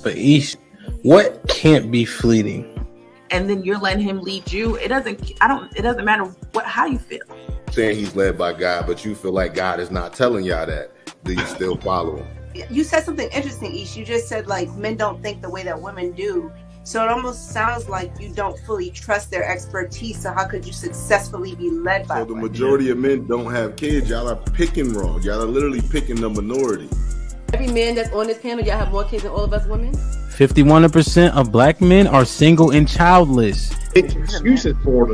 But Ish, what can't be fleeting? And then you're letting him lead you. It doesn't matter how you feel. Saying he's led by God, but you feel like God is not telling y'all that. Do you still follow him? You said something interesting, Ish. You just said like men don't think the way that women do. So it almost sounds like you don't fully trust their expertise. So how could you successfully be led by? So the majority of men don't have kids. Y'all are picking wrong. Y'all are literally picking the minority. Every man that's on this panel, y'all have more kids than all of us women. 51% of black men are single and childless. Excuses for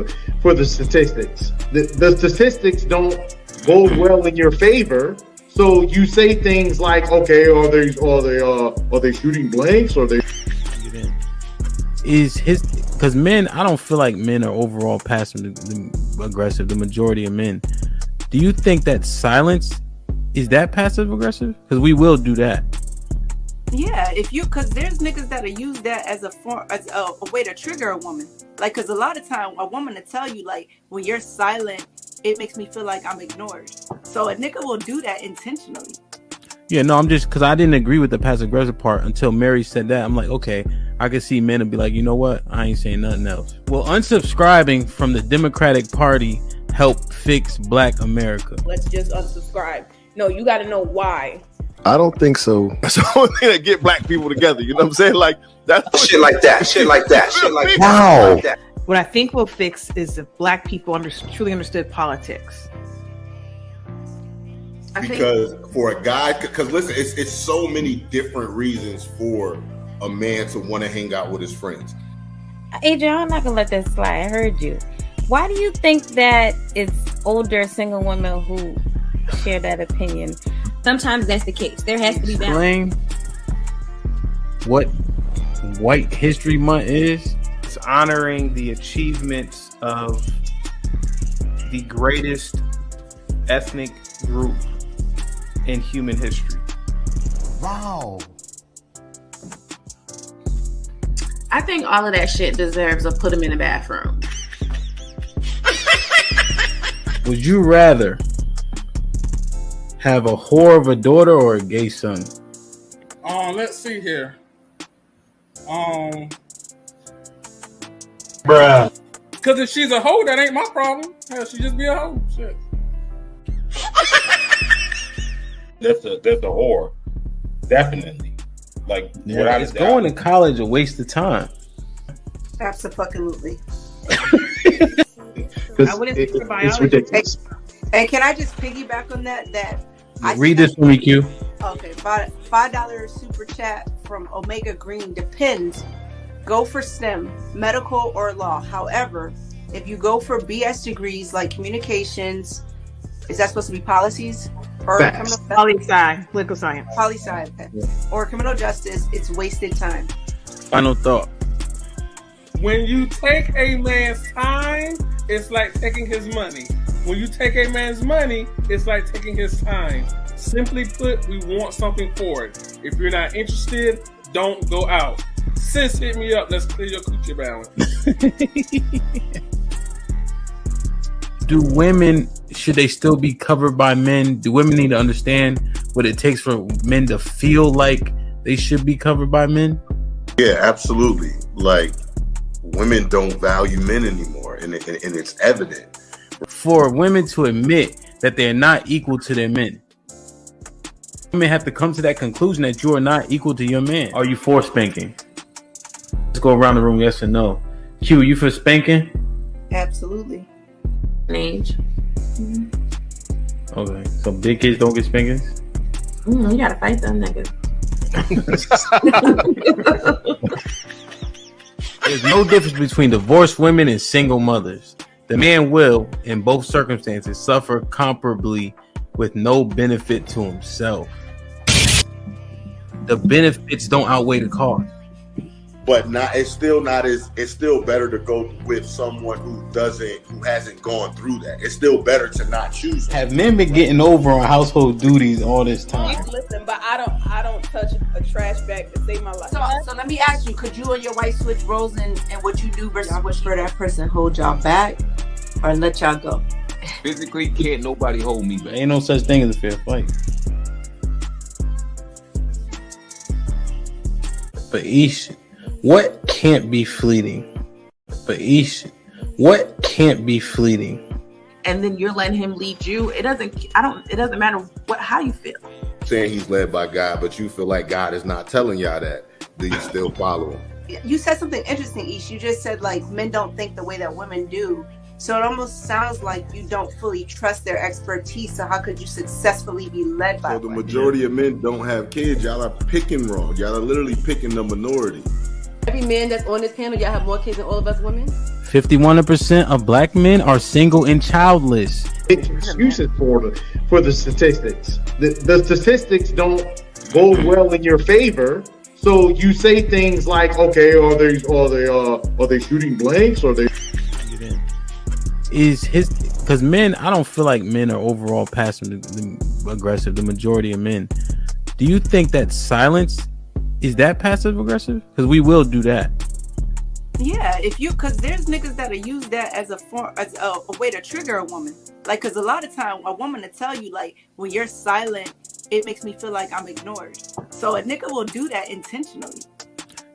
the statistics. The statistics don't go well in your favor. So you say things like, okay, are they shooting blanks? Or they because men, I don't feel like men are overall passive aggressive. The majority of men. Do you think that silence is that passive aggressive? Because we will do that. Yeah, because there's niggas that'll use that as a way to trigger a woman. Like, because a lot of time a woman will tell you, like, when you're silent, it makes me feel like I'm ignored. So a nigga will do that intentionally. Yeah, no, I'm just, because I didn't agree with the passive aggressive part until Mary said that. I'm like, okay, I can see men and be like, you know what? I ain't saying nothing else. Will unsubscribing from the Democratic Party help fix Black America? Let's just unsubscribe. No, you got to know why. I don't think so. That's the only thing that get black people together. You know what I'm saying? Like that's shit like that. Shit like that. Shit like that. Wow. Shit like that. What I think will fix is if black people truly understood politics. Because for a guy, because listen, it's so many different reasons for a man to want to hang out with his friends. Adrian, I'm not gonna let that slide. I heard you. Why do you think that it's older single women who share that opinion? Sometimes that's the case. There has to be balance. Explain what White History Month is. It's honoring the achievements of the greatest ethnic group in human history. Wow. I think all of that shit deserves a put them in the bathroom. Would you rather have a whore of a daughter or a gay son? Let's see here. Bruh. Because if she's a hoe, that ain't my problem. Hell, she just be a hoe. Shit. That's the whore. Definitely. Like, yeah, is going to college a waste of time? Absolutely. I wouldn't think for biology. It's ridiculous. And can I just piggyback on that? Read this for me, Q. Okay, $5 super chat from Omega Green. Depends. Go for STEM, medical or law. However, if you go for BS degrees like communications, is that supposed to be policies or poli-sci, political science? Poli-sci, okay. Yeah. Or criminal justice, it's wasted time. Final thought. When you take a man's time, it's like taking his money. When you take a man's money, it's like taking his time. Simply put, we want something for it. If you're not interested, don't go out. Sis, hit me up. Let's clear your coochie balance. Do women, should they still be covered by men? Do women need to understand what it takes for men to feel like they should be covered by men? Yeah, absolutely. Like, women don't value men anymore, and it's evident. For women to admit that they're not equal to their men, women have to come to that conclusion that you are not equal to your man. Are you for spanking? Let's go around the room, yes or no. Q, you for spanking? Absolutely. Age. Mm-hmm. Okay, so big kids don't get spankings? You gotta fight them niggas. There's no difference between divorced women and single mothers. The man will, in both circumstances, suffer comparably with no benefit to himself. The benefits don't outweigh the cost. But it's still better to go with someone who hasn't gone through that. It's still better to not choose them. Have men been getting over on household duties all this time? Listen, but I don't touch a trash bag to save my life. So let me ask you, could you and your wife switch roles in what you do versus what for that person hold y'all back or let y'all go? Physically, can't nobody hold me back. Ain't no such thing as a fair fight. But Ish, what can't be fleeting? But Ish, what can't be fleeting? And then you're letting him lead you. It doesn't matter how you feel. Saying he's led by God, but you feel like God is not telling y'all that. Do you still follow him? You said something interesting, Ish. You just said like men don't think the way that women do. So it almost sounds like you don't fully trust their expertise. So how could you successfully be led by? So the majority of men don't have kids. Y'all are picking wrong. Y'all are literally picking the minority. Every man that's on this panel, y'all have more kids than all of us women. 51% of black men are single and childless. Excuses for the statistics. The statistics don't go well in your favor. So you say things like, okay, are they shooting blanks? Or they because men, I don't feel like men are overall passive aggressive. The majority of men. Do you think that silence is that passive aggressive? Because we will do that. Yeah, because there's niggas that'll use that as a way to trigger a woman. Like, because a lot of time a woman will tell you, like, when you're silent, it makes me feel like I'm ignored. So a nigga will do that intentionally.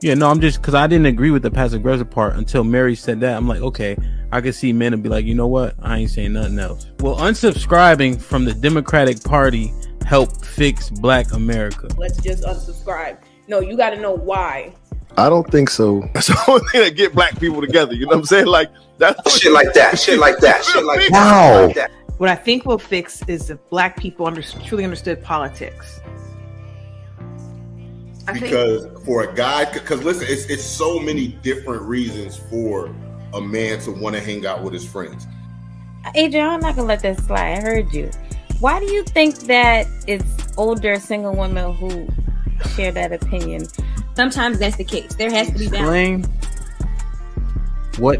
Yeah, no, I'm just because I didn't agree with the passive aggressive part until Mary said that. I'm like, okay, I can see men and be like, you know what? I ain't saying nothing else. Will unsubscribing from the Democratic Party help fix Black America? Let's just unsubscribe. No, you got to know why. I don't think so. That's the only thing that get black people together. You know what I'm saying? Like that's Shit like that. Shit like that. Shit like that. Wow. Shit like that. What I think will fix is if black people truly understood politics. Because for a guy, because listen, it's so many different reasons for a man to want to hang out with his friends. Adrian, I'm not gonna let that slide. I heard you. Why do you think that it's older single women who share that opinion? Sometimes that's the case. There has to be balance. Explain what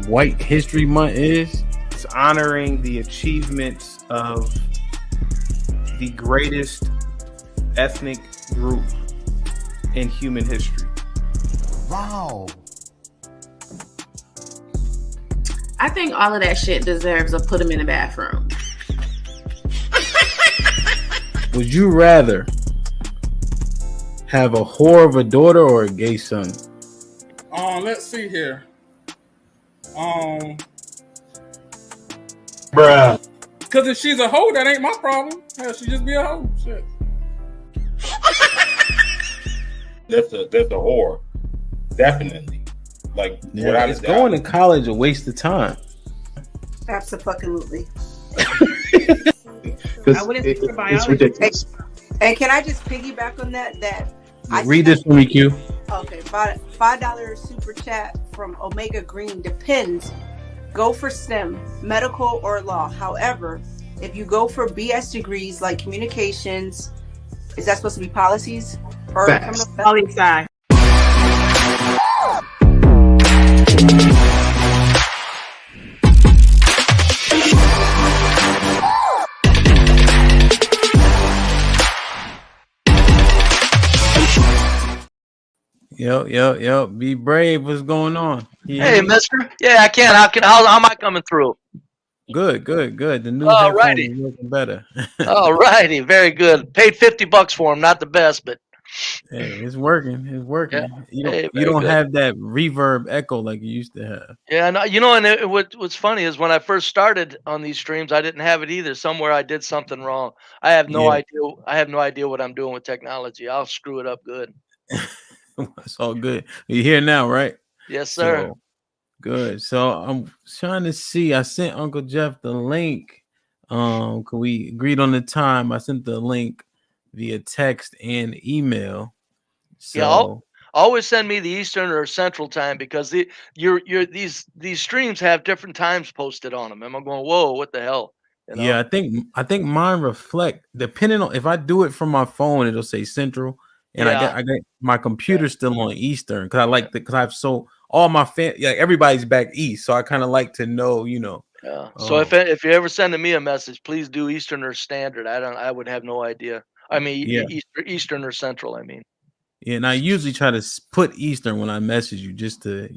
White History Month is. It's honoring the achievements of the greatest ethnic group in human history. Wow. I think all of that shit deserves a put them in the bathroom. Would you rather have a whore of a daughter or a gay son? Let's see here. Bruh. Because if she's a hoe, that ain't my problem. Hell, she just be a hoe. Shit. That's a whore. Definitely. Like, yeah, is going to college a waste of time? Absolutely. I wouldn't think for biology. And can I just piggyback on that? Read this for me, Q. Okay, $5 super chat from Omega Green. Depends. Go for STEM, medical or law. However, if you go for BS degrees like communications, is that supposed to be policies or criminal? Poli-sci. Yo. Be brave. What's going on? Hey, mister. Yeah, I can. How am I coming through? Good. The new headphones is looking better. All righty. Very good. Paid $50 for them. Not the best, but hey, it's working. Yeah. You don't have that reverb echo like you used to have. Yeah, no, and what's funny is when I first started on these streams, I didn't have it either. Somewhere I did something wrong. I have no idea. I have no idea what I'm doing with technology. I'll screw it up good. It's all good. You're here now, right? Yes, sir. So, good. So I'm trying to see. I sent Uncle Geoff the link. Can we agreed on the time? I sent the link via text and email. So yeah, always send me the Eastern or Central time because these streams have different times posted on them. And I'm going, whoa, what the hell? You know? Yeah, I think mine reflect depending on if I do it from my phone, it'll say Central. And I got my computer still on Eastern because I like because I've all my everybody's back East, so I kind of like to know, Yeah. So if you're ever sending me a message, please do Eastern or Standard. I would have no idea. I mean, Eastern or Central. I mean. Yeah, and I usually try to put Eastern when I message you just to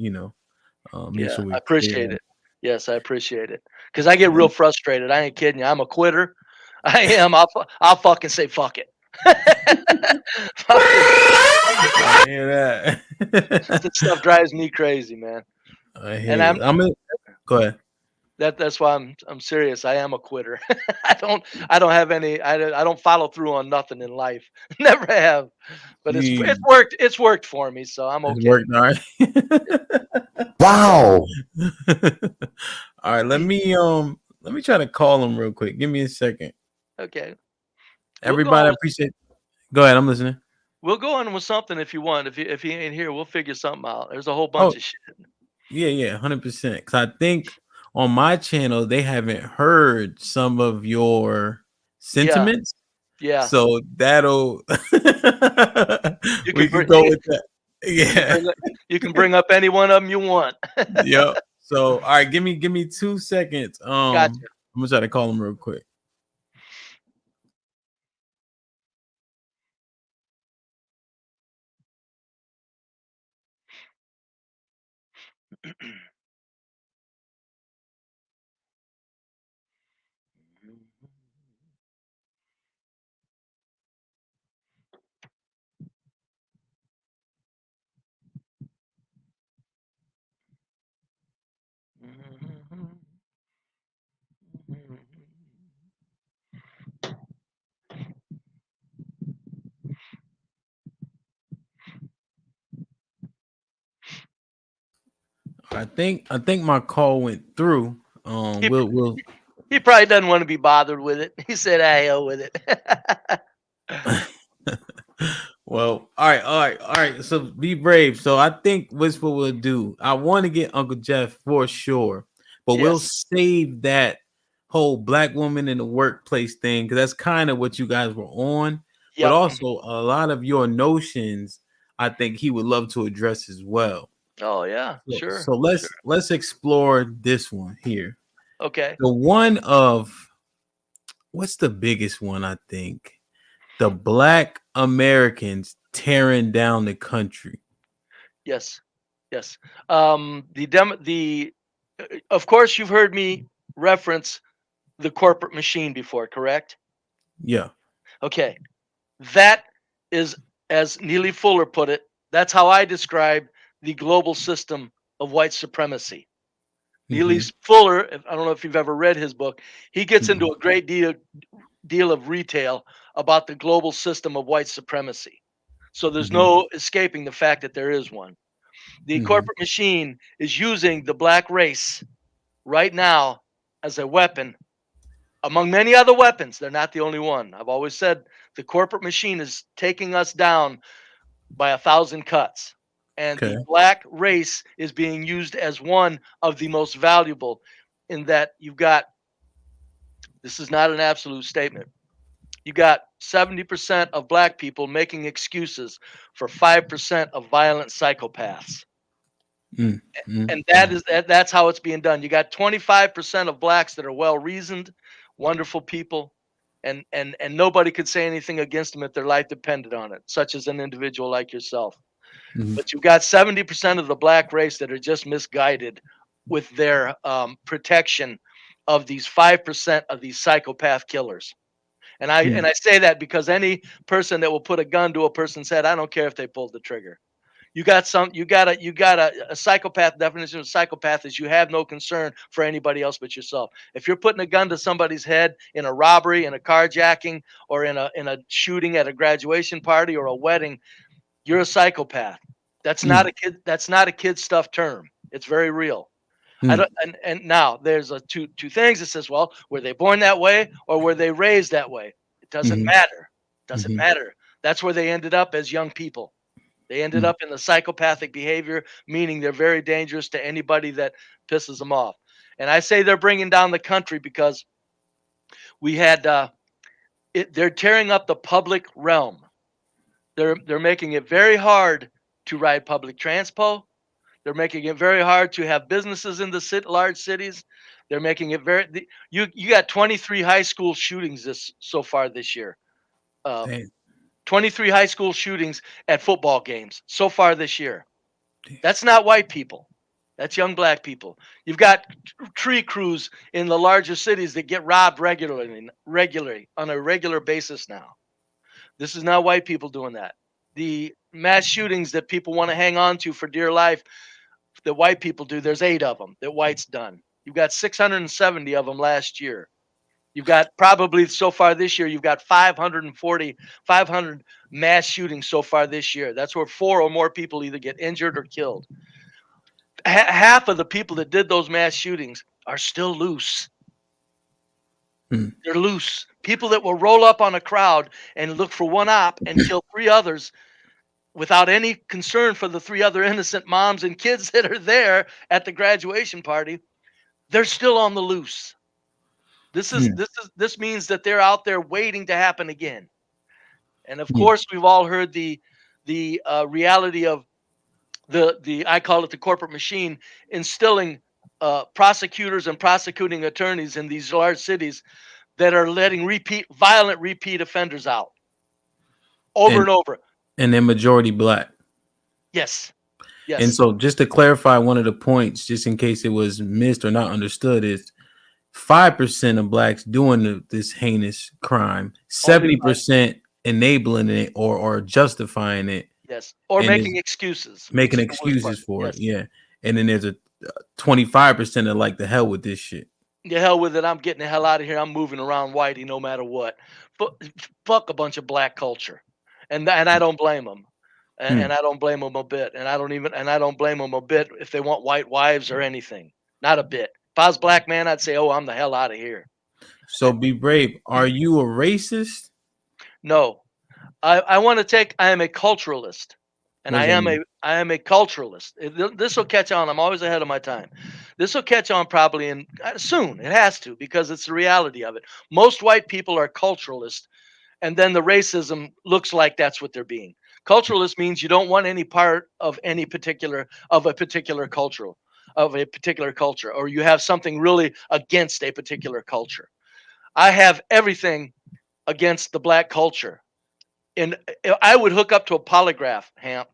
make sure we. I appreciate it. Yes, I appreciate it because I get real frustrated. I ain't kidding you. I'm a quitter. I am. I'll fucking say fuck it. I hear that. This stuff drives me crazy, man. I hear And you. Go ahead. that's why I'm serious. I am a quitter. I don't have any. I don't follow through on nothing in life. Never have. But it's Jeez. worked. It's worked for me, so I'm It's okay. worked, all right. Wow. All right, let me try to call him real quick. Give me a second. Okay. Everybody, I appreciate. Go ahead, I'm listening. We'll go on with something if you want. If he ain't here, we'll figure something out. There's a whole bunch of shit. Yeah, 100%. Because I think on my channel they haven't heard some of your sentiments. Yeah. So that'll we can go with that. Yeah. You can bring up any one of them you want. Yep. So all right, give me 2 seconds. Gotcha. I'm gonna try to call him real quick. I think my call went through. We'll He probably doesn't want to be bothered with it. He said, "I hell with it." Well, all right. So be brave. So I think what's what we'll do. I want to get Uncle Geoff for sure, but we'll save that whole black woman in the workplace thing because that's kind of what you guys were on. But also a lot of your notions, I think he would love to address as well. Oh yeah, sure. So let's explore this one here. Okay. The one of what's the biggest one? I think the Black Americans tearing down the country. Yes. Of course you've heard me reference the corporate machine before, correct? Yeah. Okay. That is, as Neely Fuller put it, that's how I describe the global system of white supremacy. Neely Fuller, I don't know if you've ever read his book, he gets into a great deal of retail about the global system of white supremacy. So there's no escaping the fact that there is one. The corporate machine is using the black race right now as a weapon among many other weapons. They're not the only one. I've always said the corporate machine is taking us down by 1,000 cuts. And the black race is being used as one of the most valuable, in that you've got, this is not an absolute statement, you got 70% of black people making excuses for 5% of violent psychopaths. And that's how it's being done. You got 25% of blacks that are well reasoned, wonderful people, and nobody could say anything against them if their life depended on it, such as an individual like yourself. But you've got 70% of the black race that are just misguided with their protection of these 5% of these psychopath killers. And I say that because any person that will put a gun to a person's head, I don't care if they pulled the trigger. You got a psychopath. Definition of psychopath is you have no concern for anybody else but yourself. If you're putting a gun to somebody's head in a robbery, in a carjacking, or in a shooting at a graduation party or a wedding, you're a psychopath. That's not a kid. That's not a kid stuff term. It's very real. I don't, and now there's two things. It says, well, were they born that way or were they raised that way? It doesn't matter. Doesn't matter. That's where they ended up as young people. They ended up in the psychopathic behavior, meaning they're very dangerous to anybody that pisses them off. And I say they're bringing down the country because we had they're tearing up the public realm. They're making it very hard to ride public transpo. They're making it very hard to have businesses in the large cities. They're making it very. You got 23 high school shootings so far this year. 23 high school shootings at football games so far this year. That's not white people. That's young black people. You've got tree crews in the larger cities that get robbed regularly on a regular basis now. This is not white people doing that. The mass shootings that people want to hang on to for dear life that white people do, there's 8 of them that whites done. You've got 670 of them last year. You've got probably so far this year, you've got 500 mass shootings so far this year. That's where 4 or more people either get injured or killed. Half of the people that did those mass shootings are still loose. They're loose. People that will roll up on a crowd and look for one op and kill 3 others without any concern for the 3 other innocent moms and kids that are there at the graduation party, they're still on the loose. This means that they're out there waiting to happen again. And of course, we've all heard the reality of the I call it the corporate machine instilling prosecutors and prosecuting attorneys in these large cities that are letting violent repeat offenders out over and over. And they're majority black. Yes. Yes. And so just to clarify one of the points, just in case it was missed or not understood, is 5% of blacks doing this heinous crime, 70% enabling it or justifying it. Yes. Or making excuses. Making excuses for it. Yeah. And then there's a 25% that like the hell with this shit. The hell with it. I'm getting the hell out of here. I'm moving around whitey no matter what. But fuck a bunch of black culture. And I don't blame them. And I don't blame them a bit. And I don't blame them a bit if they want white wives or anything. Not a bit. If I was black man, I'd say, oh, I'm the hell out of here. So be brave. Are you a racist? No. I am a culturalist. And I am a culturalist. This will catch on. I'm always ahead of my time. This will catch on probably soon. It has to, because it's the reality of it. Most white people are culturalists, and then the racism looks like that's what they're being. Culturalist means you don't want any part of a particular culture, or you have something really against a particular culture. I have everything against the black culture. And I would hook up to a polygraph, Hamp.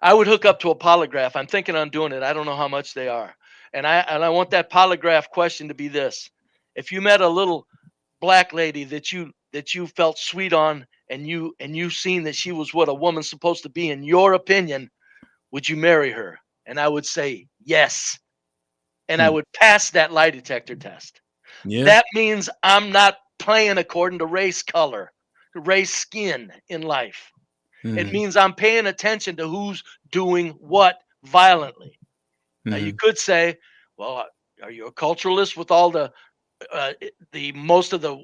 I would hook up to a polygraph. I'm thinking on doing it. I don't know how much they are. And I want that polygraph question to be this. If you met a little black lady that you felt sweet on, and you seen that she was what a woman's supposed to be in your opinion, would you marry her? And I would say yes. And I would pass that lie detector test. Yeah. That means I'm not playing according to race color, race skin in life. It means I'm paying attention to who's doing what violently. Now you could say, well, are you a culturalist with all the most of the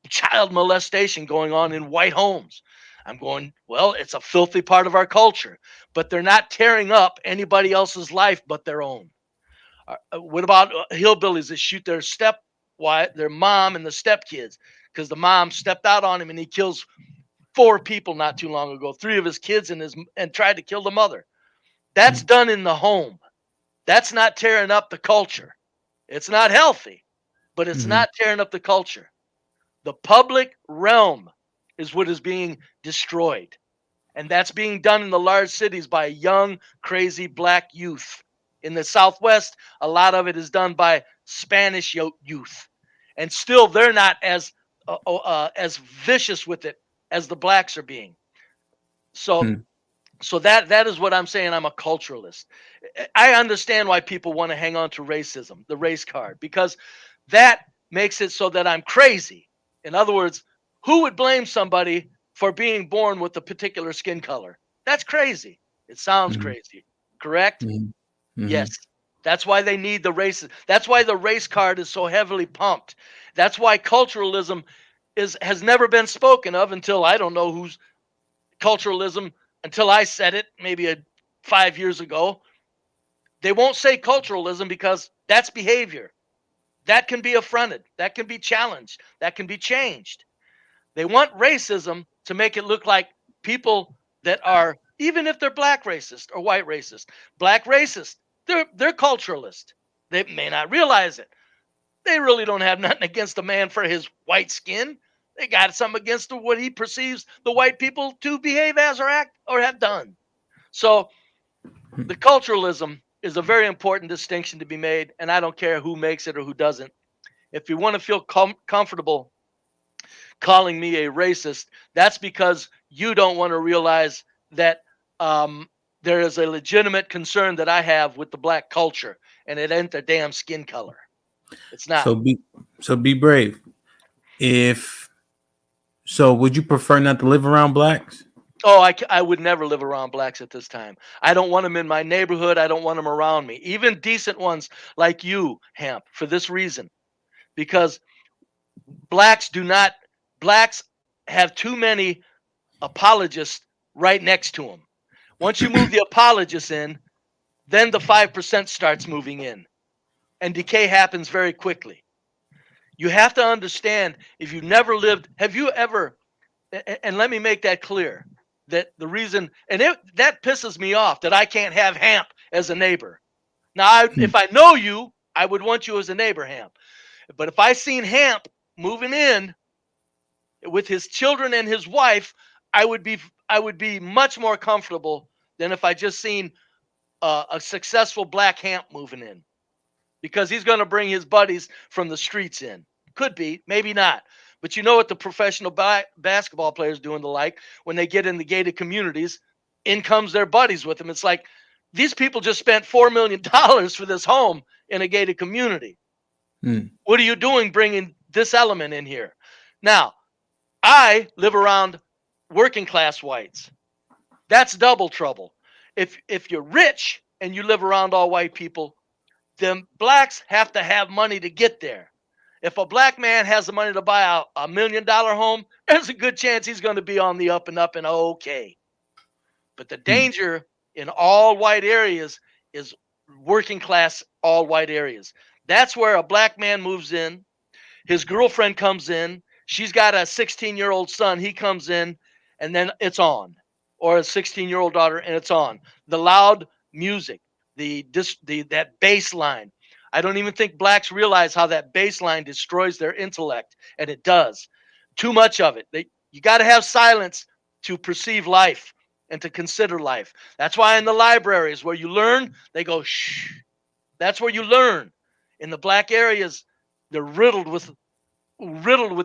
child molestation going on in white homes? I'm going, well, it's a filthy part of our culture, but they're not tearing up anybody else's life but their own. What about hillbillies that shoot their mom and the stepkids because the mom stepped out on him and he kills 4 people not too long ago, 3 of his kids and tried to kill the mother? That's done in the home. That's not tearing up the culture. It's not healthy, but it's not tearing up the culture. The public realm is what is being destroyed. And that's being done in the large cities by young, crazy black youth. In the Southwest, a lot of it is done by Spanish youth. And still, they're not as vicious with it as the blacks are being. So that is what I'm saying. I'm a culturalist. I understand why people want to hang on to racism, the race card, because that makes it so that I'm crazy. In other words, who would blame somebody for being born with a particular skin color? That's crazy. It sounds crazy, correct? Yes. That's why they need the races. That's why the race card is so heavily pumped. That's why culturalism has never been spoken of until I don't know who's culturalism until I said it maybe 5 years ago. They won't say culturalism because that's behavior. That can be affronted. That can be challenged. That can be changed. They want racism to make it look like people that are, even if they're black racist or white racist, black racist, they're culturalist. They may not realize it. They really don't have nothing against a man for his white skin. They got something against what he perceives the white people to behave as or act or have done. So the culturalism is a very important distinction to be made, and I don't care who makes it or who doesn't. If you want to feel comfortable calling me a racist, that's because you don't want to realize that there is a legitimate concern that I have with the black culture, and it ain't their damn skin color. It's not. So be brave. Would you prefer not to live around blacks? Oh, I would never live around blacks at this time. I don't want them in my neighborhood. I don't want them around me. Even decent ones like you, Hamp, for this reason. Because blacks have too many apologists right next to them. Once you move the apologists in, then the 5% starts moving in. And decay happens very quickly. You have to understand, if you've never lived, have you ever, and let me make that clear, that the reason, that pisses me off, that I can't have Hamp as a neighbor. Now, if I know you, I would want you as a neighbor, Hamp. But if I seen Hamp moving in with his children and his wife, I would be much more comfortable than if I just seen a successful black Hamp moving in, because he's going to bring his buddies from the streets in. Could be, maybe not. But you know what the professional basketball players do and the like, when they get in the gated communities, in comes their buddies with them. It's like, these people just spent $4 million for this home in a gated community. What are you doing bringing this element in here? Now, I live around working class whites. That's double trouble. If you're rich and you live around all white people, then blacks have to have money to get there. If a black man has the money to buy a $1 million home, there's a good chance he's going to be on the up and okay. But the danger in all white areas is working class all white areas. That's where a black man moves in. His girlfriend comes in. She's got a 16-year-old son. He comes in, and then it's on. Or a 16-year-old daughter, and it's on. The loud music, that bass line. I don't even think blacks realize how that bass line destroys their intellect, and it does. Too much of it. You got to have silence to perceive life and to consider life. That's why in the libraries where you learn, they go, shh. That's where you learn. In the black areas, they're riddled with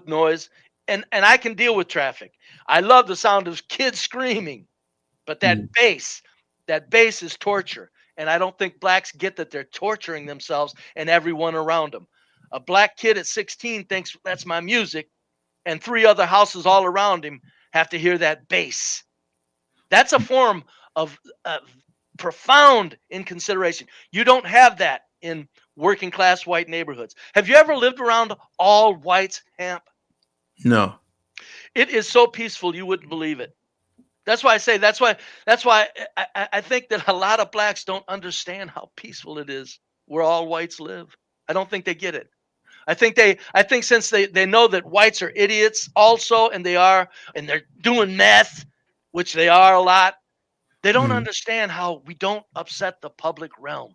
noise, and I can deal with traffic. I love the sound of kids screaming, but that bass is torture. And I don't think blacks get that they're torturing themselves and everyone around them. A black kid at 16 thinks that's my music, and 3 other houses all around him have to hear that bass. That's a form of profound inconsideration. You don't have that in working class white neighborhoods. Have you ever lived around all whites, Hamp? No. It is so peaceful you wouldn't believe it. That's why I think that a lot of blacks don't understand how peaceful it is where all whites live. I don't think they get it. I think since they know that whites are idiots also, and they're doing meth, which they are a lot, they don't understand how we don't upset the public realm.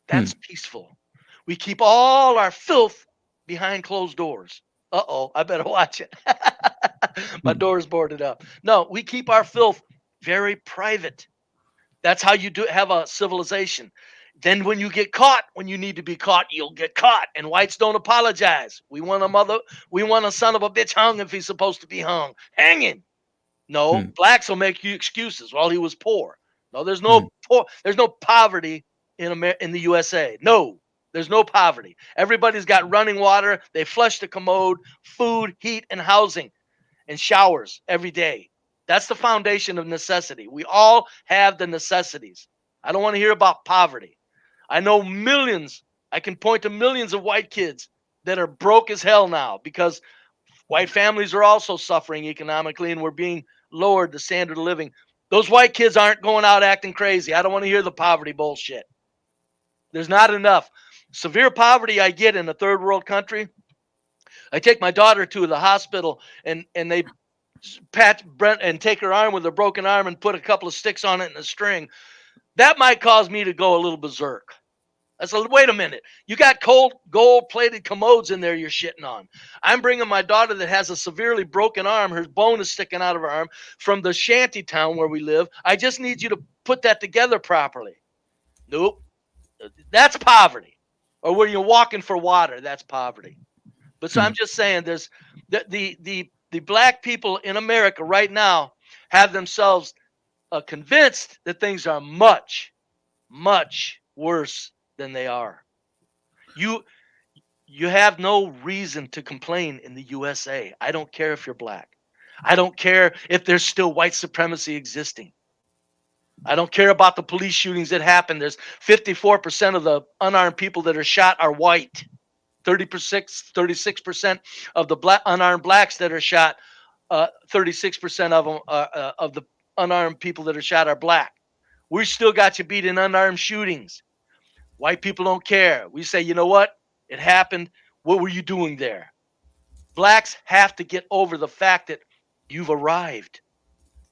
That's peaceful. We keep all our filth behind closed doors. Uh-oh, I better watch it. My door's boarded up. No, we keep our filth very private. That's how you have a civilization. Then when you get caught, when you need to be caught, you'll get caught. And whites don't apologize. We want a son of a bitch hung if he's supposed to be hung. Hanging. No, blacks will make you excuses. Well, he was poor. No, there's no poverty in the USA. No. There's no poverty. Everybody's got running water. They flush the commode, food, heat, and housing, and showers every day. That's the foundation of necessity. We all have the necessities. I don't want to hear about poverty. I know millions. I can point to millions of white kids that are broke as hell now because white families are also suffering economically, and we're being lowered the standard of living. Those white kids aren't going out acting crazy. I don't want to hear the poverty bullshit. There's not enough. Severe poverty I get in a third world country. I take my daughter to the hospital, and they pat Brent and take her arm with a broken arm and put a couple of sticks on it and a string. That might cause me to go a little berserk. I said, wait a minute. You got gold-plated commodes in there you're shitting on. I'm bringing my daughter that has a severely broken arm. Her bone is sticking out of her arm from the shanty town where we live. I just need you to put that together properly. Nope. That's poverty. Or when you're walking for water, that's poverty. But so I'm just saying The black people in America right now have themselves convinced that things are much, much worse than they are. You have no reason to complain in the USA. I don't care if you're black. I don't care if there's still white supremacy existing. I don't care about the police shootings that happen. There's 54% of the unarmed people that are shot are white. 36% of the unarmed blacks that are shot, 36% of them of the unarmed people that are shot are black. We still got you beat in unarmed shootings. White people don't care. We say, you know what? It happened. What were you doing there? Blacks have to get over the fact that you've arrived.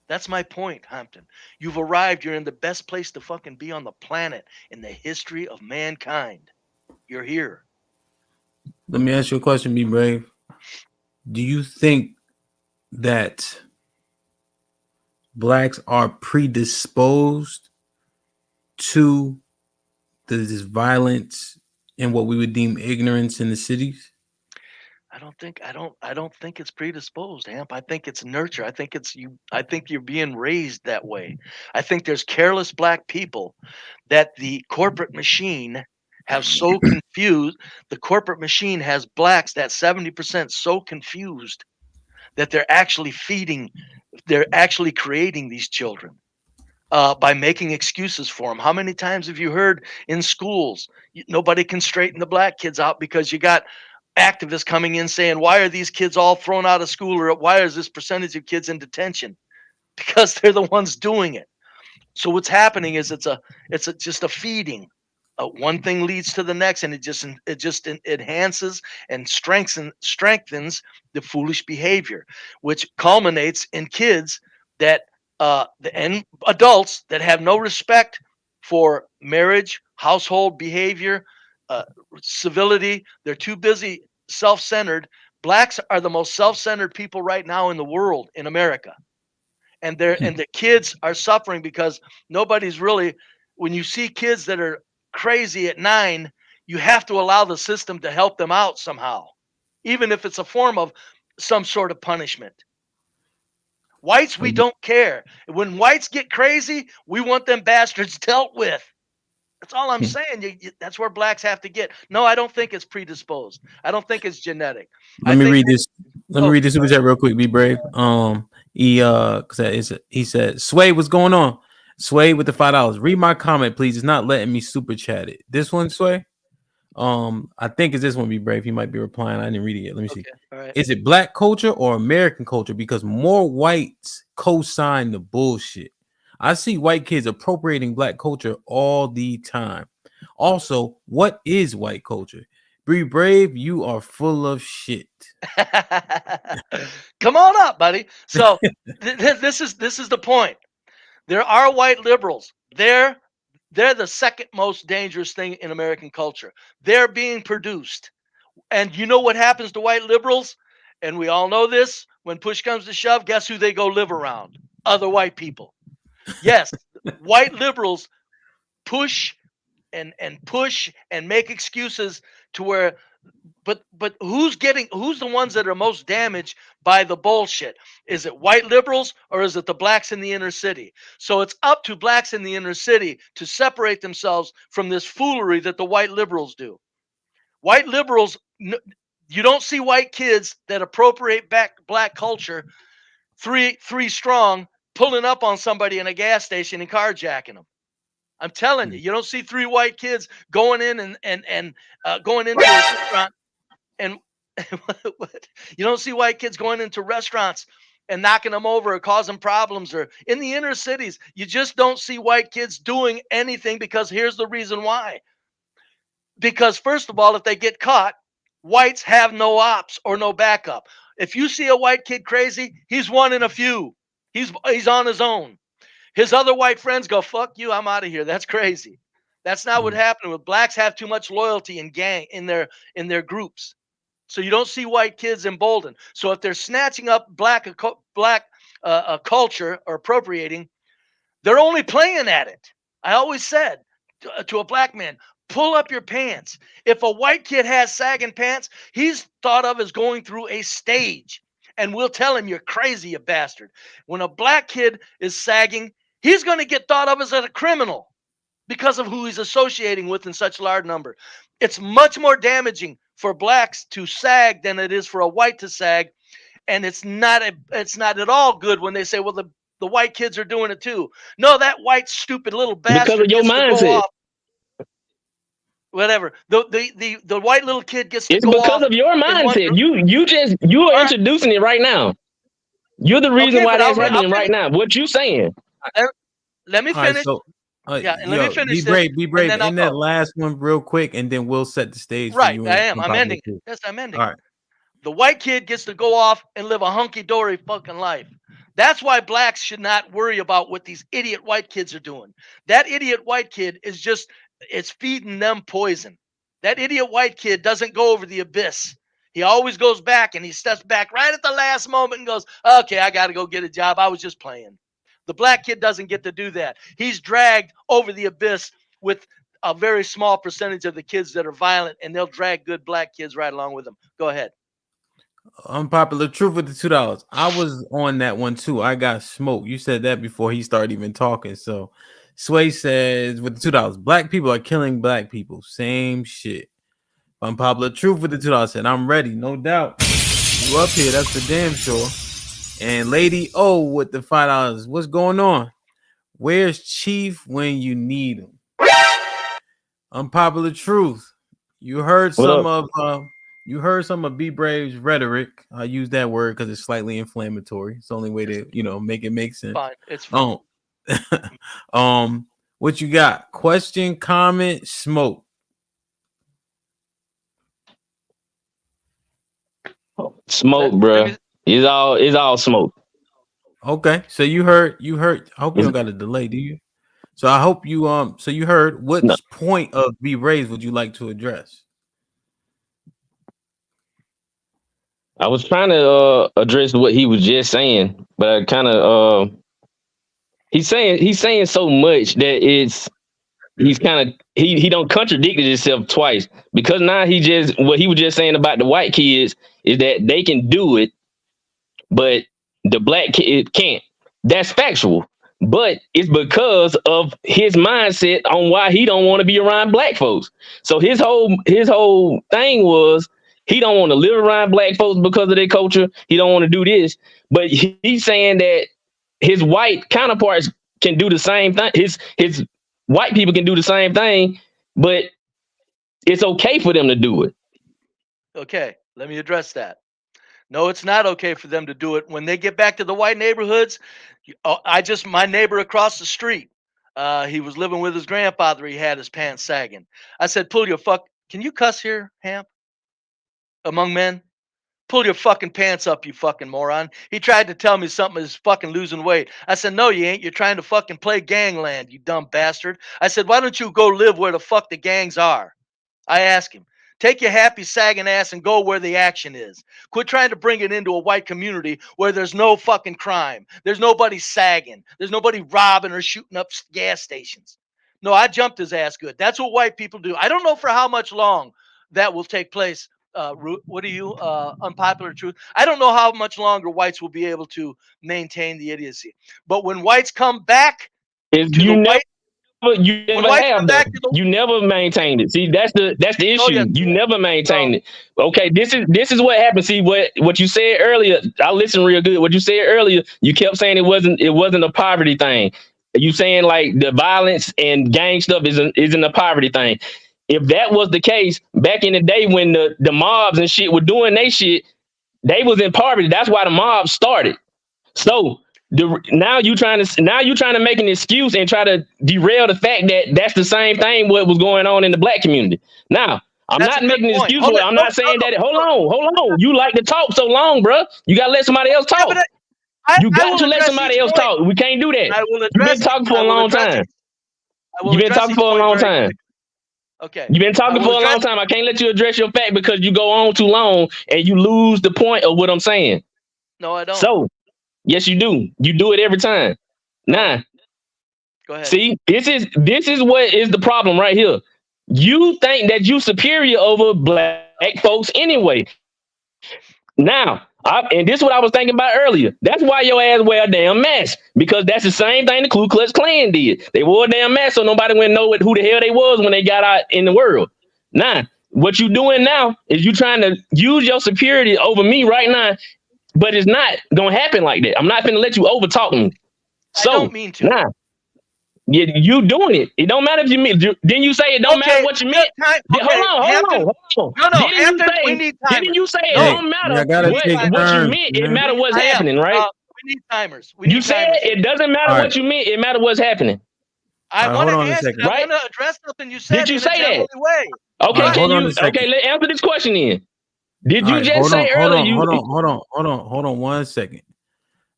That's my point, Hampton. You've arrived. You're in the best place to fucking be on the planet in the history of mankind. You're here. Let me ask you a question, Be Brave. Do you think that blacks are predisposed to this violence and what we would deem ignorance in the cities? I don't think it's predisposed, Hamp. I think it's nurture. I think it's you. I think you're being raised that way. I think there's careless black people that the corporate machine have so confused. The corporate machine has blacks, that 70%, so confused that they're actually creating these children by making excuses for them. How many times have you heard in schools, nobody can straighten the black kids out because you got activists coming in saying, why are these kids all thrown out of school, or why is this percentage of kids in detention? Because they're the ones doing it. So what's happening is it's just a feeding. One thing leads to the next, and it just enhances and strengthens the foolish behavior, which culminates in kids that and adults that have no respect for marriage, household behavior, civility. They're too busy self-centered. Blacks are the most self-centered people right now in the world, in America. And the kids are suffering because nobody's really, when you see kids that are crazy at 9, you have to allow the system to help them out somehow, even if it's a form of some sort of punishment. Whites, we don't care. When whites get crazy, we want them bastards dealt with. That's all I'm saying. That's where blacks have to get. No, I don't think it's predisposed. I don't think it's genetic. Let me read this super chat real quick. Be brave. He said, Sway, what's going on? Sway with the $5. Read my comment, please. It's not letting me super chat it. This one, Sway. I think it's this one. Be brave. He might be replying. I didn't read it yet. Let me see. All right. Is it black culture or American culture? Because more whites co-sign the bullshit. I see white kids appropriating black culture all the time. Also, what is white culture? Be brave, you are full of shit. Come on up, buddy. So this is the point. There are white liberals. They're the second most dangerous thing in American culture. They're being produced. And you know what happens to white liberals? And we all know this. When push comes to shove, guess who they go live around? Other white people. Yes, white liberals push and push and make excuses to where, but who's the ones that are most damaged by the bullshit? Is it white liberals or is it the blacks in the inner city? So it's up to blacks in the inner city to separate themselves from this foolery that the white liberals do. White liberals, you don't see white kids that appropriate black culture, three strong, pulling up on somebody in a gas station and carjacking them. I'm telling you, you don't see 3 white kids going in and going into a restaurant, and you don't see white kids going into restaurants and knocking them over or causing problems, or in the inner cities. You just don't see white kids doing anything, because here's the reason why. Because first of all, if they get caught, whites have no ops or no backup. If you see a white kid crazy, he's one in a few. He's on his own. His other white friends go, fuck you, I'm out of here. That's crazy. That's not what happened. With blacks have too much loyalty and gang in their groups. So you don't see white kids emboldened. So if they're snatching up black culture or appropriating, they're only playing at it. I always said to a black man, Pull up your pants. If a white kid has sagging pants, he's thought of as going through a stage. And we'll tell him, you're crazy, you bastard. When a black kid is sagging, he's going to get thought of as a criminal because of who he's associating with in such large number. It's much more damaging for blacks to sag than it is for a white to sag. And it's not at all good when they say, well, the white kids are doing it too. No, that white stupid little bastard Because of your gets to go mindset. off. Whatever. The white little kid gets to It's go because off of your in one mindset. group. You are introducing it right now. You're the reason Okay, why but that's I'll happening right finish. now. What you saying? Let me All right, finish. so Yeah, and yo, let me finish be this, brave, be and brave. then I'll In that go. last one, real quick, and then we'll set the stage for Right, you. I am. I'm Unpopular ending. Truth. Yes, I'm ending. All right. The white kid gets to go off and live a hunky-dory fucking life. That's why blacks should not worry about what these idiot white kids are doing. That idiot white kid is just, it's feeding them poison. That idiot white kid doesn't go over the abyss. He always goes back, and he steps back right at the last moment and goes, okay, I got to go get a job. I was just playing. The black kid doesn't get to do that. He's dragged over the abyss with a very small percentage of the kids that are violent, and they'll drag good black kids right along with them. Go ahead. Unpopular Truth with the $2. I was on that one too. I got smoked. You said that before he started even talking. So Sway says with the $2, black people are killing black people. Same shit. Unpopular Truth with the $2 said, I'm ready, no doubt. You up here, that's for damn sure. And Lady O with the $5. What's going on? Where's Chief when you need him? Unpopular Truth. You heard some of B Brave's rhetoric. I use that word because it's slightly inflammatory. It's the only way to make it make sense. Fine, it's fine. What you got? Question, comment, smoke. Smoke, bro. It's all smoke. Okay, so you heard. I hope you don't got a delay, do you? So I hope you So you heard. What point of B Brave's would you like to address? I was trying to address what he was just saying, but I kind of he's saying so much that he don't contradicted himself twice, because now what he was just saying about the white kids is that they can do it, but the black kid can't. That's factual, but it's because of his mindset on why he don't want to be around black folks. So his whole thing was, he don't want to live around black folks because of their culture. He don't want to do this, but he's saying that his white counterparts can do the same thing. His white people can do the same thing, but it's okay for them to do it. Okay, let me address that. No, it's not okay for them to do it. When they get back to the white neighborhoods, my neighbor across the street, he was living with his grandfather. He had his pants sagging. I said, can you cuss here, Hamp? Among men? Pull your fucking pants up, you fucking moron. He tried to tell me something is fucking losing weight. I said, no, you ain't. You're trying to fucking play gangland, you dumb bastard. I said, why don't you go live where the fuck the gangs are? I asked him. Take your happy sagging ass and go where the action is. Quit trying to bring it into a white community where there's no fucking crime. There's nobody sagging. There's nobody robbing or shooting up gas stations. No, I jumped his ass good. That's what white people do. I don't know for how much long that will take place. What are you, Unpopular Truth? I don't know how much longer whites will be able to maintain the idiocy. But when whites come back You never maintained it. See, that's the issue. Oh, yes. You never maintained it. Okay, this is what happened. See, what you said earlier, I listened real good. What you said earlier, you kept saying it wasn't a poverty thing. You saying like the violence and gang stuff isn't a poverty thing. If that was the case, back in the day when the mobs and shit were doing they shit, they was in poverty. That's why the mobs started. So now you trying to make an excuse and try to derail the fact that that's the same thing what was going on in the black community. Now, I'm not making an excuse for it. I'm not saying that. Hold on. You like to talk so long, bro. You gotta let somebody else talk. You got to let somebody else talk. We can't do that. You've been talking for a long time. You've been talking for a long time. Okay. You've been talking for a long time. I can't let you address your fact because you go on too long and you lose the point of what I'm saying. No, I don't. So, yes, you do. You do it every time. Nah. Go ahead. See, this is what is the problem right here. You think that you superior over black folks anyway. Now, and this is what I was thinking about earlier. That's why your ass wear a damn mask, because that's the same thing the Ku Klux Klan did. They wore a damn mask so nobody would know who the hell they was when they got out in the world. Now, what you doing now is you trying to use your superiority over me right now, but it's not gonna happen like that. I'm not gonna let you overtalk me. So, I don't mean to. Nah, you doing it. It don't matter if you mean. Didn't you say it don't matter what you meant? Hold on. No, Hampton, we need timers. Didn't you say it No, don't matter what you meant? It matter what's happening, right? We need timers. You said it doesn't matter what you meant. It matter what's happening. I want to answer. I want to address something you said. Did you in say a general that? way. Okay, can you? Okay, let's answer this question then. Did you just say earlier? Hold on 1 second.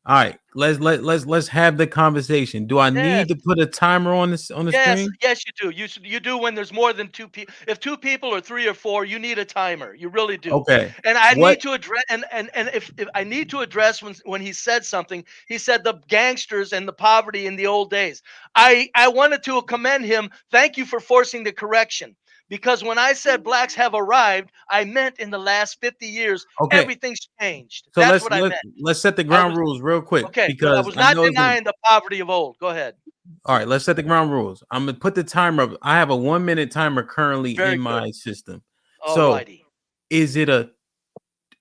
All right, let's have the conversation. Do I need to put a timer on this screen? Yes, you do. You do when there's more than two people. If 2 people or 3 or 4, you need a timer. You really do. Okay. And I need to address and if I need to address when he said something, he said the gangsters and the poverty in the old days. I wanted to commend him. Thank you for forcing the correction. Because when I said blacks have arrived, I meant in the last 50 years, everything's changed. So That's what I meant. let's set the ground rules real quick. Okay, because I was not denying the poverty of old. Go ahead. All right, let's set the ground rules. I'm gonna put the timer up. I have a 1 minute timer currently in my system. Alrighty. So is it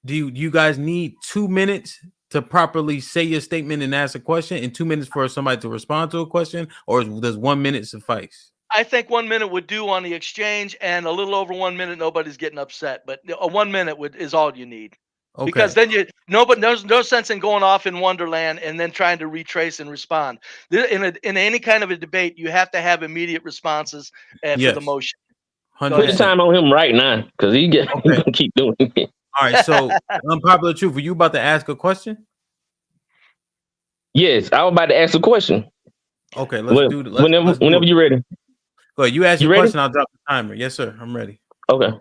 do you guys need 2 minutes to properly say your statement and ask a question, and 2 minutes for somebody to respond to a question, or does 1 minute suffice? I think 1 minute would do on the exchange, and a little over 1 minute, nobody's getting upset. But a 1 minute is all you need. Okay. Because then there's no sense in going off in Wonderland and then trying to retrace and respond. In any kind of a debate, you have to have immediate responses for the motion. Put the time on him right now, because he's gonna keep doing it. All right, so unpopular truth. Were you about to ask a question? Yes, I was about to ask a question. Okay, let's do it. Whenever you're ready. Go ahead. You ask your question, I'll drop the timer. Yes, sir. I'm ready. Okay.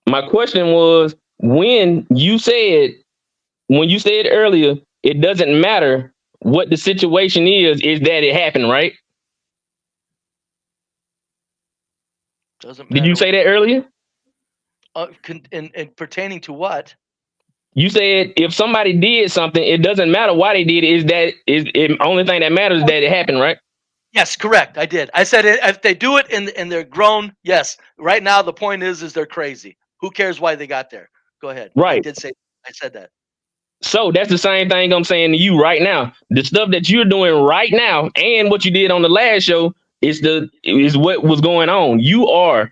My question was, when you said earlier, it doesn't matter what the situation is that it happened, right? Doesn't matter. Did you say that earlier? In pertaining to what? You said if somebody did something, it doesn't matter why they did it. The only thing that matters is that it happened, right? Yes, correct. I did. I said if they do it and they're grown, yes. Right now, the point is they're crazy. Who cares why they got there? Go ahead. Right. I said that. So that's the same thing I'm saying to you right now. The stuff that you're doing right now and what you did on the last show is what was going on. You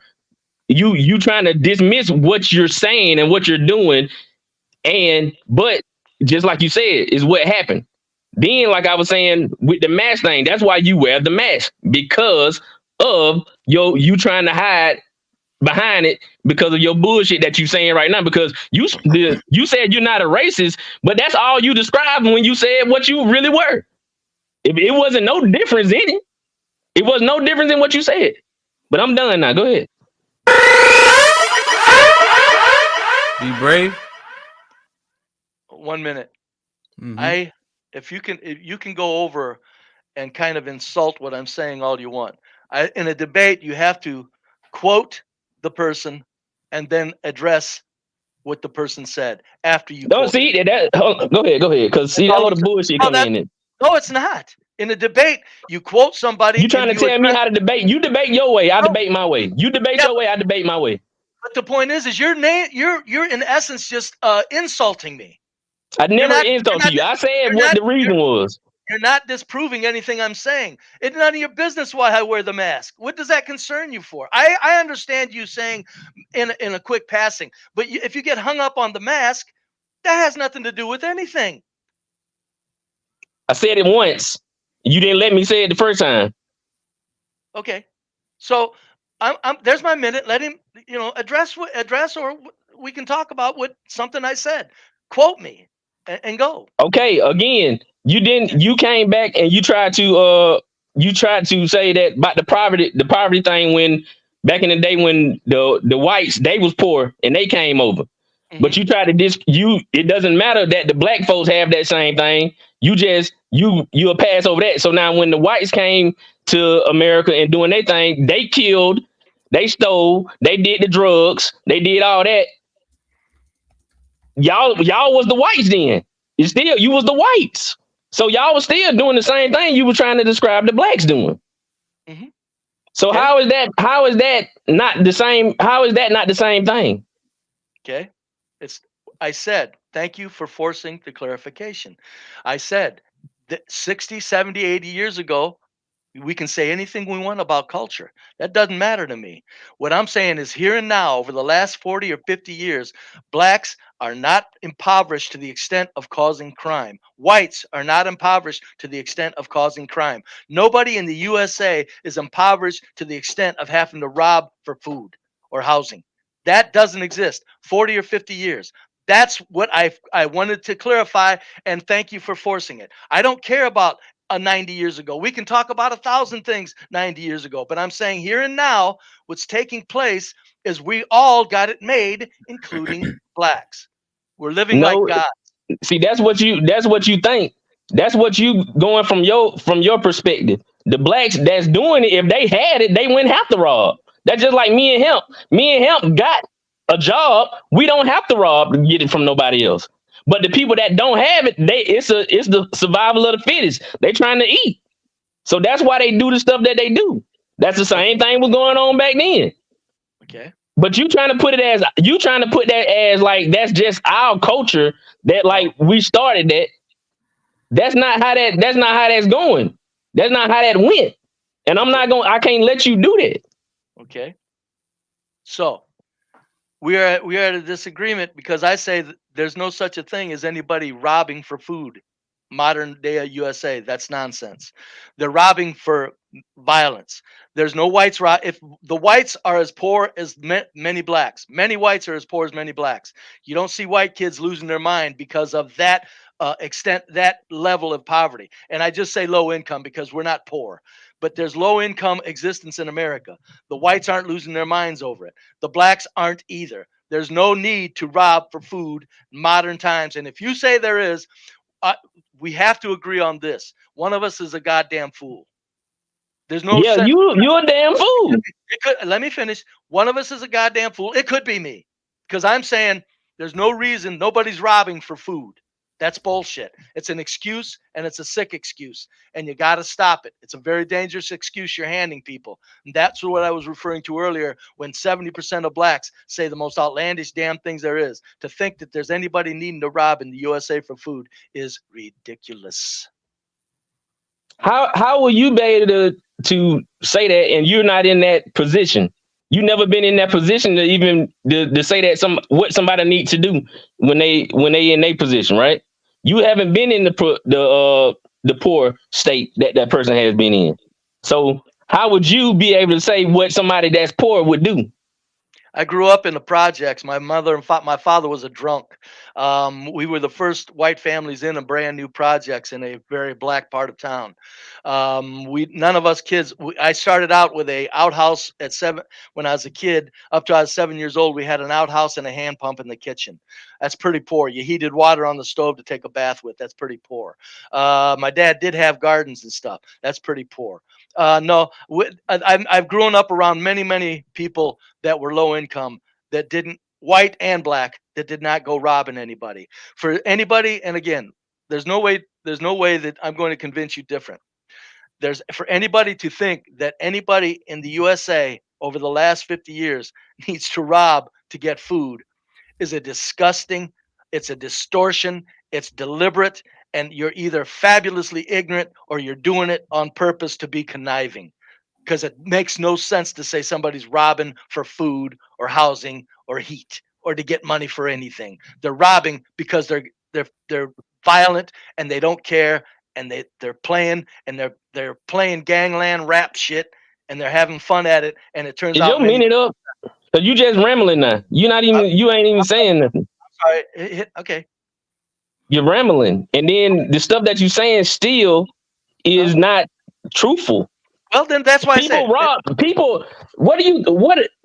trying to dismiss what you're saying and what you're doing, but just like you said, is what happened. Then, like I was saying with the mask thing, that's why you wear the mask, because of you trying to hide behind it because of your bullshit that you saying right now. Because you said you're not a racist, but that's all you described when you said what you really were. It wasn't no difference in it. It was no difference in what you said. But I'm done now. Go ahead. Be brave. 1 minute. Mm-hmm. If you can go over and kind of insult what I'm saying all you want. In a debate, you have to quote the person and then address what the person said after you. Don't see that. Go ahead, because see all the bullshit coming in it. No, it's not. In a debate, you quote somebody. You trying to tell me how to debate? You debate your way. I debate my way. You debate your way. I debate my way. But the point is you're in essence just insulting me. I never insulted you. I said what the reason was. You're not disproving anything I'm saying. It's none of your business why I wear the mask. What does that concern you for? I understand you saying in a quick passing, but if you get hung up on the mask, that has nothing to do with anything. I said it once. You didn't let me say it the first time. Okay, so there's my minute. Let him, address, or we can talk about something I said. Quote me. And go. Okay, again, you came back and you tried to say that about the poverty thing, when back in the day when the whites, they was poor and they came over. Mm-hmm. But you tried to it doesn't matter that the black folks have that same thing. You'll pass over that. So now when the whites came to America and doing their thing, they killed They stole. They did the drugs. They did all that. Y'all was the whites then. You was the whites. So y'all was still doing the same thing you were trying to describe the blacks doing. Mm-hmm. So Okay. how is that not the same? How is that not the same thing? Okay. I said, thank you for forcing the clarification. I said that 60, 70, 80 years ago, we can say anything we want about culture. That doesn't matter to me. What I'm saying is here and now, over the last 40 or 50 years, blacks are not impoverished to the extent of causing crime. Whites are not impoverished to the extent of causing crime. Nobody in the USA is impoverished to the extent of having to rob for food or housing. That doesn't exist. 40 or 50 years. That's what I wanted to clarify, and thank you for forcing it. I don't care about 90 years ago. We can talk about 1,000 things 90 years ago, but I'm saying here and now, what's taking place is we all got it made, including blacks. We're living like God. See, that's what you think. That's what you going from your perspective. The blacks that's doing it, if they had it, they wouldn't have to rob. That's just like me and him. Me and him got a job. We don't have to rob to get it from nobody else. But the people that don't have it, it's the survival of the fittest. They trying to eat. So that's why they do the stuff that they do. That's the same thing was going on back then. Okay. But you trying to put that as like that's just our culture that like we started that. That's not how that's going. That's not how that went. And I can't let you do that. Okay. So we are at a disagreement because I say that there's no such a thing as anybody robbing for food. Modern day USA, that's nonsense. They're robbing for violence. There's no whites if the whites are as poor as many blacks. Many whites are as poor as many blacks. You don't see white kids losing their mind because of that extent, that level of poverty. And I just say low income because we're not poor, but there's low income existence in America. The whites aren't losing their minds over it. The blacks aren't either. There's no need to rob for food in modern times. And if you say there is, we have to agree on this. One of us is a goddamn fool. There's no sense. You're a damn fool. Let me finish. One of us is a goddamn fool. It could be me because I'm saying there's no reason nobody's robbing for food. That's bullshit. It's an excuse, and it's a sick excuse, and you got to stop it. It's a very dangerous excuse you're handing people. And that's what I was referring to earlier when 70% of blacks say the most outlandish damn things there is. To think that there's anybody needing to rob in the USA for food is ridiculous. How will you be able to say that and you're not in that position? You never been in that position to even to say that what somebody needs to do when they in their position, right? You haven't been in the poor state that person has been in. So how would you be able to say what somebody that's poor would do? I grew up in the projects. My mother and my father was a drunk. We were the first white families in a brand new projects in a very black part of town. None of us kids. I started out with a outhouse at 7 when I was a kid. Up to I was 7 years old, we had an outhouse and a hand pump in the kitchen. That's pretty poor. You heated water on the stove to take a bath with. That's pretty poor. My dad did have gardens and stuff. That's pretty poor. No, I've grown up around many people that were low income, that didn't, white and black, that did not go robbing anybody. For anybody, and again, there's no way that I'm going to convince you different. For anybody to think that anybody in the USA over the last 50 years needs to rob to get food is it's a distortion, it's deliberate, and you're either fabulously ignorant or you're doing it on purpose to be conniving, because it makes no sense to say somebody's robbing for food or housing or heat or to get money for anything. They're robbing because they're violent and they don't care, and they're playing gangland rap shit and they're having fun at it, and it turns out. Is your minute up? Cause you just rambling now. You ain't even saying nothing. Sorry. Okay. You're rambling, and then the stuff that you're saying still is not truthful. Well, then that's why people rob people. What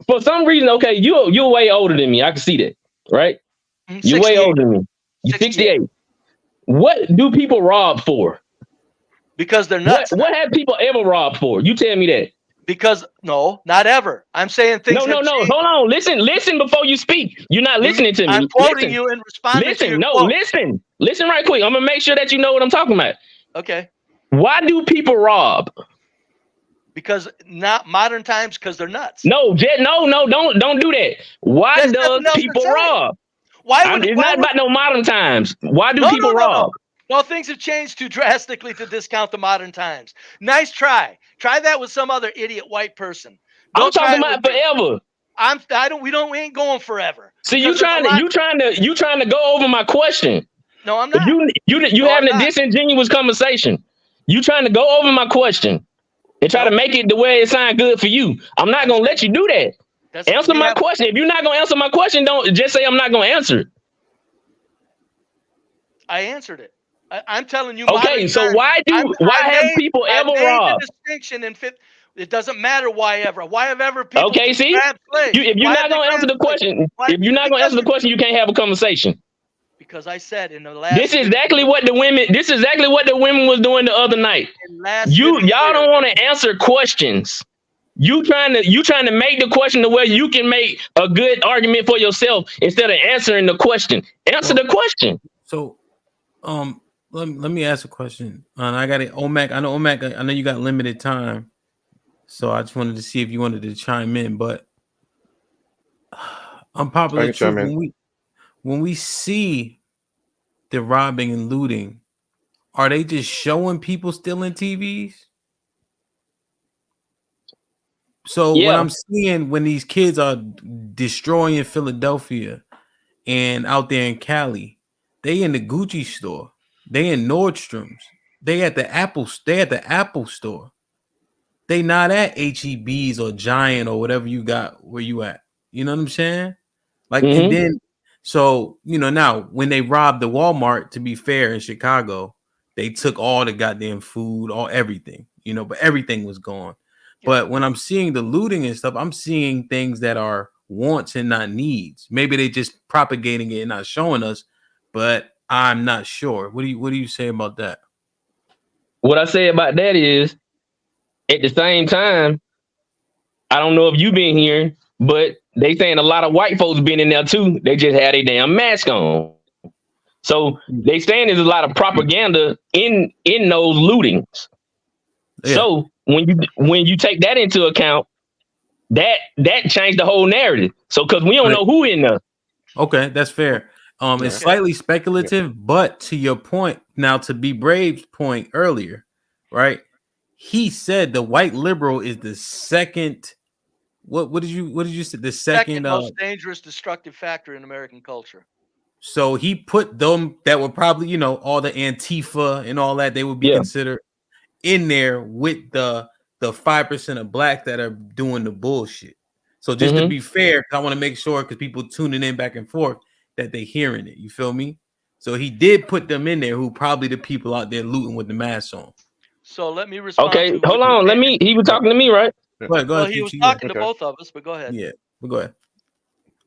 for some reason? Okay, you're way older than me. I can see that, right? You're way older than me. You're 68. What do people rob for? Because they're nuts. What have people ever robbed for? You tell me that. Because no, not ever. I'm saying things No. have changed. Hold on. Listen before you speak. You're not listening to me. I'm quoting Listen. you and responding to your No, quote. listen right quick. I'm gonna make sure that you know what I'm talking about. Okay. Why do people rob? Because not modern times, because they're nuts. No, don't do that. Why There's does nothing else to people say. rob? It's not about no modern times. Why do people rob? No, things have changed too drastically to discount the modern times. Nice try. Try that with some other idiot white person. I'm talking about forever. We ain't going forever. See, you trying to go over my question. No, I'm not. You having a disingenuous conversation. You trying to go over my question and try to make it the way it sound good for you. I'm not gonna let you do that. Answer my question. If you're not gonna answer my question, don't just say I'm not gonna answer it. I answered it. I'm telling you. Okay, so why have people ever robbed? The distinction in it doesn't matter why ever. Why have ever people grabbed slaves? If you're not gonna answer the question, you can't have a conversation. Because I said in the last. This is exactly what the women was doing the other night. Y'all don't want to answer questions. You trying to make the question to where you can make a good argument for yourself instead of answering the question. Answer the question. So, let me ask a question. I got it, Omac. I know you got limited time, so I just wanted to see if you wanted to chime in. But unpopular truth, when we see the robbing and looting, are they just showing people stealing TVs? So when I'm seeing when these kids are destroying Philadelphia and out there in Cali, they in the Gucci store, they in Nordstrom's, they at the Apple store. They not at HEB's or Giant or whatever you got where you at. You know what I'm saying? Like, and then so now when they robbed the Walmart, to be fair, in Chicago, they took all the goddamn food, everything, but everything was gone. But when I'm seeing the looting and stuff, I'm seeing things that are wants and not needs. Maybe they just propagating it and not showing us, but I'm not sure. What do you say about that? What I say about that is, at the same time, I don't know if you been here, but they saying a lot of white folks been in there too. They just had a damn mask on. So they saying there's a lot of propaganda in those lootings. Yeah. So when you take that into account, that changed the whole narrative. So because we don't know who in there. Okay, that's fair. It's slightly speculative, but to your point, now to be Brave's point earlier, right? He said the white liberal is the second. What did you say? The second most dangerous, destructive factor in American culture. So he put them that were probably all the Antifa and all that, they would be considered in there with the 5% of black that are doing the bullshit. So just to be fair, I want to make sure, because people tuning in back and forth, that they hearing it. You feel me? So he did put them in there who probably the people out there looting with the masks on. So let me respond. Okay, hold on. He was talking to me, right? Go ahead, he was talking to both of us, but go ahead. Yeah, but go ahead.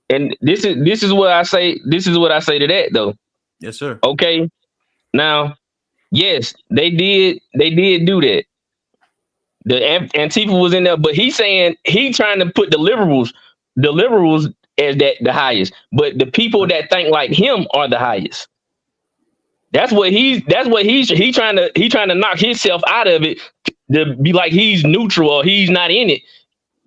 And this is what I say. This is what I say to that, though. Yes, sir. Okay. Now, yes, they did do that. The Antifa was in there, but he's saying he trying to put the liberals as the highest, but the people that think like him are the highest. That's what he's trying to knock himself out of it, to be like he's neutral or he's not in it.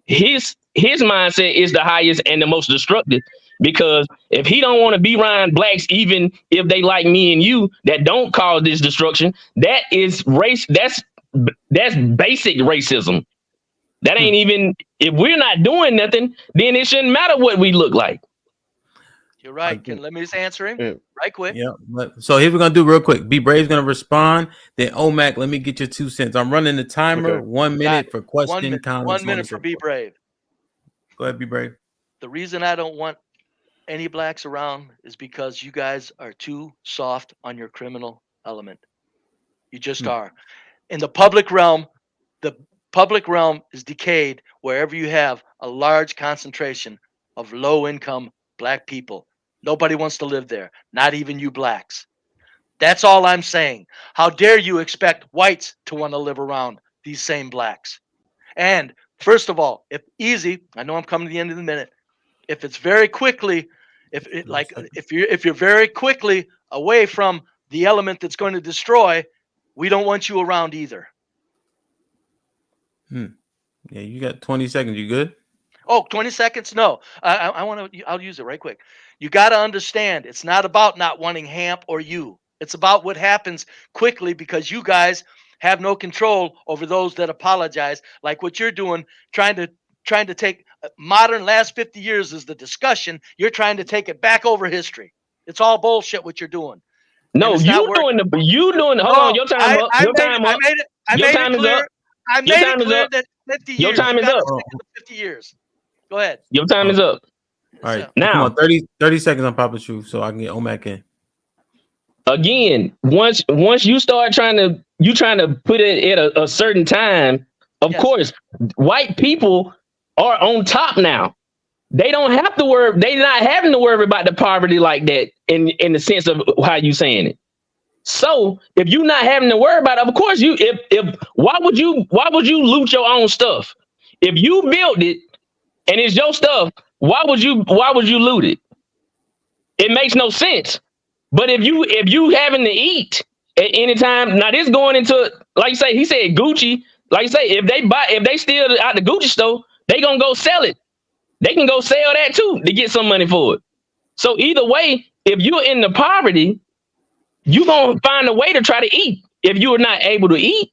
His mindset is the highest and the most destructive, because if he don't want to be around blacks, even if they like me and you, that don't cause this destruction, that is race. That's basic racism. That ain't even, if we're not doing nothing, then it shouldn't matter what we look like. You're right. Let me just answer him right quick. Yeah. So here we're gonna do real quick. Be Brave's gonna respond. Then Omac, let me get your 2 cents. I'm running the timer. 1 minute for question, comments. 1 minute for Be Brave. Go ahead, Be Brave. The reason I don't want any blacks around is because you guys are too soft on your criminal element. You just are. In the public realm is decayed wherever you have a large concentration of low-income black people. Nobody wants to live there, not even you blacks. That's all I'm saying. How dare you expect whites to want to live around these same blacks? And First of all, if easy, I know I'm coming to the end of the minute. If it's very quickly, if you're very quickly away from the element that's going to destroy, we don't want you around either. Yeah, you got 20 seconds. You good? Oh, 20 seconds? No. I want to, I'll use it right quick. You got to understand, it's not about not wanting Hamp or you. It's about what happens quickly because you guys have no control over those that apologize, like what you're doing, trying to take modern last 50 years is the discussion. You're trying to take it back over history. It's all bullshit what you're doing. No, you doing hold on, your time up. Your time up. Your time is up. I Your made time it is clear up. that 50 Your years. time You is gotta up. stick to the 50 years. Go ahead. Your time is up. All right. Now, come on, 30 seconds on Papa Truth so I can get Omac in. Again, once you start trying to put it at a certain time, of course, white people are on top now. They don't have to worry. They're not having to worry about the poverty like that in the sense of how you saying it. So if you're not having to worry about it, of course why would you loot your own stuff? If you built it and it's your stuff, why would you loot it? It makes no sense. But if you having to eat at any time, now this going into, like you say, he said Gucci. Like you say, if they steal out the Gucci store, they gonna go sell it. They can go sell that too to get some money for it. So either way, if you're in the poverty, you're gonna find a way to try to eat if you are not able to eat.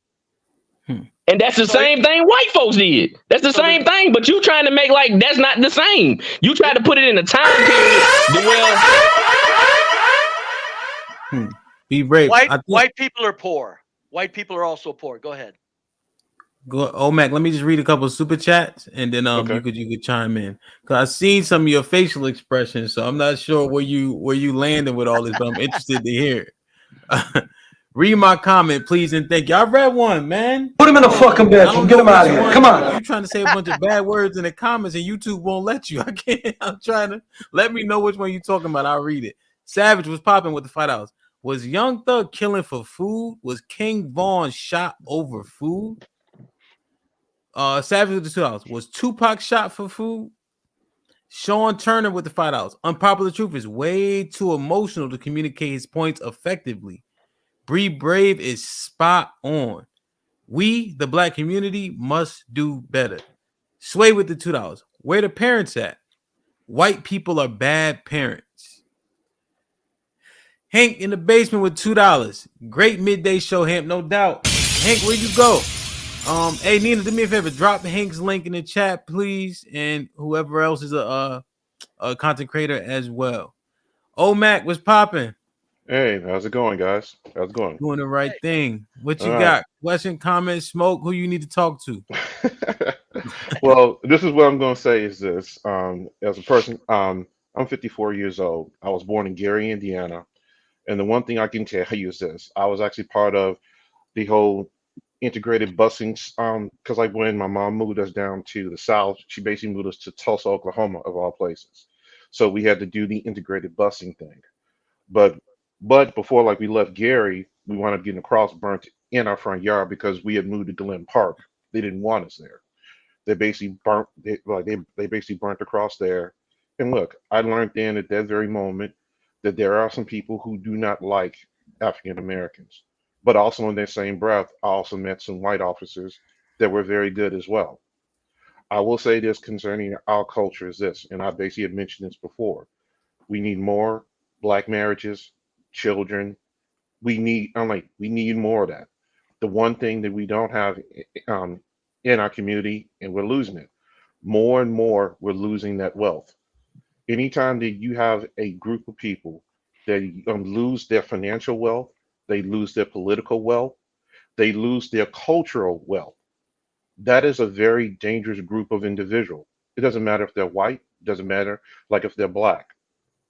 And that's the same thing white folks did. That's the same thing, but you trying to make like that's not the same. You try to put it in a time period Be brave. White people are poor. White people are also poor. Go ahead. Go, Omac. Let me just read a couple of super chats, and then you could chime in because I've seen some of your facial expressions, so I'm not sure where you landing with all this, but I'm interested to hear. Read my comment, please, and thank you. I read one, man. Put him in the fucking bedroom. Get him out of here. Come on. You trying to say a bunch of bad words in the comments, and YouTube won't let you. I can't. I'm trying to let me know which one you talking about. I'll read it. Savage was popping with the $5. Was Young Thug killing for food? Was King Von shot over food? Savage with the $2. Was Tupac shot for food? Sean Turner with the $5. Unpopular Truth is way too emotional to communicate his points effectively. Bree Brave is spot on. We, the black community, must do better. Sway with the $2. Where the parents at? White people are bad parents. Hank in the basement with $2. Great midday show, Hamp, no doubt. Hank, where you go? Hey Nina, do me a favor. Drop Hank's link in the chat, please, and whoever else is a content creator as well. Omac, what's popping? Hey, how's it going, guys? How's it going? Doing the right thing. What you All got? right. Question, comment, smoke? Who you need to talk to? Well, this is what I'm going to say is this. As a person, I'm 54 years old. I was born in Gary, Indiana. And the one thing I can tell you is this. I was actually part of the whole integrated busing, because like when my mom moved us down to the South, she basically moved us to Tulsa, Oklahoma, of all places. So we had to do the integrated busing thing. But before, like, we left Gary, we wound up getting a cross burnt in our front yard because we had moved to Glen Park. They didn't want us there. They basically they basically burnt the cross there. And look, I learned then at that very moment that there are some people who do not like African Americans. But also in that same breath, I also met some white officers that were very good as well. I will say this concerning our culture is this, and I basically have mentioned this before. We need more black marriages, children. We need more of that. The one thing that we don't have in our community, and we're losing it. More and more, we're losing that wealth. Anytime that you have a group of people that lose their financial wealth, they lose their political wealth, they lose their cultural wealth. That is a very dangerous group of individuals. It doesn't matter if they're white, it doesn't matter like if they're black.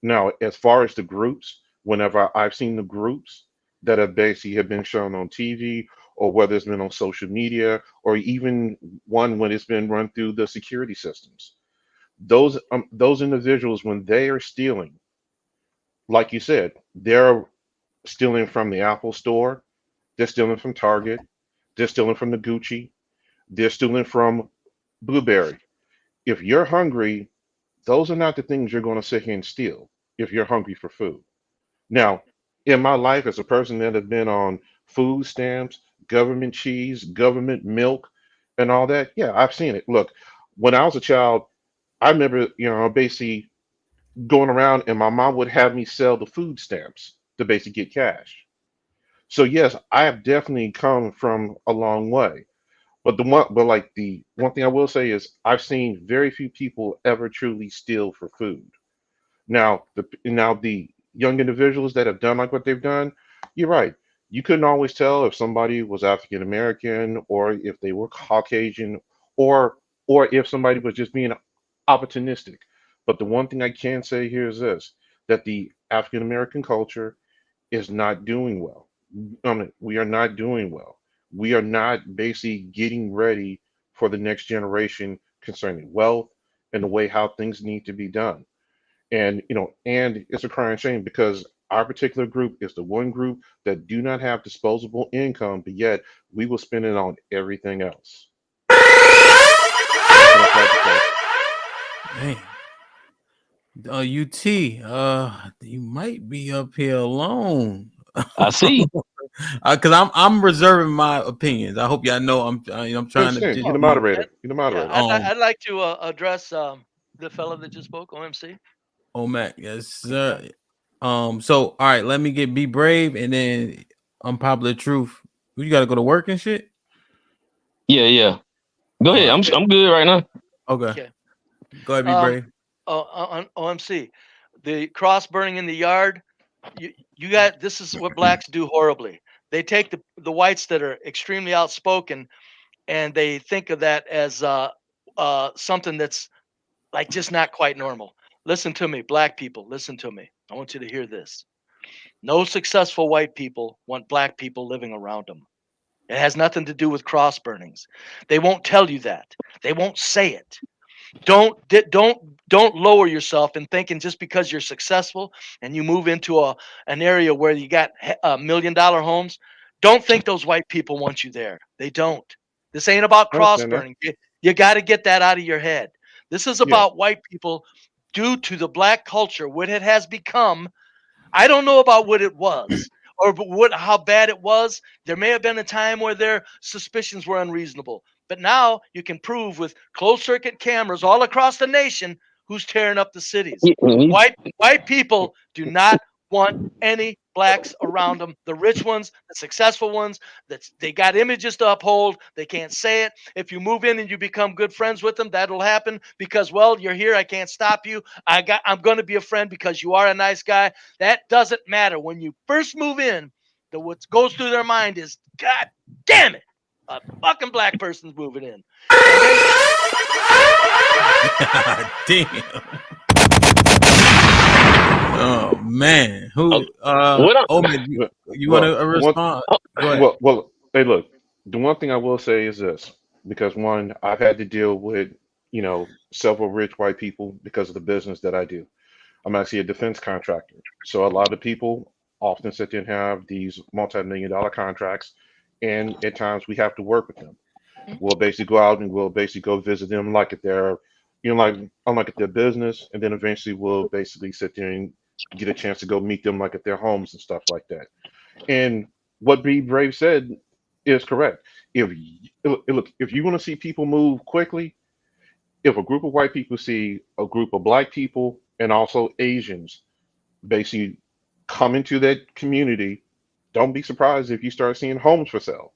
Now, as far as the groups, whenever I've seen the groups that have basically have been shown on TV or whether it's been on social media or even one when it's been run through the security systems, those individuals, when they are stealing, like you said, they're stealing from the Apple store, they're stealing from Target, they're stealing from the Gucci, they're stealing from blueberry. If you're hungry, those are not the things you're going to sit here and steal if you're hungry for food. Now, in my life as a person that has been on food stamps, government cheese, government milk, and all that, yeah, I've seen it. Look, when I was a child, I remember, basically going around and my mom would have me sell the food stamps to basically get cash. So yes, I have definitely come from a long way. But the one thing I will say is I've seen very few people ever truly steal for food. Now the young individuals that have done like what they've done, you're right. You couldn't always tell if somebody was African American or if they were Caucasian or or if somebody was just being opportunistic. But the one thing I can say here is this, that the African American culture is not doing well. I mean, we are not doing well. We are not basically getting ready for the next generation concerning wealth and the way how things need to be done. And it's a crying shame because our particular group is the one group that do not have disposable income, but yet we will spend it on everything else. That's what I have to say. Man. UT, you might be up here alone. I see. Because I'm reserving my opinions. I hope y'all know I'm trying to Understand. just You're the be moderator. You're the Yeah, moderator. I'd like to address the fellow that just spoke, OMC. Mac, yes, sir. So all right, let me get Be Brave and then Unpopular Truth. You gotta go to work and shit. Yeah. Go ahead. I'm good right now. Okay. Go ahead, Be Brave. On OMC, the cross burning in the yard. You got, this is what blacks do horribly. They take the whites that are extremely outspoken, and they think of that as something that's like just not quite normal. Listen to me, black people. Listen to me. I want you to hear this. No successful white people want black people living around them. It has nothing to do with cross burnings. They won't tell you that. They won't say it. Don't lower yourself in thinking just because you're successful and you move into an area where you got $1 million homes. Don't think those white people want you there. They don't. This ain't about I cross understand that. burning. You got to get that out of your head. This is Yeah. about white people due to the black culture, what it has become. I don't know about what it was or how bad it was. There may have been a time where their suspicions were unreasonable, but now you can prove with closed circuit cameras all across the nation who's tearing up the cities. White people do not want any blacks around them. The rich ones, the successful ones, they got images to uphold. They can't say it. If you move in and you become good friends with them, that'll happen because, well, you're here. I can't stop you. I'm going to be a friend because you are a nice guy. That doesn't matter. When you first move in, what goes through their mind is, God damn it, a fucking black person's moving in. Damn. Oh man, who? Man, you want to respond? Go ahead. Well, hey, look. The one thing I will say is this, because one, I've had to deal with, several rich white people because of the business that I do. I'm actually a defense contractor, so a lot of people often sit there and have these multi-million-dollar contracts, and at times we have to work with them. We'll basically go out and we'll basically go visit them like at their, like at their business, and then eventually we'll basically sit there and get a chance to go meet them like at their homes and stuff like that. And what B Brave said is correct. If you want to see people move quickly, if a group of white people see a group of black people and also Asians basically come into that community, don't be surprised if you start seeing homes for sale.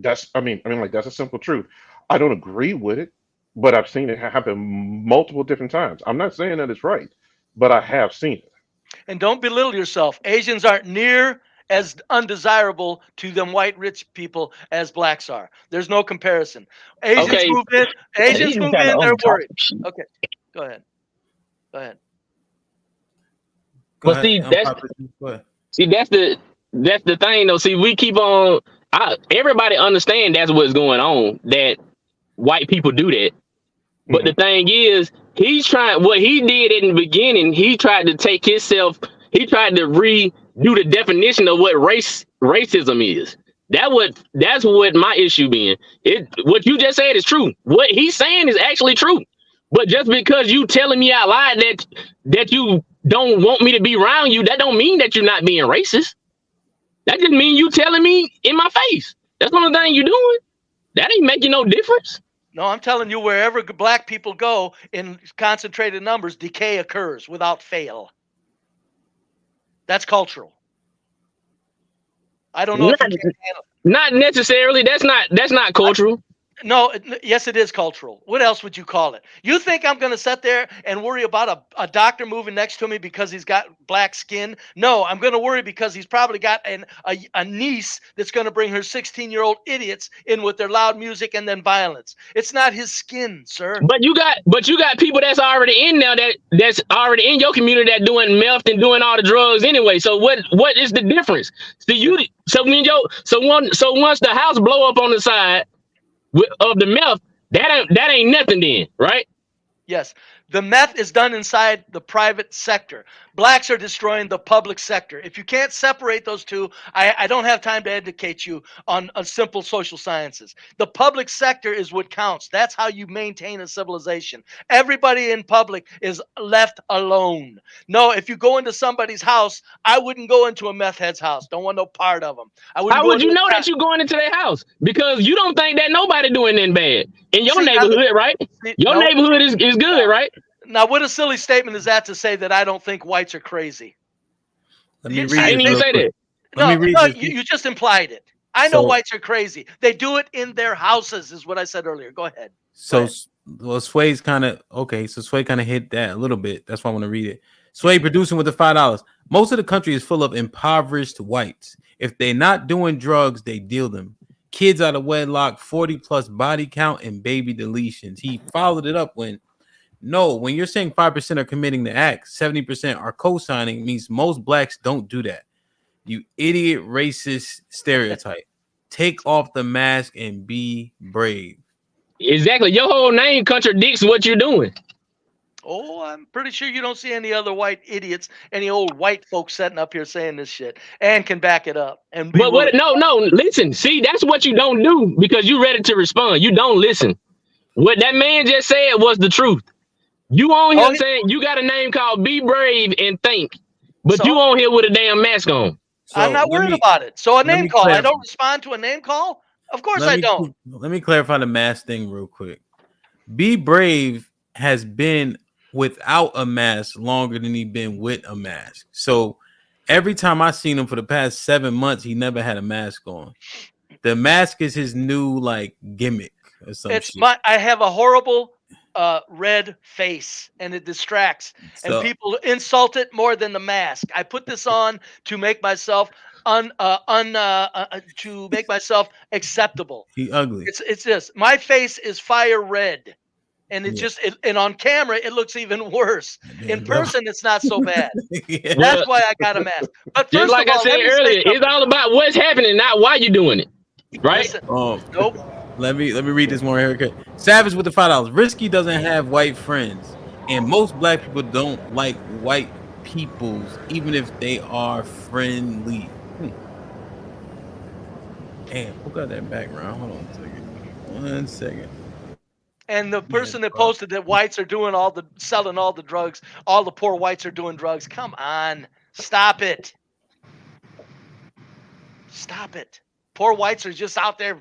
Like that's a simple truth. I don't agree with it, but I've seen it happen multiple different times. I'm not saying that it's right, but I have seen it. And don't belittle yourself. Asians aren't near as undesirable to them white rich people as blacks are. There's no comparison. Asians move in, they're worried. Okay, go ahead. But see, that's the thing though. See, we keep on. Everybody understand that's what's going on. That white people do that. But the thing is, he's trying. What he did in the beginning, he tried to take himself. He tried to redo the definition of what racism is. That's what my issue being. What you just said is true. What he's saying is actually true. But just because you telling me out loud that you don't want me to be around you, that don't mean that you're not being racist. That just mean you telling me in my face. That's the only thing you doing. That ain't making no difference. No, I'm telling you, wherever black people go in concentrated numbers, decay occurs without fail. That's cultural. I don't know if you can handle it. Not necessarily. That's not cultural. No, yes, it is cultural. What else would you call it? You think I'm going to sit there and worry about a doctor moving next to me because he's got black skin? No, I'm going to worry because he's probably got a niece that's going to bring her 16-year-old idiots in with their loud music and then violence. It's not his skin, sir. But you got people that's already in now that's already in your community that doing meth and doing all the drugs anyway. So what is the difference? So once the house blow up on the side of the meth, that ain't nothing then, right? Yes. The meth is done inside the private sector. Blacks are destroying the public sector. If you can't separate those two, I don't have time to educate you on simple social sciences. The public sector is what counts. That's how you maintain a civilization. Everybody in public is left alone. No, if you go into somebody's house, I wouldn't go into a meth head's house. Don't want no part of them. How would you know that you're going into their house? Because you don't think that nobody doing anything bad in your neighborhood, right? Your neighborhood is good, right? Now, what a silly statement is that to say that I don't think whites are crazy? Let me read I didn't even say that. No, you just implied it. I know whites are crazy. They do it in their houses, is what I said earlier. Go ahead. So, well, Sway's kind of okay. So Sway kind of hit that a little bit. That's why I want to read it. Sway producing with the $5. Most of the country is full of impoverished whites. If they're not doing drugs, they deal them. Kids out of wedlock, 40+ body count, and baby deletions. He followed it up when you're saying 5% are committing the act, 70% are co-signing, means most blacks don't do that. You idiot racist stereotype. Take off the mask and be brave. Exactly. Your whole name contradicts what you're doing. Oh, I'm pretty sure you don't see any other white idiots, any old white folks sitting up here saying this shit and can back it up. No, listen. See, that's what you don't do because you're ready to respond. You don't listen. What that man just said was the truth. You on here saying you got a name called Be Brave and Think, but you on here with a damn mask on. So I'm not worried about it. So a name call, I don't respond to a name call? Of course I don't. Let me clarify the mask thing real quick. Be Brave has been without a mask longer than he been with a mask. So every time I seen him for the past 7 months, he never had a mask on. The mask is his new gimmick or something. I have a horrible red face and it distracts and people insult it more than the mask. I put this on to make myself to make myself acceptable. He ugly. It's this. My face is fire red. And and on camera it looks even worse. In person, it's not so bad. That's why I got a mask. But just like I said earlier, it's all about what's happening, not why you're doing it. Right? Nope. Let me read this more here. Savage with the $5. Risky doesn't have white friends, and most black people don't like white peoples, even if they are friendly. Damn, who got that background? Hold on 1 second. And the person that posted that whites are doing selling all the drugs, all the poor whites are doing drugs. Come on, stop it. Stop it. Poor whites are just out there.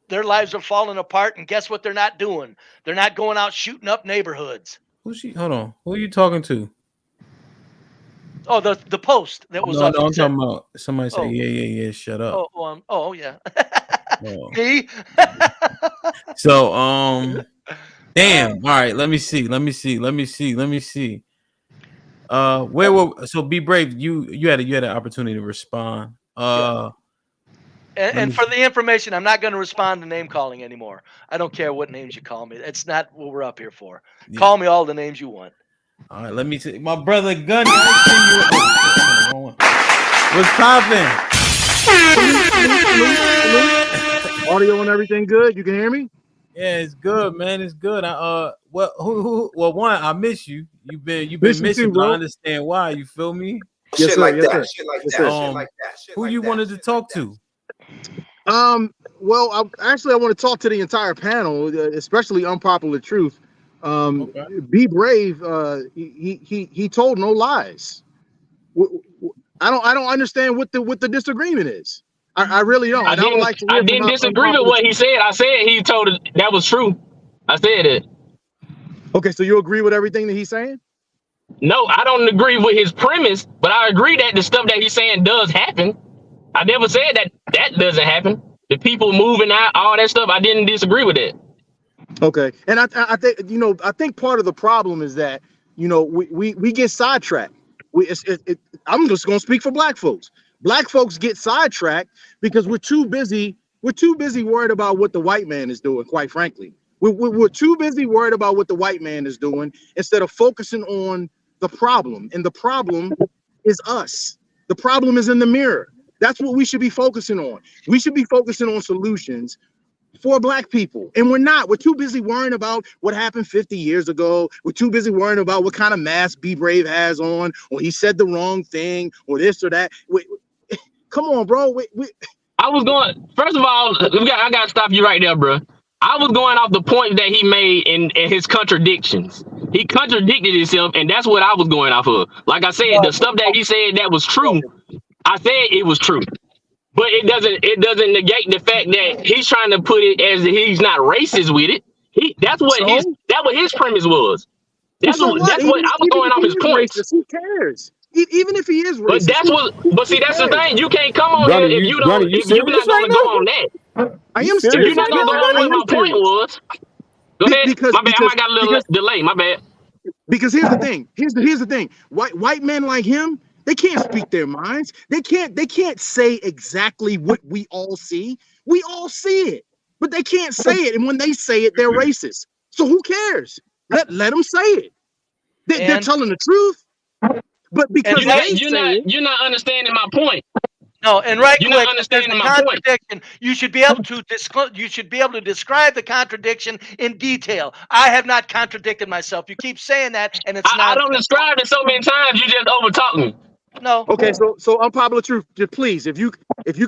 Their lives are falling apart, and guess what they're not doing? They're not going out shooting up neighborhoods. Hold on. Who are you talking to? Oh, the post that was up. No, I'm talking about somebody say, yeah, shut up. Yeah. Me? So, damn. All right, let me see. So Be Brave, you had an opportunity to respond. And for the information, I'm not going to respond to name calling anymore. I don't care what names you call me. It's not what we're up here for. Yeah. Call me all the names you want. All right, let me see. My brother Gunny. What's poppin'? Audio and everything good? You can hear me? Yeah, it's good, man. It's good. Well, one, I miss you. You've been missing too, bro. I understand why. You feel me? Yes, shit like that. Shit like that. Who you wanted to talk to? Well, I want to talk to the entire panel, especially Unpopular Truth. Be brave. He told no lies. I don't understand what the disagreement is. I really don't. I And I would didn't like to I hear from didn't disagree with Unpopular what he Truth. said. I said he told it that was true. I said it. Okay, so you agree with everything that he's saying? No, I don't agree with his premise, but I agree that the stuff that he's saying does happen. I never said that that doesn't happen. The people moving out, all that stuff, I didn't disagree with it. Okay, and I think I think part of the problem is that we get sidetracked. I'm just gonna speak for black folks. Black folks get sidetracked because we're too busy. We're too busy worried about what the white man is doing. Quite frankly, we're too busy worried about what the white man is doing instead of focusing on the problem. And the problem is us. The problem is in the mirror. That's what we should be focusing on. We should be focusing on solutions for black people, and we're not. We're too busy worrying about what happened 50 years ago. We're too busy worrying about what kind of mask Be Brave has on, or he said the wrong thing, or this or that. Come on, bro. I was going, first of all, I got to stop you right there, bro. I was going off the points that he made in his contradictions. He contradicted himself, and that's what I was going off of. Like I said, the stuff that he said that was true, I said it was true. But it doesn't negate the fact that he's trying to put it as he's not racist with it. That's what his premise was. That's So what what? I was Even going if off he his is points. racist, who cares? Even if he is But racist, that's the thing. You can't come on Ronnie, here if you if you're not serious right gonna go on now? that. I You am If serious you're serious. not right gonna go now, on I what am my point serious. was, go ahead. My bad. I might got a little delay. My bad. Because here's the thing. Here's the thing. White men like him, they can't speak their minds. They can't say exactly what we all see. We all see it, but they can't say it. And when they say it, they're racist. So who cares? Let them say it. They're telling the truth. But because they say it, You're not understanding my point. No, and right You're quick, not if there's a understanding my point. contradiction, you should be able to you should be able to describe the contradiction in detail. I have not contradicted myself. You keep saying that, and it's I not. don't describe it so many times. You just overtalk me. No. Okay, so Unpopular Truth, please, if you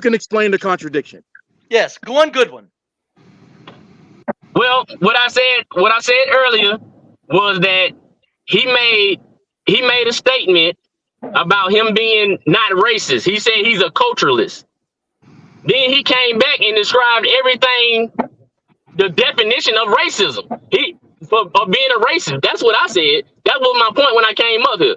can explain the contradiction. Yes, go on, good one. Well, what I said earlier was that he made a statement about him being not racist. He said he's a culturalist. Then he came back and described everything, the definition of racism. Of being a racist. That's what I said. That was my point when I came up here.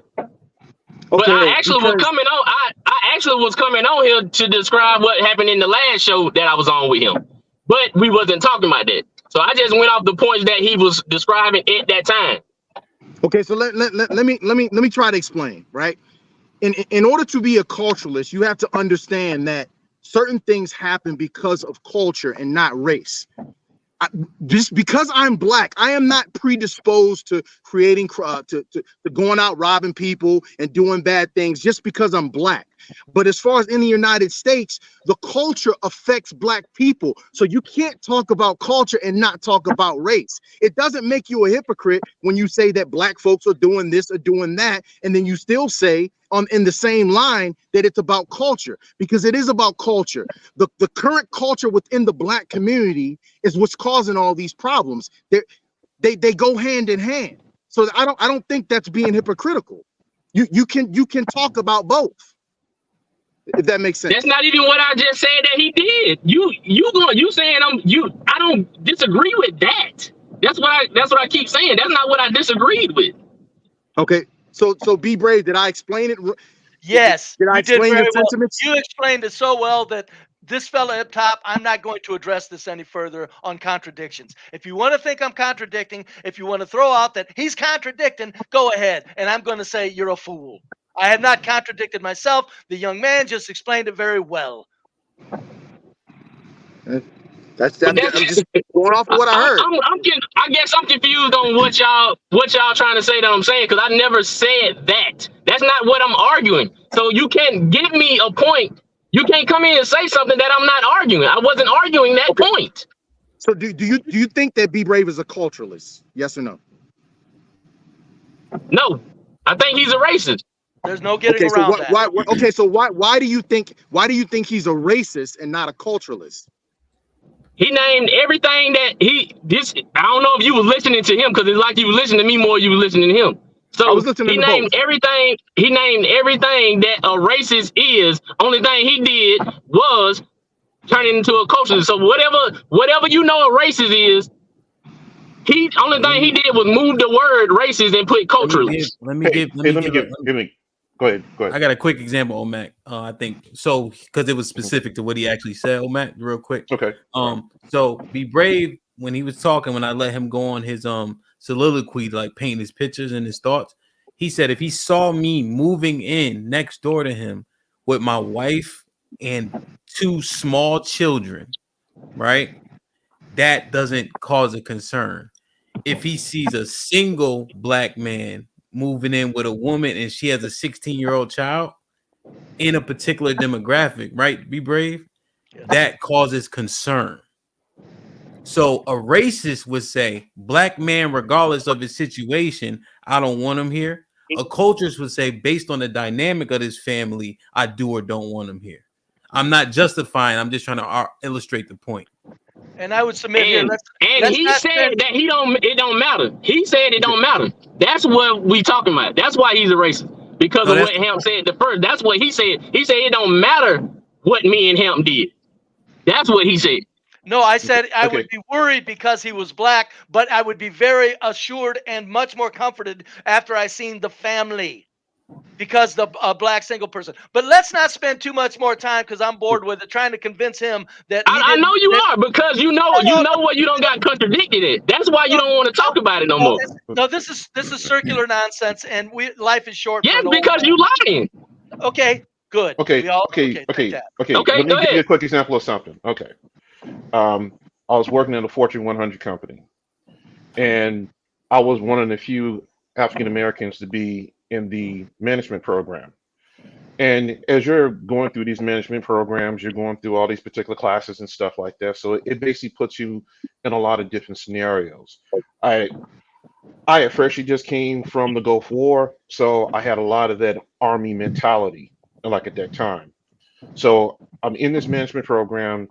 But I actually was coming on. I actually was coming on here to describe what happened in the last show that I was on with him. But we wasn't talking about that. So I just went off the points that he was describing at that time. Okay, so let me try to explain, right? In order to be a culturalist, you have to understand that certain things happen because of culture and not race. Just because I'm black, I am not predisposed to creating to going out robbing people and doing bad things just because I'm black. But as far as in the United States, the culture affects black people. So you can't talk about culture and not talk about race. It doesn't make you a hypocrite when you say that black folks are doing this or doing that, and then you still say in the same line that it's about culture, because it is about culture. The current culture within the black community is what's causing all these problems. They go hand in hand. So I don't think that's being hypocritical. You can talk about both, if that makes sense. That's not even what I just said that he did. You saying I don't disagree with that. That's what I keep saying. That's not what I disagreed with. Okay, so Be Brave, did I explain it? Yes, did I explain your well. sentiments? You explained it so well that this fella up top, I'm not going to address this any further on contradictions. If you want to think I'm contradicting, if you want to throw out that he's contradicting, go ahead. And I'm going to say you're a fool. I have not contradicted myself. The young man just explained it very well. That's I'm just going off of what I heard. I guess I'm confused on what y'all trying to say that I'm saying, because I never said that. That's not what I'm arguing. So you can't give me a point. You can't come in and say something that I'm not arguing. I wasn't arguing that point. So do you think that Be Brave is a culturalist? Yes or no? No, I think he's a racist. There's no getting Okay, so around that. why do you think he's a racist and not a culturalist? He named everything that I don't know if you were listening to him, because it's like you were listening to me more, you were listening to him. I So was listening he to named both. everything. He named everything that a racist is. Only thing he did was turn it into a culturalist. So whatever you know a racist is, only thing he did was move the word racist and put culturalist. Let me give. Go ahead. I got a quick example, Omac. I think so because it was specific to what he actually said, Omac, real quick. Okay. So Be Brave, when he was talking, when I let him go on his soliloquy, like paint his pictures and his thoughts, he said if he saw me moving in next door to him with my wife and 2 small children, right, that doesn't cause a concern. If he sees a single black man moving in with a woman and she has a 16-year-old child in a particular demographic, right? Be Brave. Yes. That causes concern. So a racist would say, black man, regardless of his situation, I don't want him here. A culturist would say, based on the dynamic of this family, I do or don't want him here. I'm not justifying. I'm just trying to illustrate the point. And I would submit here. He said that it don't matter. He said it don't matter. That's what we talking about. That's why he's a racist. Because of what Hamp said the first. That's what he said. He said it don't matter what me and Hamp did. That's what he said. No, I said I would be worried because he was black, but I would be very assured and much more comforted after I seen the family. Because the black single person. But let's not spend too much more time, because I'm bored with it, trying to convince him that I know you are, because you know what you don't got contradicted it. That's why you don't want to talk about it no more. No, this is circular nonsense, and life is short. Yes, because you lying. Okay, good. Okay. Go Let me ahead. give you a quick example of something. Okay. I was working in a Fortune 100 company, and I was one of the few African Americans to be in the management program. And as you're going through these management programs, you're going through all these particular classes and stuff like that. So it basically puts you in a lot of different scenarios. I at first just came from the Gulf War, so I had a lot of that Army mentality, like at that time. So I'm in this management program.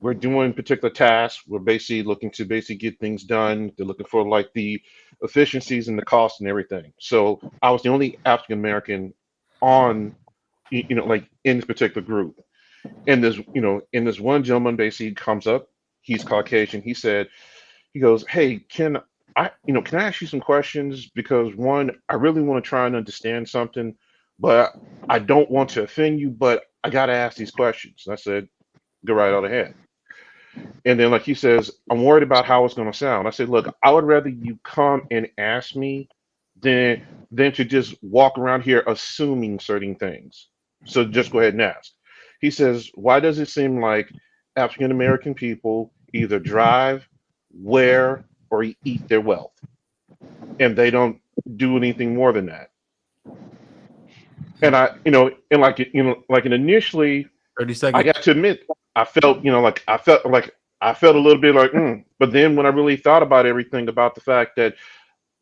We're doing particular tasks. We're basically looking to get things done. They're looking for like the efficiencies and the cost and everything. So I was the only African American on, like in this particular group. And this one gentleman basically comes up. He's Caucasian. He goes, "Hey, can I ask you some questions? Because one, I really want to try and understand something, but I don't want to offend you, but I got to ask these questions." And I said, "Go right out ahead." And then, like he says, "I'm worried about how it's going to sound." I said, "Look, I would rather you come and ask me than to just walk around here assuming certain things. So just go ahead and ask." He says, "Why does it seem like African American people either drive, wear, or eat their wealth, and they don't do anything more than that?" And initially, 30 seconds. I got to admit, I felt a little bit like, but then when I really thought about everything, about the fact that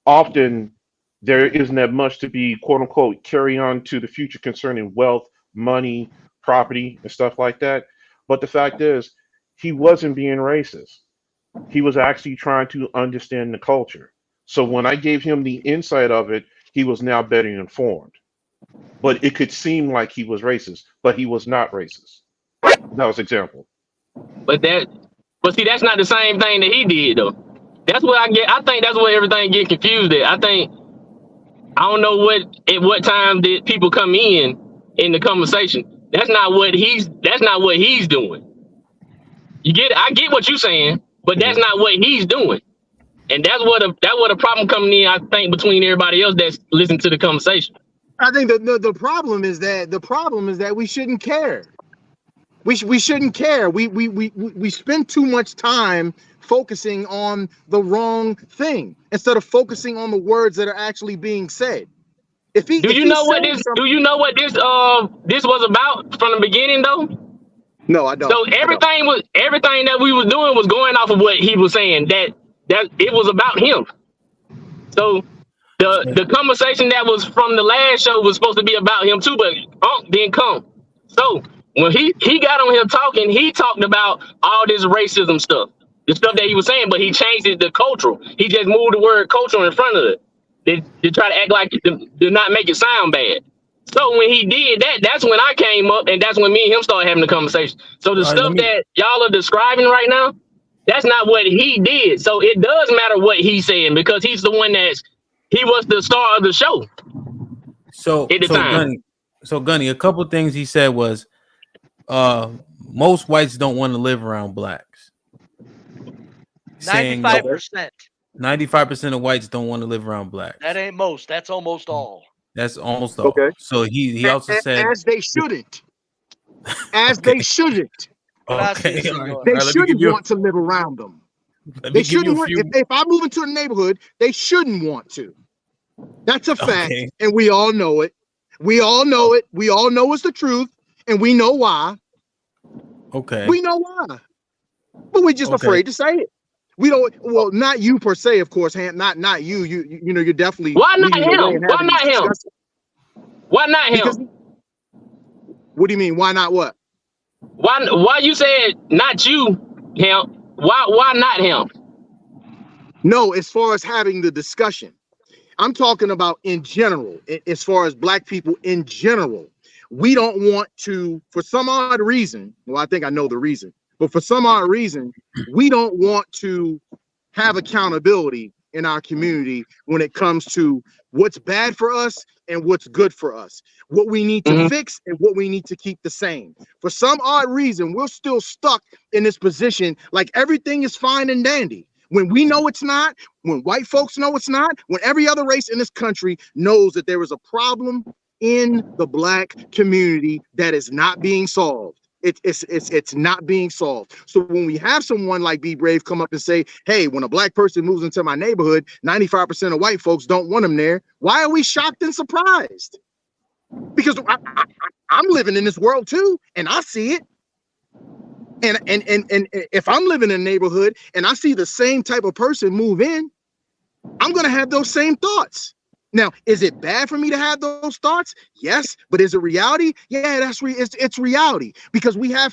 often there isn't that much to be quote unquote carry on to the future concerning wealth, money, property, and stuff like that. But the fact is, he wasn't being racist. He was actually trying to understand the culture. So when I gave him the insight of it, he was now better informed. But it could seem like he was racist, but he was not racist. That was example. But see, that's not the same thing that he did though. That's what I get. I think that's where everything get confused at. I don't know at what time did people come in the conversation. That's not what he's doing. You get it? I get what you're saying, but that's not what he's doing. And that's what a problem coming in, I think, between everybody else that's listening to the conversation. I think the problem is that we shouldn't care. We shouldn't care. We spend too much time focusing on the wrong thing instead of focusing on the words that are actually being said. Do you know what this was about from the beginning though? No, I don't. So everything that we was doing was going off of what he was saying, that it was about him. So The conversation that was from the last show was supposed to be about him too, but Unc didn't come. So when he got on here talking, he talked about all this racism stuff, the stuff that he was saying, but he changed it to cultural. He just moved the word cultural in front of it. They try to act like it to not make it sound bad. So when he did that, that's when I came up, and that's when me and him started having the conversation. So the stuff that y'all are describing right now, that's not what he did. So it does matter what he's saying because he's the one he was the star of the show. Gunny, a couple things he said was, most whites don't want to live around blacks. 95%. 95% of whites don't want to live around blacks. That ain't most. That's almost all. That's almost all. Okay. So he also said, as they shouldn't. As they shouldn't. Okay. They shouldn't want to live around them. They shouldn't want, if I move into a neighborhood, they shouldn't want to. That's a fact, and we all know it. We all know it. We all know it's the truth, and we know why. Okay. We know why. But we're just afraid to say it. We don't. Well, not you per se, of course. Not you. You know, you're definitely. Why not him? Why not him? Why not him? Because, what do you mean? Why not what? Why you said not you, him? Why not him? No, as far as having the discussion, I'm talking about in general. As far as black people in general, we don't want to, for some odd reason. Well, I think I know the reason. But for some odd reason, we don't want to have accountability in our community when it comes to what's bad for us and what's good for us, what we need to fix and what we need to keep the same. For some odd reason, we're still stuck in this position like everything is fine and dandy. When we know it's not, when white folks know it's not, when every other race in this country knows that there is a problem in the black community that is not being solved. It's not being solved. So when we have someone like Be Brave come up and say, hey, when a black person moves into my neighborhood, 95% of white folks don't want them there. Why are we shocked and surprised? Because I'm living in this world too, and I see it. And if I'm living in a neighborhood and I see the same type of person move in, I'm going to have those same thoughts. Now, is it bad for me to have those thoughts? Yes, but is it reality? Yeah, it's reality because we have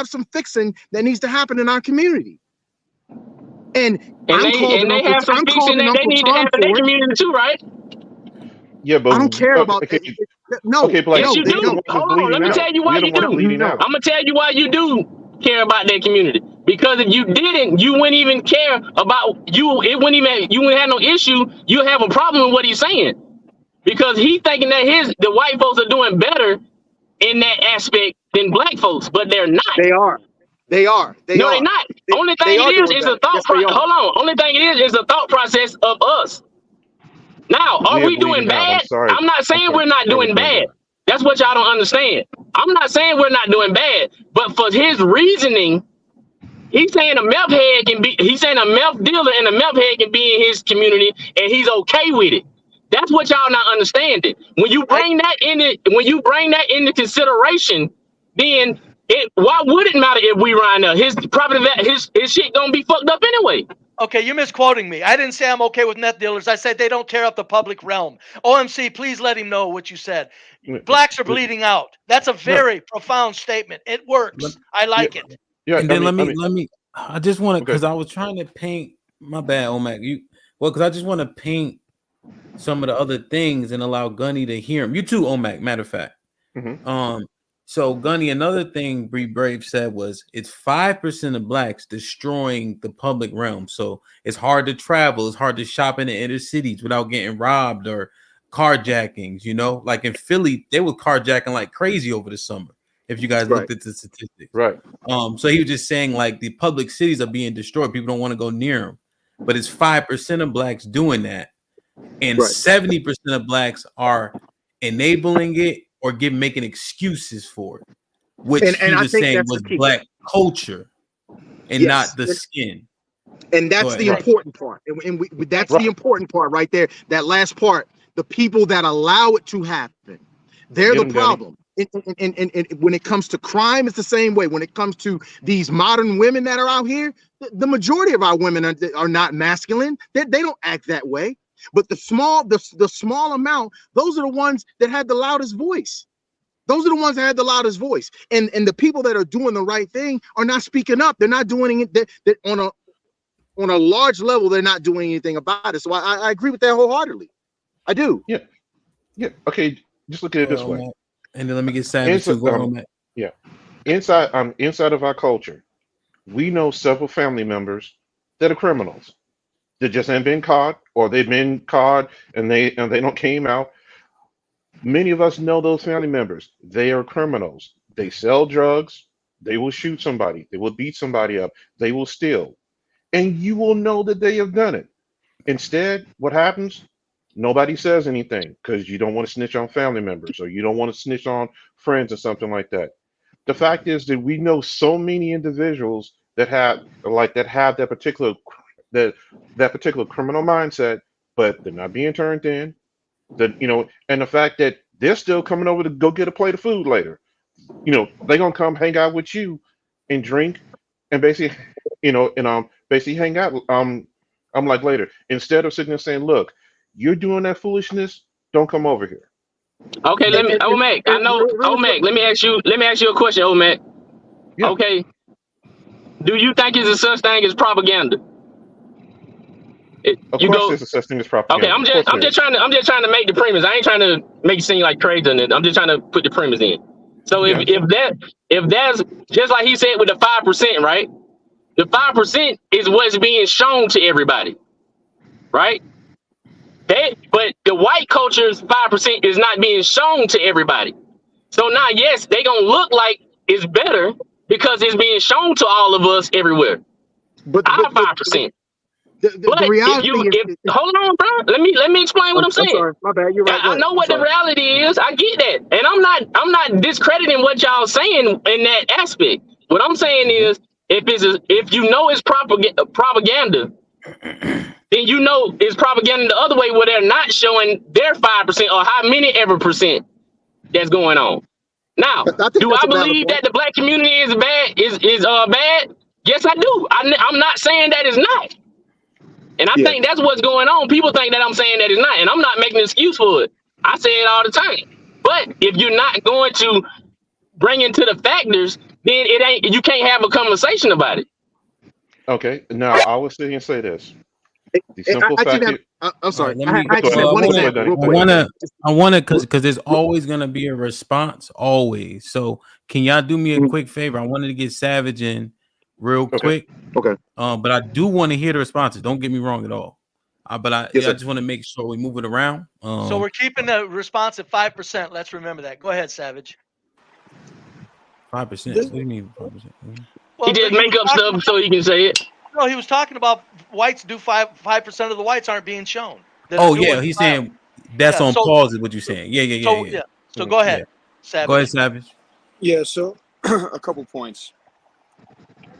some fixing that needs to happen in our community. And they have some fixing that they need to have in their community too, right? Yeah, but I don't care about that. No, yes, you do. Hold on, let me tell you why you do. I'm gonna tell you why you do care about their community. Because if you didn't, you wouldn't even care about you. You wouldn't have no issue. You have a problem with what he's saying because he's thinking that the white folks are doing better in that aspect than black folks, but they're not. They are. They're not. Only thing it is a thought. Hold on. Only thing it is the thought process of us. Now, are we doing bad? I'm not saying we're not doing bad. That's what y'all don't understand. I'm not saying we're not doing bad, but for his reasoning. He's saying a meth head he's saying a meth dealer and a meth head can be in his community and he's okay with it. That's what y'all not understanding. When you bring that into consideration, then why would it matter if we run up? His property, his shit gonna be fucked up anyway. Okay, you're misquoting me. I didn't say I'm okay with meth dealers. I said they don't tear up the public realm. OMC, please let him know what you said. Blacks are bleeding out. That's a very profound statement. It works. I like it. Yeah, and then let me. I just want to, because I was trying to paint. My bad, Omac. Because I just want to paint some of the other things and allow Gunny to hear him. You too, Omac. Matter of fact. So Gunny, another thing Be Brave said was it's 5% of blacks destroying the public realm. So it's hard to travel. It's hard to shop in the inner cities without getting robbed or carjackings. You know, like in Philly, they were carjacking like crazy over the summer. If you guys looked at the statistics, right? So he was just saying like the public cities are being destroyed. People don't want to go near them, but it's 5% of blacks doing that, and 70% of blacks are enabling it or making excuses for it, which he was saying was black culture and not the skin. And that's the important part. And that's the important part right there. That last part, the people that allow it to happen, they're the problem. And when it comes to crime, it's the same way. When it comes to these modern women that are out here, the majority of our women are not masculine. They don't act that way. But the small amount, those are the ones that had the loudest voice. Those are the ones that had the loudest voice. And the people that are doing the right thing are not speaking up. They're not doing it that on a large level, they're not doing anything about it. So I agree with that wholeheartedly. I do. Yeah. Yeah. Okay. Just look at it this way. And then let me get Savage too. Go on, Matt. Yeah. Inside of our culture, we know several family members that are criminals. They just ain't been caught, or they've been caught and they don't came out. Many of us know those family members. They are criminals. They sell drugs. They will shoot somebody. They will beat somebody up. They will steal. And you will know that they have done it. Instead, what happens? Nobody says anything because you don't want to snitch on family members, or you don't want to snitch on friends or something like that. The fact is that we know so many individuals that have that particular criminal mindset, but they're not being turned in. And the fact that they're still coming over to go get a plate of food later. They're gonna come hang out with you and drink and basically, basically hang out. I'm like later, instead of sitting there saying, look, you're doing that foolishness, don't come over here. Okay, let me Omek, I know Omek, let me ask you a question, Omek. Yeah. Okay. Do you think it's a such thing as propaganda? Of course there's a such thing as propaganda. Okay, I'm just trying to make the premise. I ain't trying to make it seem like crazy on it. I'm just trying to put the premise in. So if that's just like he said with the 5%, right? The 5% is what's being shown to everybody, right? But the white culture's 5% is not being shown to everybody. So now, yes, they gonna look like it's better because it's being shown to all of us everywhere. But our 5%. The reality is, hold on, bro. Let me explain what I'm saying. Sorry, my bad. You're right. I know what the reality is. I get that, and I'm not discrediting what y'all saying in that aspect. What I'm saying is, if you know it's propaganda, then you know it's propaganda the other way, where they're not showing their 5% or how many ever percent that's going on. Now, do I believe that the black community is bad? Is bad? Yes, I do. I'm not saying that it's not. And I think that's what's going on. People think that I'm saying that it's not, and I'm not making an excuse for it. I say it all the time. But if you're not going to bring into the factors, then you can't have a conversation about it. Okay, now I will sit here and say this. The simple fact is, I'm sorry. I want to, because there's always gonna be a response, always. So can y'all do me a quick favor? I wanted to get Savage in real quick. Okay. But I do want to hear the responses. Don't get me wrong at all. But I just want to make sure we move it around. So we're keeping the response at 5%. Let's remember that. Go ahead, Savage. 5%. What do you mean 5%? Well, he just make up stuff so he can say it. No, he was talking about whites do 5% of the whites aren't being shown. Oh yeah, he's saying that's on pause. Is what you're saying? Yeah. So go ahead, Savage. Go ahead, Savage. Yeah. So a couple points.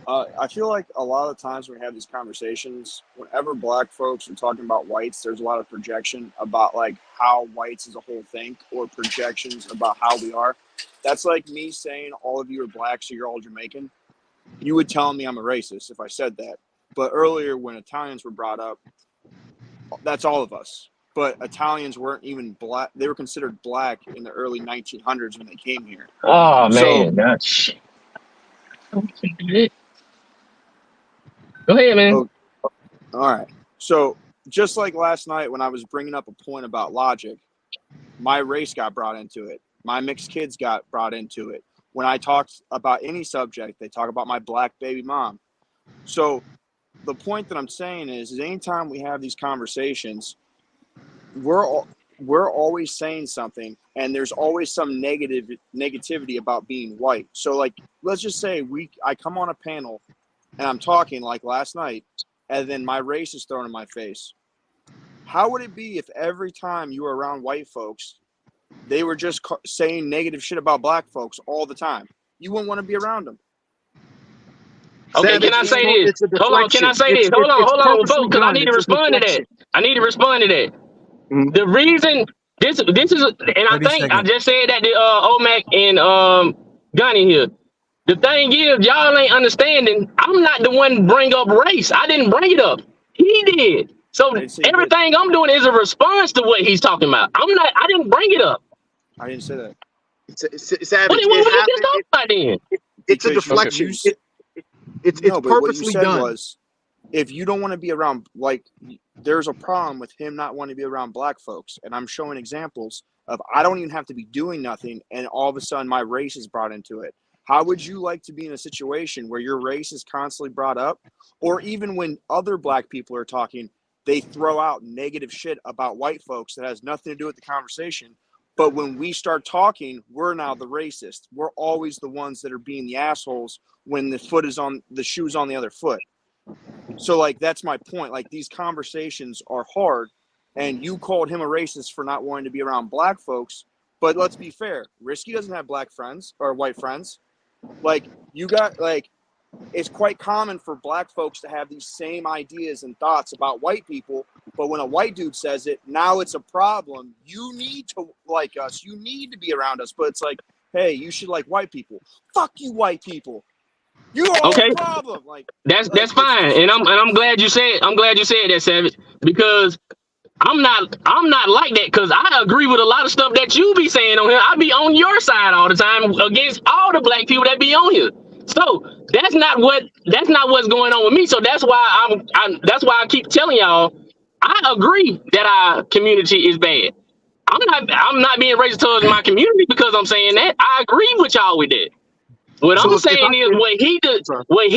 I feel like a lot of times when we have these conversations, whenever black folks are talking about whites, there's a lot of projection about like how whites as a whole think, or projections about how we are. That's like me saying all of you are black, so you're all Jamaican. You would tell me I'm a racist if I said that. But earlier when Italians were brought up, that's all of us. But Italians weren't even black. They were considered black in the early 1900s when they came here. Oh, man. That's shit. Go ahead, man. All right. So just like last night when I was bringing up a point about logic, my race got brought into it. My mixed kids got brought into it. When I talked about any subject, they talk about my black baby mom. So the point that I'm saying is anytime we have these conversations, we're always saying something, and there's always some negativity about being white. So like, let's just say I come on a panel and I'm talking like last night, and then my race is thrown in my face. How would it be if every time you were around white folks, they were just saying negative shit about black folks all the time? You wouldn't want to be around them. Okay, can I say this? Hold on, can I say this? Hold on, folks, because I need to respond to that. The reason this is, and I think I just said that to Omek and Gunny here. The thing is, y'all ain't understanding. I'm not the one to bring up race. I didn't bring it up. He did. So everything I'm doing is a response to what he's talking about. I didn't bring it up. I didn't say that. Savage, What we just talking about then? It's a deflection. It's but what you purposely said done. was, if you don't want to be around, like, there's a problem with him not wanting to be around black folks, and I'm showing examples of I don't even have to be doing nothing, and all of a sudden my race is brought into it. How would you like to be in a situation where your race is constantly brought up, or even when other black people are talking, they throw out negative shit about white folks that has nothing to do with the conversation? But when we start talking, we're now the racist. We're always the ones that are being the assholes when the shoe's on the other foot. So, like, that's my point. Like, these conversations are hard, and you called him a racist for not wanting to be around black folks. But let's be fair. Risky doesn't have black friends or white friends. Like, it's quite common for black folks to have these same ideas and thoughts about white people. But when a white dude says it, now it's a problem. You need to like us. You need to be around us. But it's like, hey, you should like white people. Fuck you, white people. You are a problem. Like, That's fine, and I'm glad you said that, Savage, because I'm not like that, because I agree with a lot of stuff that you be saying on here. I be on your side all the time against all the black people that be on here. So that's not what's going on with me. So that's why that's why I keep telling y'all I agree that our community is bad. I'm not being racist towards my community because I'm saying that. I agree with y'all with that. What I'm saying is what he did, what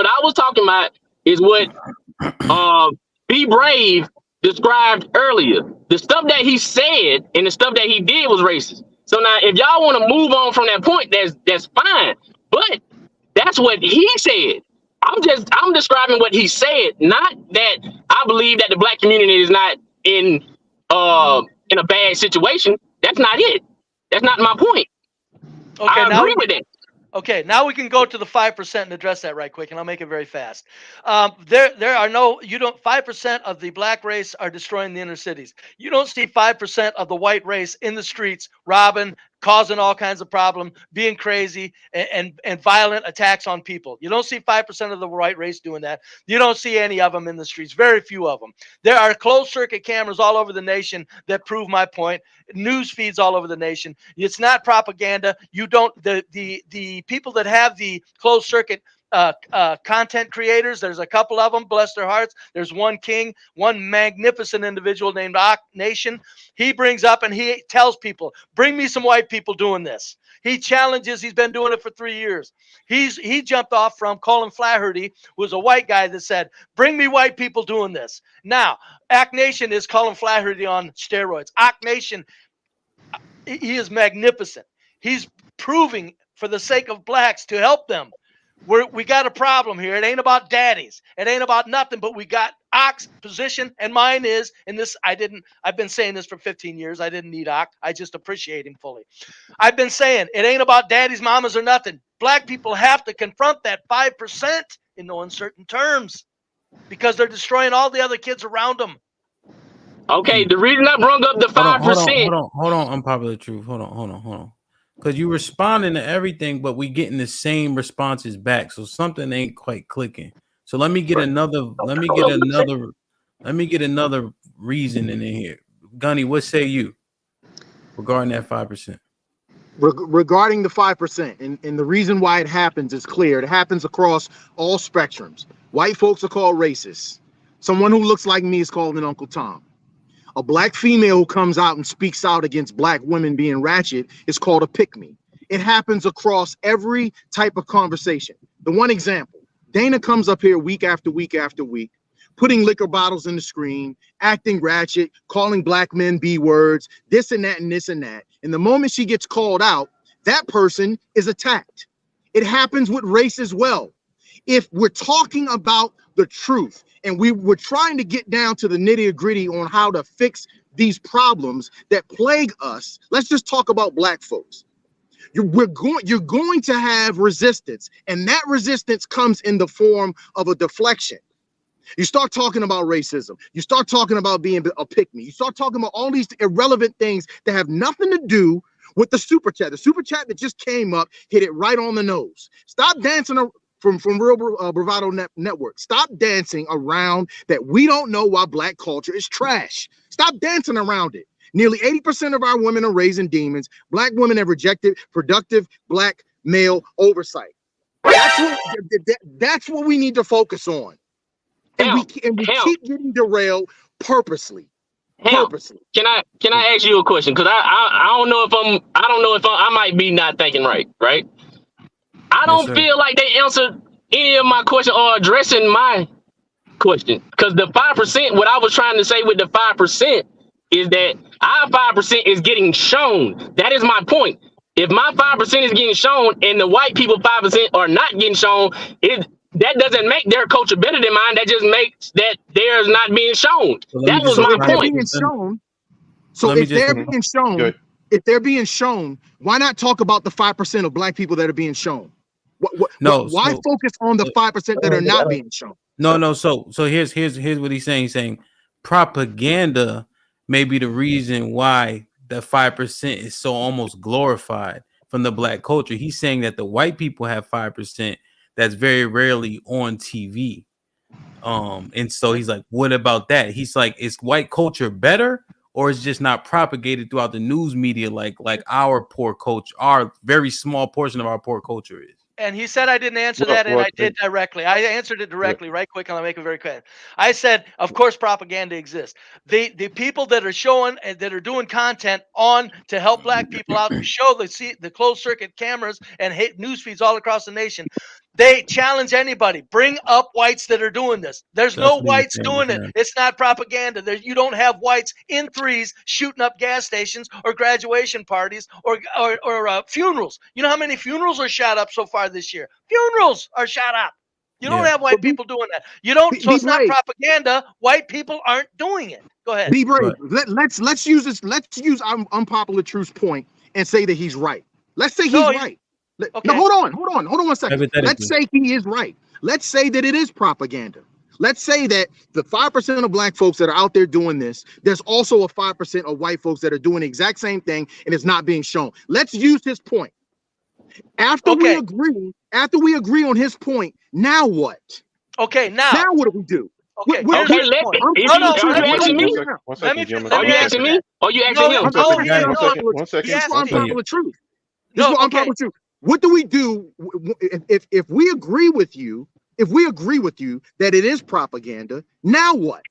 I was talking about is what Be Brave described earlier. The stuff that he said and the stuff that he did was racist. So now if y'all want to move on from that point, that's fine. But that's what he said. I'm describing what he said, not that I believe that the black community is not in a bad situation. That's not it. That's not my point. Okay, I agree with that. Okay, now we can go to the 5% and address that right quick, and I'll make it very fast. There are no, 5% of the black race are destroying the inner cities. You don't see 5% of the white race in the streets robbing, causing all kinds of problems, being crazy, and violent attacks on people. You don't see 5% of the white race doing that. You don't see any of them in the streets, very few of them. There are closed circuit cameras all over the nation that prove my point. News feeds all over the nation. It's not propaganda. You don't, the people that have the closed circuit content creators, there's a couple of them, bless their hearts. There's one king, one magnificent individual named Nation. He brings up and he tells people, bring me some white people doing this. He challenges, he's been doing it for 3 years. He jumped off from Colin Flaherty, who was a white guy that said, bring me white people doing this. Now, Nation is Colin Flaherty on steroids. Nation, he is magnificent. He's proving for the sake of blacks to help them. We got a problem here. It ain't about daddies. It ain't about nothing, but we got Ock's position, and mine is, and this, I've been saying this for 15 years. I didn't need Ock. I just appreciate him fully. I've been saying it ain't about daddies, mamas, or nothing. Black people have to confront that 5% in no uncertain terms because they're destroying all the other kids around them. Okay, the reason I brought up the 5%. Hold on, unpopular truth. Hold on. Because you responding to everything, but we getting the same responses back. So something ain't quite clicking. So let me get another reason in here. Gunny, what say you regarding that 5%? Regarding the 5%, and the reason why it happens is clear. It happens across all spectrums. White folks are called racists. Someone who looks like me is called an Uncle Tom. A black female who comes out and speaks out against black women being ratchet is called a pick-me. It happens across every type of conversation. The one example, Dana comes up here week after week after week, putting liquor bottles in the screen, acting ratchet, calling black men B words, this and that and this and that. And the moment she gets called out, that person is attacked. It happens with race as well. If we're talking about the truth and we're trying to get down to the nitty-gritty on how to fix these problems that plague us, let's just talk about black folks. You're going to have resistance, and that resistance comes in the form of a deflection. You start talking about racism. You start talking about being a pick-me. You start talking about all these irrelevant things that have nothing to do with the super chat. The super chat that just came up hit it right on the nose. Stop dancing from Real Bravado Network. Stop dancing around that we don't know why black culture is trash. Stop dancing around it. Nearly 80% of our women are raising demons. Black women have rejected productive black male oversight. That's what we need to focus on. And we keep getting derailed purposely. Purposely. Can I ask you a question? Because I don't know if I might be not thinking right. I don't feel like they answered any of my question or addressing my question. Because the 5%, what I was trying to say with the 5% is that our 5% is getting shown. That is my point. If my 5% is getting shown and the white people 5% are not getting shown, that doesn't make their culture better than mine. That just makes that theirs not being shown. That was my point. If they're being shown, why not talk about the 5% of black people that are being shown? Why focus on the 5% that are not being shown? No. So here's what he's saying. He's saying propaganda may be the reason why the 5% is so almost glorified from the black culture. He's saying that the white people have 5% that's very rarely on TV. And so he's like, what about that? He's like, is white culture better, or is just not propagated throughout the news media like our poor culture, our very small portion of our poor culture is? And he said I didn't answer that, and I did directly. I answered it directly, right quick, and I'll make it very clear. I said, of course, propaganda exists. The people that are showing and that are doing content on to help black people out, show the closed circuit cameras and hit news feeds all across the nation. They challenge anybody. Bring up whites that are doing this. There's no whites doing it. It's not propaganda. You don't have whites in threes shooting up gas stations or graduation parties or funerals. You know how many funerals are shot up so far this year? Funerals are shot up. You don't have white people doing that. You don't. So it's not propaganda. White people aren't doing it. Go ahead. Be brave. Let's use this. Let's use unpopular truth's point and say that he's right. Let's say he's right. Okay. No, hold on 1 second. Let's say he is right. Let's say that it is propaganda. Let's say that the 5% of black folks that are out there doing this, there's also a 5% of white folks that are doing the exact same thing and it's not being shown. Let's use his point. After we agree on his point, now what? Okay, now what do we do? Okay, Are you asking me? Are you asking me? Or you asking him? 1 second. This is unpopular truth. Truth. What do we do if we agree with you? If we agree with you that it is propaganda, now what?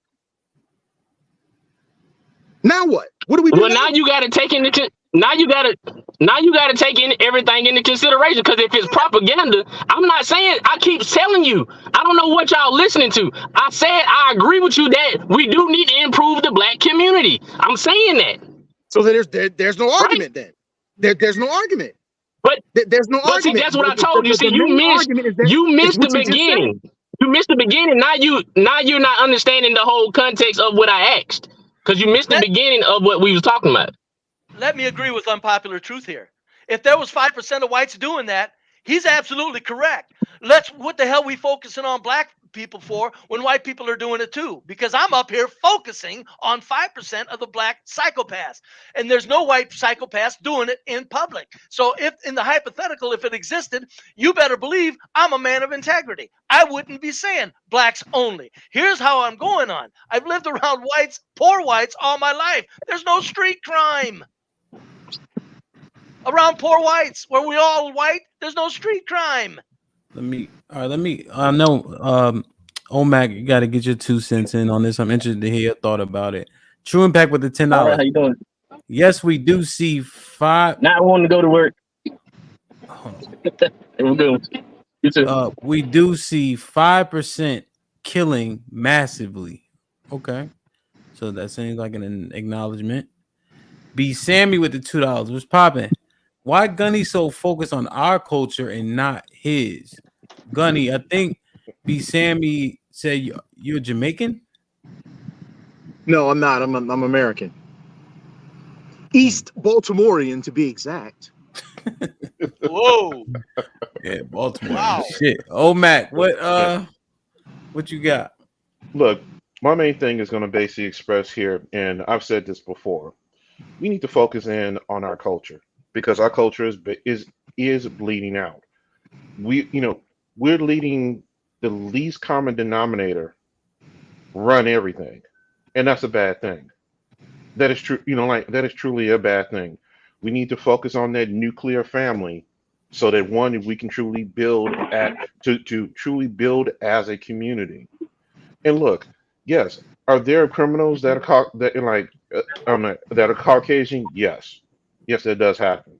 Now what? What do we do? Well, now you got to take into everything into consideration. Because if it's propaganda, I'm not saying. I keep telling you, I don't know what y'all listening to. I said I agree with you that we do need to improve the black community. I'm saying that. So there's no argument then. There's no argument. But there's no argument. See, that's what I told you. See, you missed the beginning. You missed the beginning. Now you're not understanding the whole context of what I asked, because you missed the beginning of what we was talking about. Let me agree with unpopular truth here. If there was 5% of whites doing that, he's absolutely correct. What the hell are we focusing on black people for when white people are doing it too? Because I'm up here focusing on 5% of the black psychopaths, and there's no white psychopaths doing it in public. So if in the hypothetical, if it existed, you better believe I'm a man of integrity. I wouldn't be saying blacks only. Here's how I'm going on. I've lived around whites, poor whites, all my life. There's no street crime around poor whites where we all white. There's no street crime. I know, Omac, you got to get your 2 cents in on this. I'm interested to hear your thought about it. True Impact with the $10. All right, how you doing? Yes, we do see 5. Not wanting to go to work. We do see 5% killing massively. Okay, so that seems like an acknowledgement. B Sammy with the $2. What's popping? Why Gunny so focused on our culture and not his? Gunny, I think B Sammy said you're Jamaican. No, I'm not. I'm American. East Baltimorean, to be exact. Whoa. Yeah, Baltimore. Wow. Shit. Oh, Mac, what you got? Look, my main thing is going to basically express here, and I've said this before. We need to focus in on our culture, because our culture is bleeding out. we're leading the least common denominator run everything, and that's a bad thing. That is true, like that is truly a bad thing. We need to focus on that nuclear family so that one, we can truly build to truly build as a community. And look, yes, are there criminals that are that like that are Caucasian? Yes, yes, that does happen.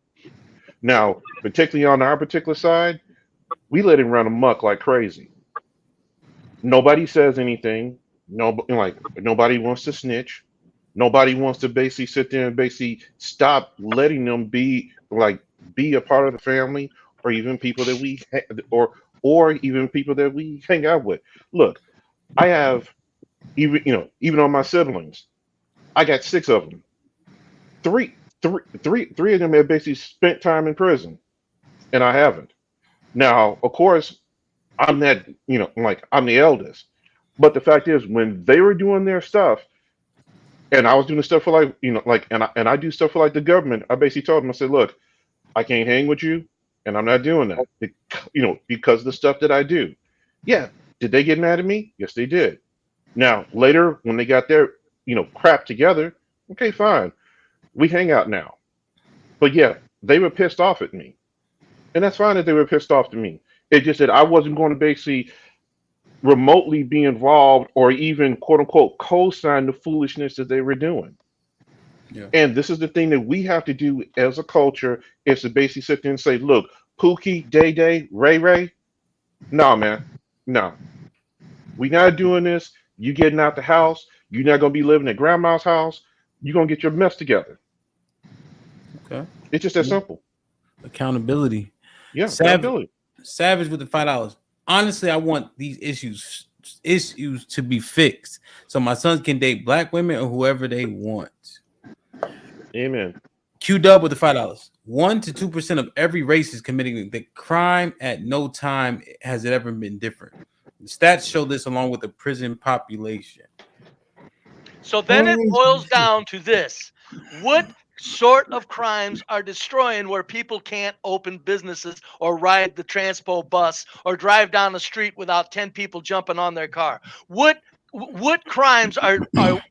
Now, particularly on our particular side, we let him run amok like crazy. Nobody says anything. No, like nobody wants to snitch. Nobody wants to basically sit there and basically stop letting them be a part of the family, or even people that or even people that we hang out with. Look, I have even on my siblings, I got six of them. Three of them have basically spent time in prison, and I haven't. Now, of course, I'm that like I'm the eldest, but the fact is, when they were doing their stuff, and I was doing the stuff for and I do stuff for like the government, I basically told them, I said, look, I can't hang with you, and I'm not doing that, because of the stuff that I do. Yeah, did they get mad at me? Yes, they did. Now, later, when they got their, crap together, okay, fine. We hang out now. But yeah, they were pissed off at me. And that's fine that they were pissed off at me. It just that I wasn't going to basically remotely be involved or even quote unquote co-sign the foolishness that they were doing. Yeah. And this is the thing that we have to do as a culture is to basically sit there and say, look, Pookie, Day Day, Ray Ray, no, man, no. We not doing this. You getting out the house. You're not gonna be living at grandma's house. You're gonna get your mess together. Okay. It's just that simple. Accountability. Yeah, accountability. Savage with the $5. Honestly, I want these issues to be fixed so my sons can date black women or whoever they want. Amen. Q Dub with the $5. 1 to 2% of every race is committing the crime at no time has it ever been different. The stats show this along with the prison population. So then it boils down to this. What sort of crimes are destroying where people can't open businesses or ride the transpo bus or drive down the street without 10 people jumping on their car? What crimes are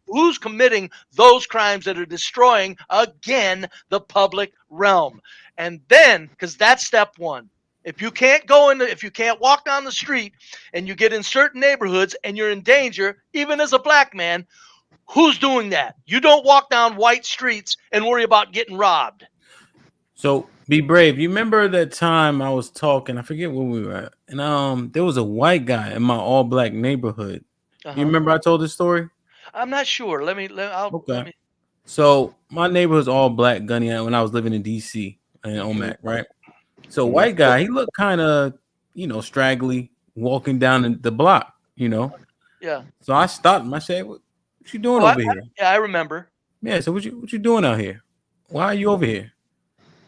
who's committing those crimes that are destroying again the public realm? And then, because that's step one. If you can't walk down the street and you get in certain neighborhoods and you're in danger, even as a black man, who's doing that? You don't walk down white streets and worry about getting robbed. So be brave. You remember that time I was talking? I forget where we were at, and there was a white guy in my all black neighborhood. You remember I told this story? I'm not sure. Okay. So my neighborhood's all black, Gunny, when I was living in DC and OMAC, right? So white guy, he looked kind of, straggly, walking down the block, Yeah. So I stopped him. I said, "What you doing over here?" Yeah, I remember. Yeah. So what you doing out here? Why are you over here?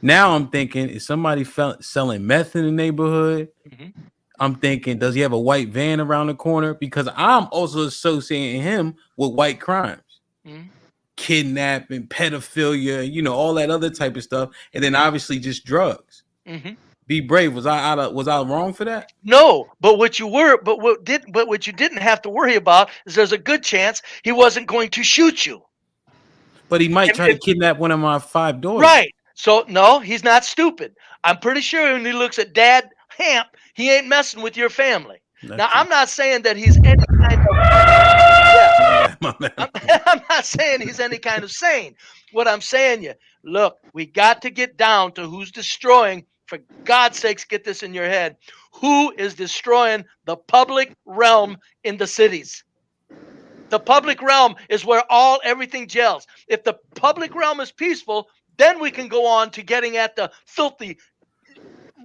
Now I'm thinking, is somebody selling meth in the neighborhood? Mm-hmm. I'm thinking, does he have a white van around the corner? Because I'm also associating him with white crimes. Mm-hmm. Kidnapping, pedophilia, all that other type of stuff, and then obviously just drugs. Mm-hmm. Be brave. Was I wrong for that? No, but what you didn't have to worry about is there's a good chance he wasn't going to shoot you. But he might try to kidnap one of my 5 daughters. Right. So no, he's not stupid. I'm pretty sure when he looks at Dad Hamp, he ain't messing with your family. Now, I'm not saying that he's any kind of I'm not saying he's any kind of sane. What I'm saying, look, we got to get down to who's destroying. For God's sakes, get this in your head. Who is destroying the public realm in the cities? The public realm is where everything gels. If the public realm is peaceful, then we can go on to getting at the filthy,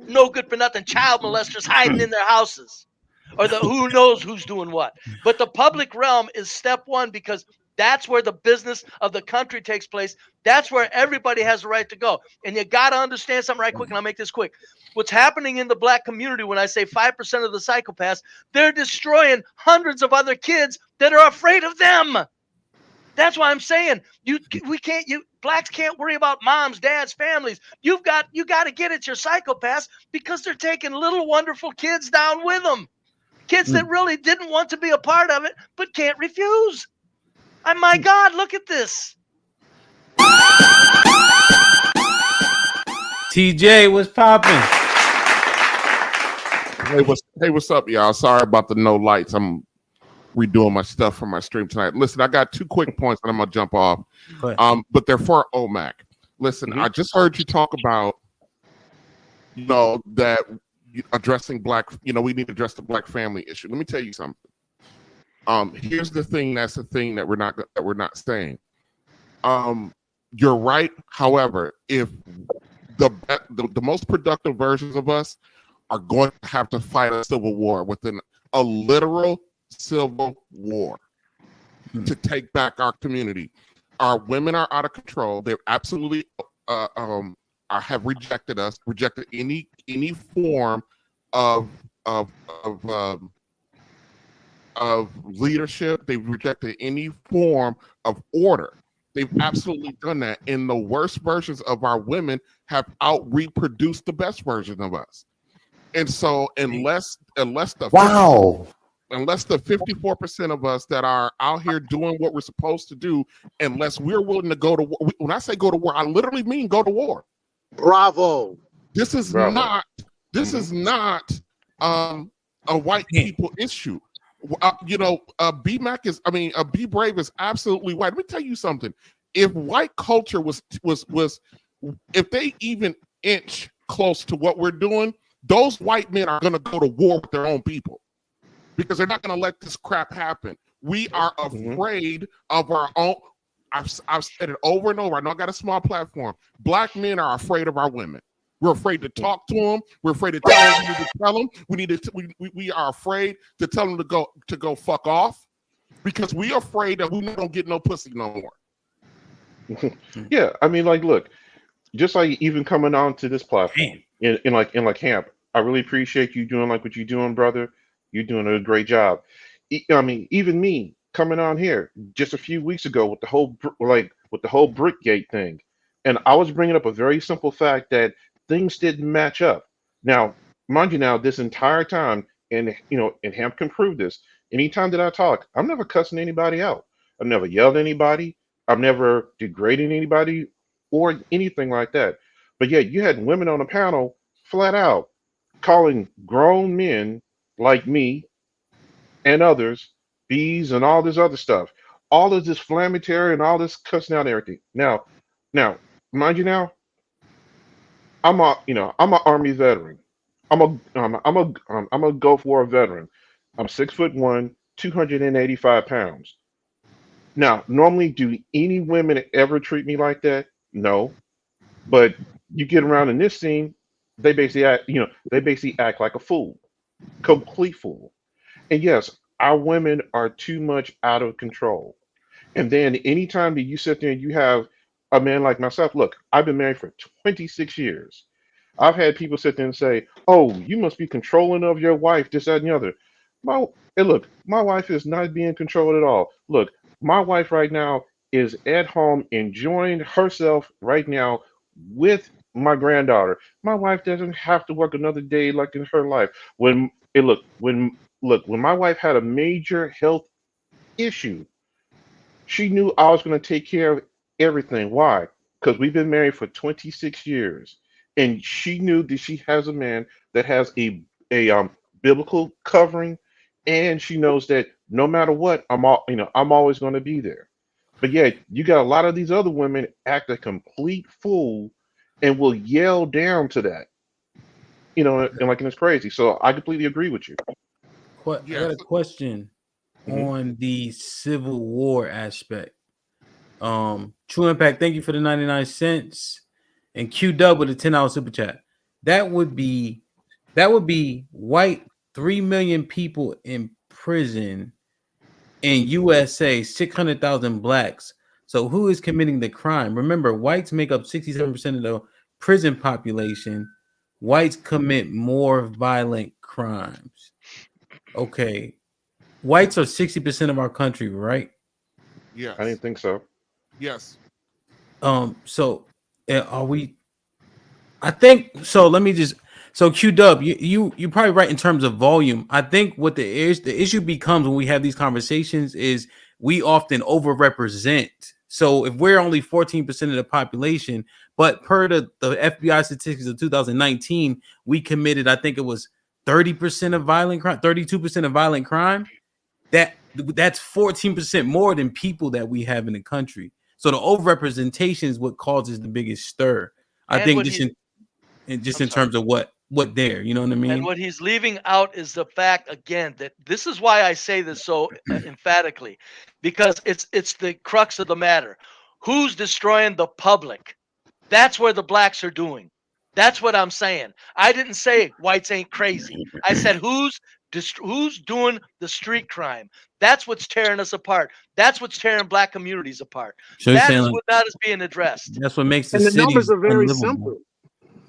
no good for nothing child molesters hiding in their houses, or the who knows who's doing what. But the public realm is step one, because that's where the business of the country takes place. That's where everybody has the right to go. And you got to understand something right quick, and I'll make this quick. What's happening in the black community, when I say 5% of the psychopaths, they're destroying hundreds of other kids that are afraid of them. That's why I'm saying Blacks can't worry about moms, dads, families. You got to get at your psychopaths because they're taking little wonderful kids down with them. Kids that really didn't want to be a part of it, but can't refuse. My God, look at this. TJ, what's popping? Hey, what's up, y'all? Sorry about the no lights. I'm redoing my stuff for my stream tonight. Listen, I got 2 quick points and I'm gonna jump off. But they're for OMAC. Listen, I just heard you talk about, that addressing black, we need to address the black family issue. Let me tell you something. Here's the thing. That's the thing that we're not saying. You're right. However, if the most productive versions of us are going to have to fight a civil war, within a literal civil war, to take back our community. Our women are out of control. They've absolutely have rejected us, rejected any form of leadership. They've rejected any form of order. They've absolutely done that. And the worst versions of our women have out-reproduced the best version of us. And so unless the 54% of us that are out here doing what we're supposed to do, unless we're willing to go to war, when I say go to war, I literally mean go to war. Bravo. This is not a white people issue. Be Brave is absolutely white. Let me tell you something. If white culture was if they even inch close to what we're doing, those white men are going to go to war with their own people because they're not going to let this crap happen. We are afraid of our own. I've said it over and over. I know I got a small platform. Black men are afraid of our women. We're afraid to talk to them. We're afraid to tell them. We need to tell them. We are afraid to tell them to go fuck off because we are afraid that we don't get no pussy no more. Yeah, I mean, look, just like even coming on to this platform in camp, I really appreciate you doing what you're doing, brother. You're doing a great job. I mean, even me coming on here just a few weeks ago with the whole Brickgate thing, and I was bringing up a very simple fact that things didn't match up. Now, mind you, this entire time, and Hamp can prove this. Anytime that I talk, I'm never cussing anybody out. I've never yelled at anybody. I've never degraded anybody or anything like that. But yet, you had women on the panel flat out calling grown men like me and others bees and all this other stuff, all of this inflammatory and all this cussing out and everything. Now, mind you, I'm an Army veteran. I'm a Gulf War veteran. I'm 6'1", 285 pounds. Now, normally, do any women ever treat me like that? No. But you get around in this scene, they basically act like a fool, complete fool. And yes, our women are too much out of control. And then anytime that you sit there and you have a man like myself, look, I've been married for 26 years. I've had people sit there and say, "Oh, you must be controlling of your wife, this, that, and the other." Look, my wife is not being controlled at all. Look, my wife right now is at home enjoying herself right now with my granddaughter. My wife doesn't have to work another day in her life. When my wife had a major health issue, she knew I was going to take care of everything. Why? Because we've been married for 26 years. And she knew that she has a man that has a biblical covering, and she knows that no matter what, I'm always going to be there. But yeah, you got a lot of these other women act a complete fool and will yell down to that. And it's crazy. So I completely agree with you. I got a question on the Civil War aspect. True Impact, thank you for the 99 cents. And Q Dub with a $10 super chat. That would be white 3 million people in prison in USA, 600,000 blacks. So who is committing the crime? Remember, whites make up 67% of the prison population. Whites commit more violent crimes. Okay. Whites are 60% of our country, right? Yes. I didn't think so. Yes. So are we? I think so. Let me just. So Q Dub, you're probably right in terms of volume. I think what the issue becomes when we have these conversations is we often overrepresent. So if we're only 14% of the population, but per the FBI statistics of 2019, we committed, I think it was 30% of violent crime, 32% of violent crime. That's 14% more than people that we have in the country. So the overrepresentation is what causes the biggest stir. I And think what just he's in terms of what there, you know what I and mean? what he's leaving out is the fact again that this is why I say this so emphatically, because it's the crux of the matter. Who's destroying the public? That's where the blacks are doing. That's what I'm saying. I didn't say whites ain't crazy. I said who's doing the street crime. That's what's tearing us apart. That's what's tearing black communities apart. So you're That saying is like what that is being addressed. that's what makes the And the numbers cities are very unlivable. simple.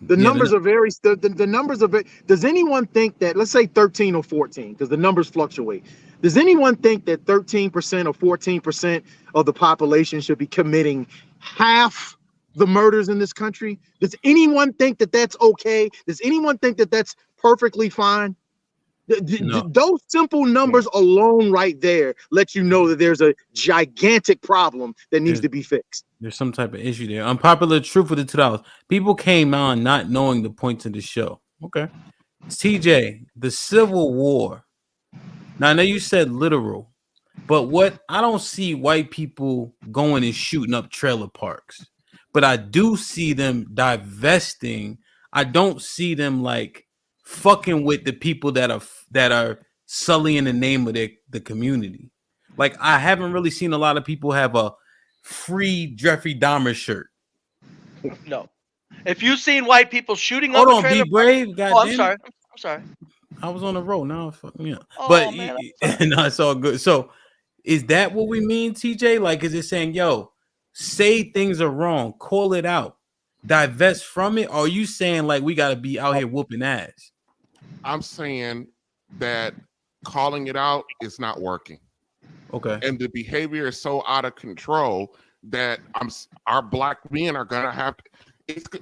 The Yeah, numbers are very the numbers are very, does anyone think that, let's say 13 or 14, because the numbers fluctuate. Does anyone think that 13% or 14% of the population should be committing half the murders in this country? Does anyone think that that's okay? Does anyone think that that's perfectly fine? No. Those simple numbers alone right there let you know that there's a gigantic problem that needs to be fixed. There's some type of issue there. Unpopular truth for the $2. People came on not knowing the points of the show. Okay. TJ, the Civil War. Now I know you said literal, but what I don't see white people going and shooting up trailer parks, but I do see them divesting. I don't see them like fucking with the people that are sullying the name of the community. Like I haven't really seen a lot of people have a free Jeffrey Dahmer shirt. No. If you've seen white people shooting Hold up a on, trailer be brave. park, God oh, I'm damn sorry. it. I'm sorry. I was on the road now. Fuck me up. Oh, But man, no, it's all good. So is that what we mean, TJ? Like, is it saying, yo, say things are wrong, call it out, divest from it? Or are you saying like we gotta be out here whooping ass? I'm saying that calling it out is not working. Okay. And the behavior is so out of control that our black men are gonna have to.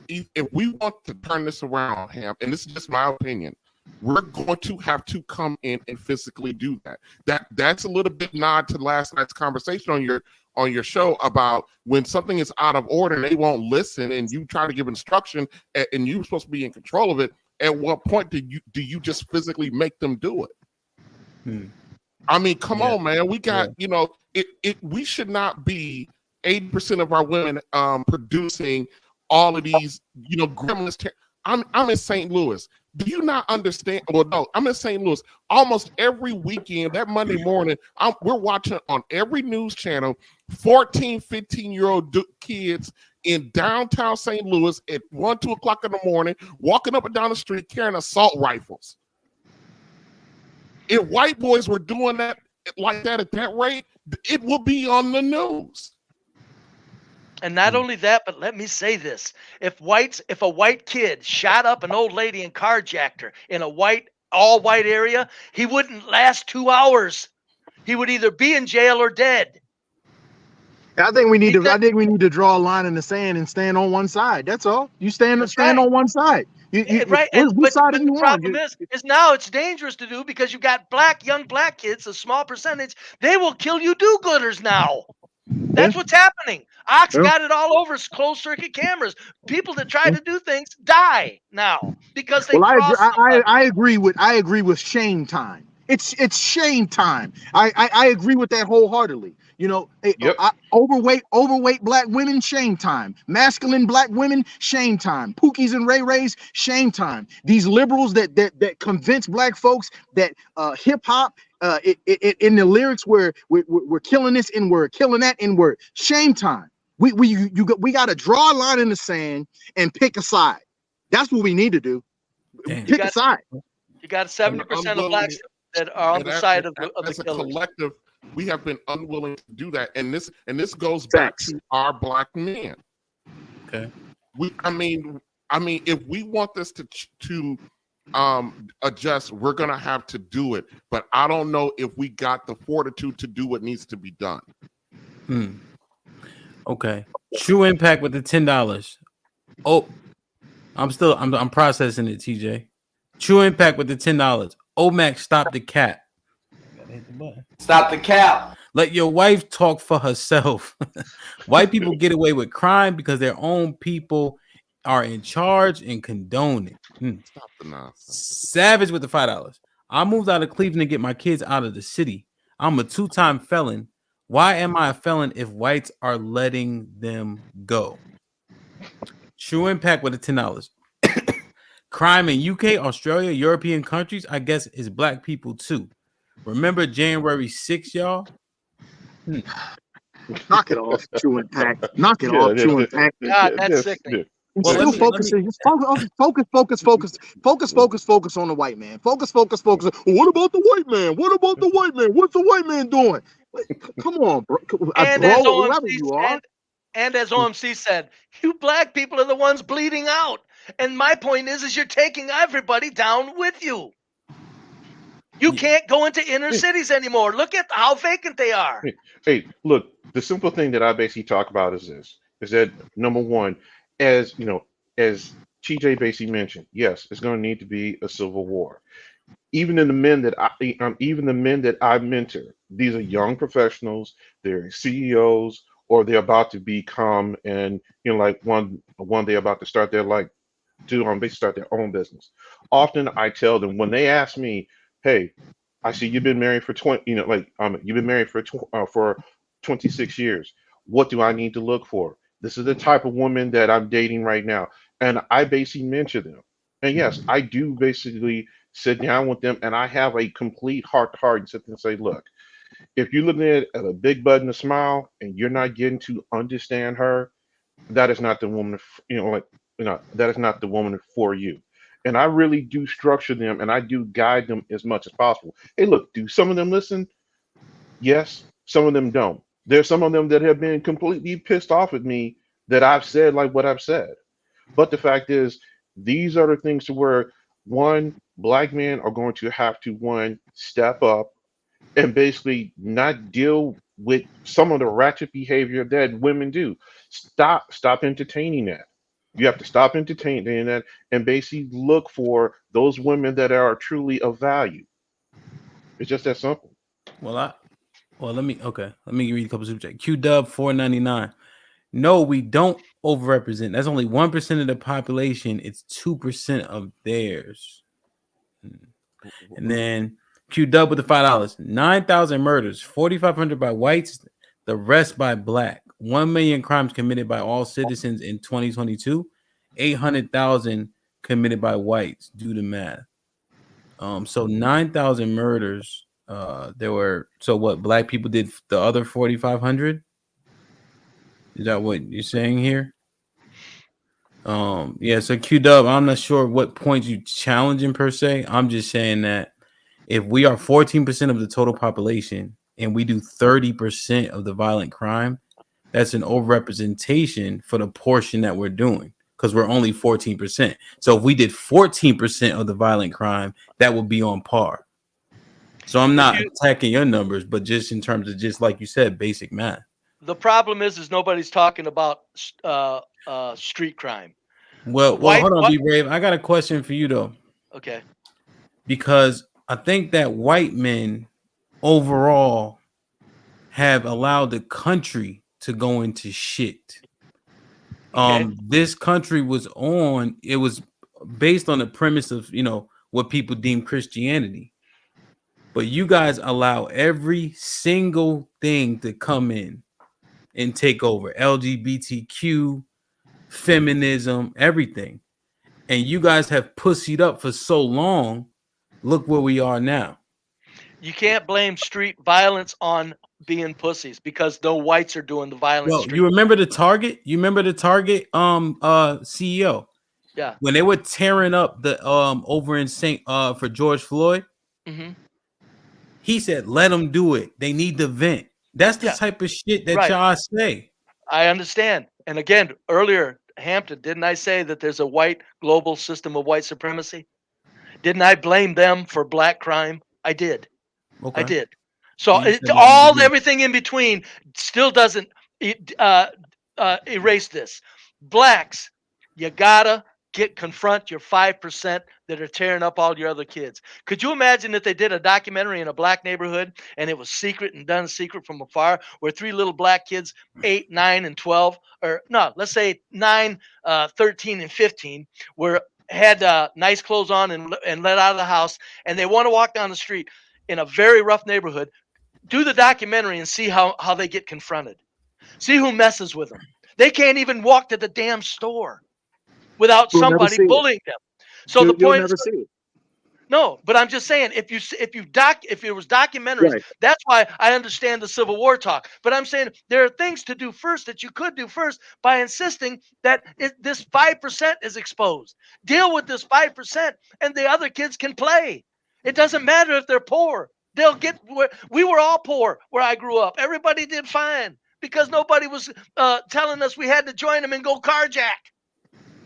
If we want to turn this around, Ham, and this is just my opinion, we're going to have to come in and physically do that. That's a little bit nod to last night's conversation on your show about when something is out of order and they won't listen, and you try to give instruction, and you're supposed to be in control of it. At what point do you just physically make them do it? I mean, come on, man. We got we should not be 80% of our women producing all of these gremlins. I'm in St. Louis. Do you not understand? Well, no, I'm in St. Louis. Almost every weekend, that Monday morning, we're watching on every news channel 14, 15-year-old kids in downtown St. Louis at 1, 2 o'clock in the morning, walking up and down the street carrying assault rifles. If white boys were doing that like that at that rate, it will be on the news. And not only that, but let me say this. If a white kid shot up an old lady and carjacked her in a all white area, he wouldn't last 2 hours. He would either be in jail or dead. I think we need to draw a line in the sand and stand on one side. That's all. You stand on one side. Right. What side but are you the problem on? is now it's dangerous to do because you got young black kids, a small percentage. They will kill you do-gooders now. That's what's happening. Ox got it all over closed circuit cameras. People that try to do things die now because they cross. I agree with shame time. It's shame time. I agree with that wholeheartedly. Overweight black women, shame time. Masculine black women, shame time. Pookies and Ray Rays, shame time. These liberals that convince black folks that hip hop in the lyrics where we're killing this N-word, killing that N-word, shame time. We got to draw a line in the sand and pick a side. That's what we need to do. Pick a side. You got 70% of blacks that are on the side of the as a killers. collective, we have been unwilling to do that, and this goes back to our black men. Okay. I mean, if we want this to adjust, we're gonna have to do it. But I don't know if we got the fortitude to do what needs to be done. Okay. True impact with the $10. Oh, I'm processing it, TJ. True impact with the $10. OMAC stop the cap. Gotta hit the button. Stop the cap. Let your wife talk for herself. White people get away with crime because their own people are in charge and condone it. Stop the nonsense. Savage with the $5. I moved out of Cleveland to get my kids out of the city. I'm a 2-time felon. Why am I a felon if whites are letting them go? True impact with the $10. Crime in UK, Australia, European countries, I guess, is black people too. Remember January 6th, y'all? Knock it off, true impact. Knock it off, true impact. God, that's sickening. Well, still focusing. Focus on the white man. Focus. What about the white man? What about the white man? What's the white man doing? Come on, bro. And Bro, as whoever OMC you are. and as OMC said, you black people are the ones bleeding out. And my point is you're taking everybody down with you. You can't go into inner cities anymore. Look at how vacant they are. Hey, look, the simple thing that I basically talk about is this: is that number one, as you know, as TJ basically mentioned, yes, it's going to need to be a civil war. Even in the men that I mentor, these are young professionals. They're CEOs, or they're about to become, and like one day about to start their basically start their own business. Often I tell them when they ask me, "Hey, I see you've been married for 20, you've been married for 26 years. What do I need to look for? This is the type of woman that I'm dating right now." And I basically mention them. And yes, I do basically sit down with them and I have a complete heart to heart and sit there and say, look, if you're looking at a big butt and a smile and you're not getting to understand her, that is not the woman, that is not the woman for you. And I really do structure them and I do guide them as much as possible. Hey, look, do some of them listen? Yes, some of them don't. There's some of them that have been completely pissed off at me that I've said like what I've said. But the fact is, these are the things to where black men are going to have to step up and basically not deal with some of the ratchet behavior that women do. Stop entertaining that. You have to stop entertaining that and basically look for those women that are truly of value. It's just that simple. Let me read a couple super chat. Q Dub $4.99. No, we don't overrepresent. That's only 1% of the population. It's 2% of theirs. And then Q Dub with the $5. 9,000 murders, 4,500 by whites, the rest by black. 1 million crimes committed by all citizens in 2022. 800,000 committed by whites. Do the math. So 9,000 murders. There were black people did the other 4,500. Is that what you're saying here? So Q-Dub, I'm not sure what points you challenging per se. I'm just saying that if we are 14% of the total population and we do 30% of the violent crime, that's an overrepresentation for the portion that we're doing because we're only 14%. So if we did 14% of the violent crime, that would be on par. So I'm not attacking your numbers, but just in terms of just like you said, basic math. The problem is nobody's talking about street crime. Well, hold on, B-Brave. I got a question for you though. Okay. Because I think that white men overall have allowed the country to go into shit. This country was based on the premise of, what people deem Christianity. But you guys allow every single thing to come in and take over. LGBTQ, feminism, everything. And you guys have pussied up for so long. Look where we are now. You can't blame street violence on being pussies because no whites are doing the violence. Well, you remember the Target? CEO? Yeah. When they were tearing up the over in for George Floyd, he said, "Let them do it. They need to vent." That's the type of shit that y'all say. I understand. And again, earlier, Hampton, didn't I say that there's a white global system of white supremacy? Didn't I blame them for black crime? I did. Okay. I did. So everything in between still doesn't erase this. Blacks, you gotta confront your 5% that are tearing up all your other kids. Could you imagine if they did a documentary in a black neighborhood and it was secret and done secret from afar, where 3 little black kids, 8, 9, and 12, or no, let's say 9, 13, and 15, had nice clothes on and let out of the house, and they want to walk down the street in a very rough neighborhood. Do the documentary and see how they get confronted. See who messes with them. They can't even walk to the damn store without You'll never somebody see it. bullying them. So the You'll point never is, see it. no, but I'm just saying, if it was documentaries, Right. that's why I understand the Civil War talk. But I'm saying there are things to do first that you could do first by insisting that this 5% is exposed. Deal with this 5%, and the other kids can play. It doesn't matter if they're poor. They'll get where we were all poor where I grew up. Everybody did fine because nobody was telling us we had to join them and go carjack.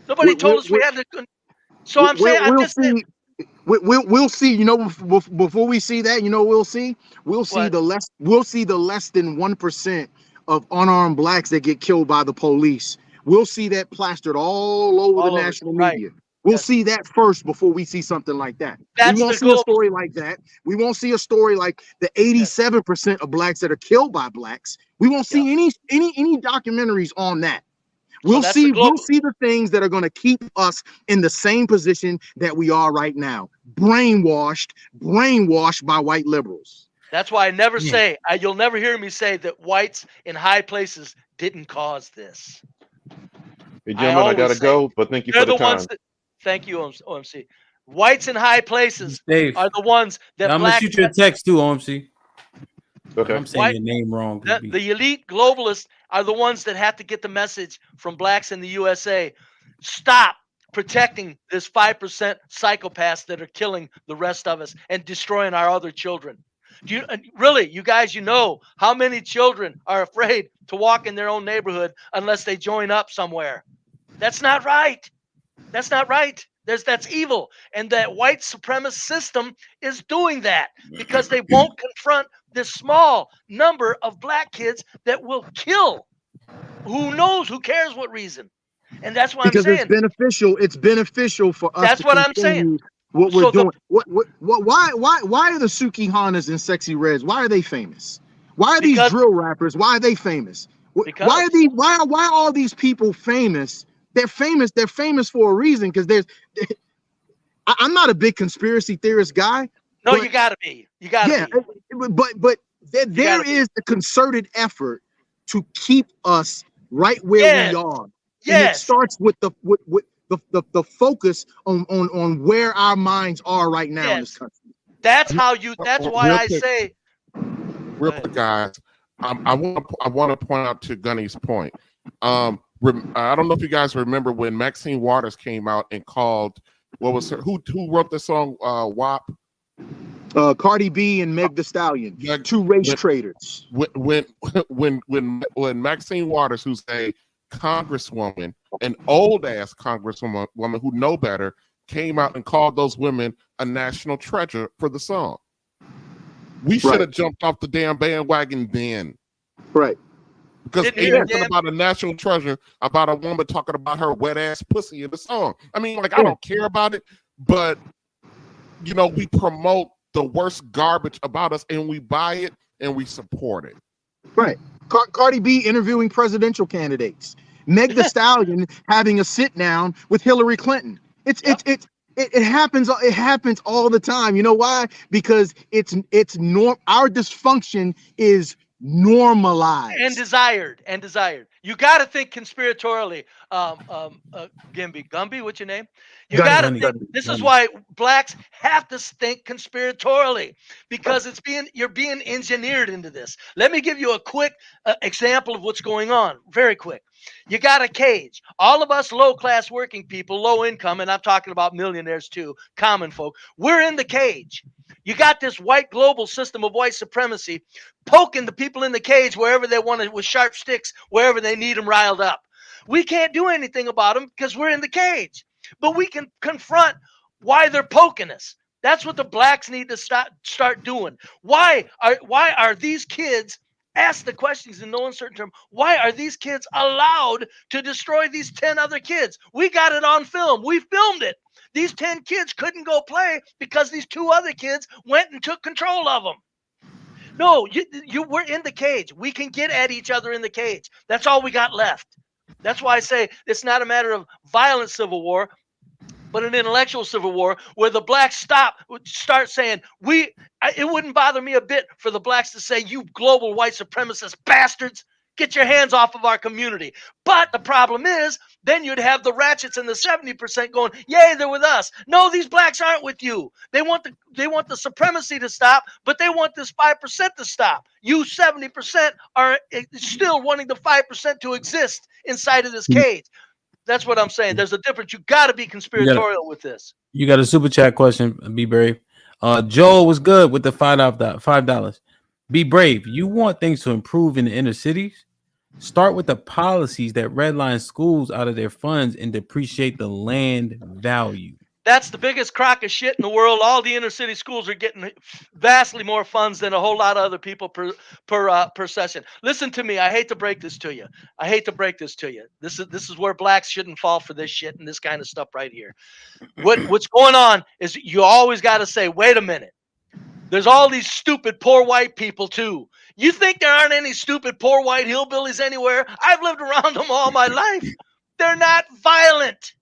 Nobody told us we had to. So I'm saying, I'm just saying. We'll see. You know, before we see that, you know, we'll see What? the less than 1% of unarmed blacks that get killed by the police. We'll see that plastered all over the national media. We'll see that first before we see something like that. That's we won't see a story like that. We won't see a story like the 87% of blacks that are killed by blacks. We won't see any documentaries on that. We'll see the things that are going to keep us in the same position that we are right now. Brainwashed by white liberals. That's why I never say, you'll never hear me say that whites in high places didn't cause this. Hey, gentlemen, I gotta go, but thank you for the time. Thank you, OMC. Whites in high places are the ones that I'm gonna shoot you a text too, OMC. Okay. I'm saying your name wrong. The elite globalists are the ones that have to get the message from blacks in the USA. Stop protecting this 5% psychopaths that are killing the rest of us and destroying our other children. Do you really, you guys, you know how many children are afraid to walk in their own neighborhood unless they join up somewhere? That's not right. That's not right. That's evil. And that white supremacist system is doing that because they won't confront this small number of black kids that will kill. Who cares what reason? And that's why I'm saying it's beneficial for us. That's what I'm saying. What we're doing. Why are the Suki Hanas and Sexy Reds? Why are they famous? Why are these drill rappers? Why are they famous? Why are all these people famous? They're famous. They're famous for a reason because I'm not a big conspiracy theorist guy. No, you gotta be. You gotta be. But there is a concerted effort to keep us right where we are. And it starts with the focus on where our minds are right now in this country. That's why I say. Real quick, guys. I want to point out to Gunny's point. I don't know if you guys remember when Maxine Waters came out and called, what was her, who wrote the song WAP? Cardi B and Meg Thee Stallion, two race traders. When Maxine Waters, who's a congresswoman, an old ass congresswoman who know better, came out and called those women a national treasure for the song. We should have jumped off the damn bandwagon then. Right. Because ain't nothing about a national treasure about a woman talking about her wet ass pussy in the song. I mean, like, I don't care about it, but you know, we promote the worst garbage about us and we buy it and we support it. Right. Cardi B interviewing presidential candidates. Meg Thee Stallion having a sit down with Hillary Clinton. It happens. It happens all the time. You know why? Because our dysfunction is normalized and desired. You got to think conspiratorially. Gumby, what's your name? You got to think. This is why blacks have to think conspiratorially, because you're being engineered into this. Let me give you a quick example of what's going on. Very quick. You got a cage. All of us low-class working people, low income, and I'm talking about millionaires too, common folk, we're in the cage. You got this white global system of white supremacy poking the people in the cage wherever they want it with sharp sticks, wherever they need them riled up. We can't do anything about them because we're in the cage, but we can confront why they're poking us. That's what the blacks need to start doing. Why are these kids Ask the questions in no uncertain term. Why are these kids allowed to destroy these 10 other kids? We got it on film. We filmed it. These 10 kids couldn't go play because these 2 other kids went and took control of them. No, we're in the cage. We can get at each other in the cage. That's all we got left. That's why I say it's not a matter of violent civil war, but an intellectual civil war where the blacks start saying, it wouldn't bother me a bit for the blacks to say, you global white supremacist bastards, get your hands off of our community. But the problem is, then you'd have the ratchets and the 70% going, yay, they're with us. No, these blacks aren't with you. They want the supremacy to stop, but they want this 5% to stop. You 70% are still wanting the 5% to exist inside of this cage. That's what I'm saying. There's a difference. You got to be conspiratorial with this. You got a super chat question. Be brave. Joel was good with the $5. Be brave. You want things to improve in the inner cities? Start with the policies that redline schools out of their funds and depreciate the land value. That's the biggest crock of shit in the world. All the inner city schools are getting vastly more funds than a whole lot of other people per session. Listen to me. I hate to break this to you. This is where blacks shouldn't fall for this shit and this kind of stuff right here. What's going on is you always got to say, wait a minute. There's all these stupid poor white people too. You think there aren't any stupid poor white hillbillies anywhere? I've lived around them all my life. They're not violent.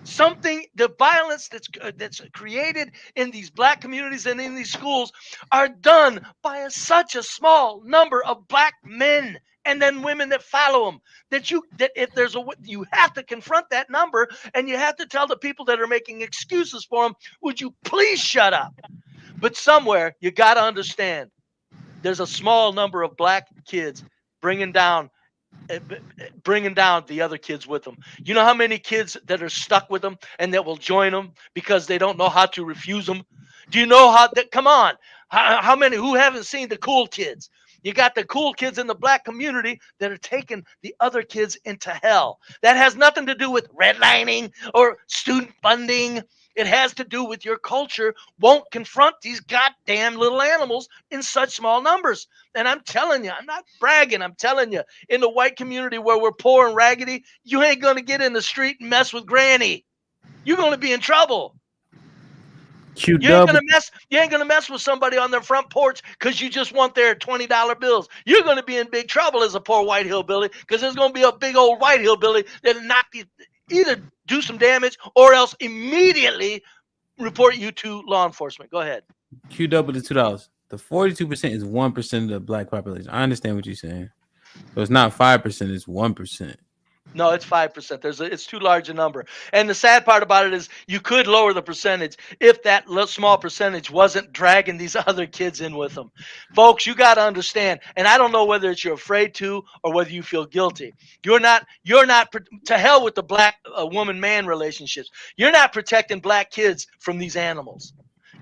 The violence that's created in these black communities and in these schools are done by such a small number of black men and then women that follow them. You have to confront that number, and you have to tell the people that are making excuses for them, would you please shut up? But somewhere you got to understand, there's a small number of black kids bringing down the other kids with them. You know how many kids that are stuck with them and that will join them because they don't know how to refuse them? Do you know how that? Come on. How many who haven't seen the cool kids? You got the cool kids in the black community that are taking the other kids into hell. That has nothing to do with redlining or student funding. It has to do with your culture won't confront these goddamn little animals in such small numbers. And I'm telling you, I'm not bragging. I'm telling you, in the white community where we're poor and raggedy, you ain't going to get in the street and mess with Granny. You're going to be in trouble. You ain't gonna mess with somebody on their front porch because you just want their $20 bills. You're gonna be in big trouble as a poor white hillbilly because there's gonna be a big old white hillbilly that'll either do some damage or else immediately report you to law enforcement. Go ahead. QW to $2. The 42% is 1% of the black population. I understand what you're saying. So it's not 5%, it's 1%. No, it's 5%. It's too large a number. And the sad part about it is you could lower the percentage if that small percentage wasn't dragging these other kids in with them. Folks, you got to understand, and I don't know whether it's you're afraid to or whether you feel guilty. You're not to hell with the black woman-man relationships. You're not protecting black kids from these animals.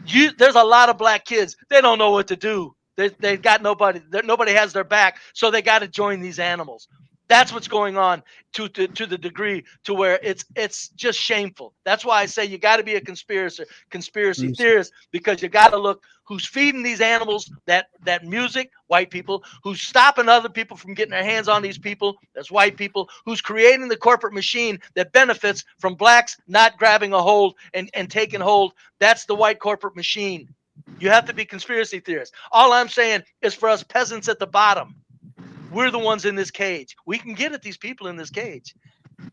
There's a lot of black kids. They don't know what to do. They've got nobody. Nobody has their back, so they got to join these animals. That's what's going on to the degree to where it's just shameful. That's why I say you got to be a conspiracy theorist, because you got to look who's feeding these animals that music, white people, who's stopping other people from getting their hands on these people, that's white people, who's creating the corporate machine that benefits from blacks not grabbing a hold and taking hold. That's the white corporate machine. You have to be conspiracy theorists. All I'm saying is for us peasants at the bottom, we're the ones in this cage. We can get at these people in this cage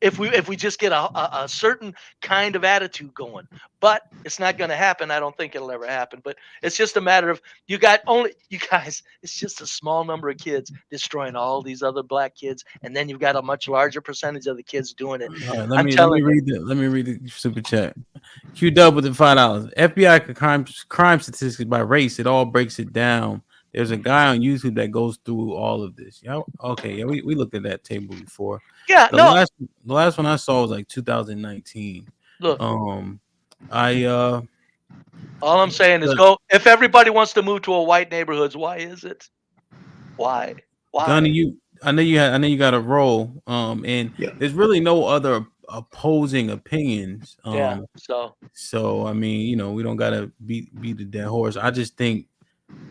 if we just get a certain kind of attitude going. But it's not going to happen. I don't think it'll ever happen. But it's just a matter of you guys. It's just a small number of kids destroying all these other black kids, and then you've got a much larger percentage of the kids doing it. Right, let me read the super chat. QW with the $5. FBI crime statistics by race. It all breaks it down. There's a guy on YouTube that goes through all of this. Yeah, okay. Yeah, we looked at that table before. Yeah, the last one I saw was like 2019. Look, all I'm saying is go. If everybody wants to move to a white neighborhoods, why is it? Why? Donnie, I know you got a role. And there's really no other opposing opinions. So I mean, we don't gotta beat the dead horse. I just think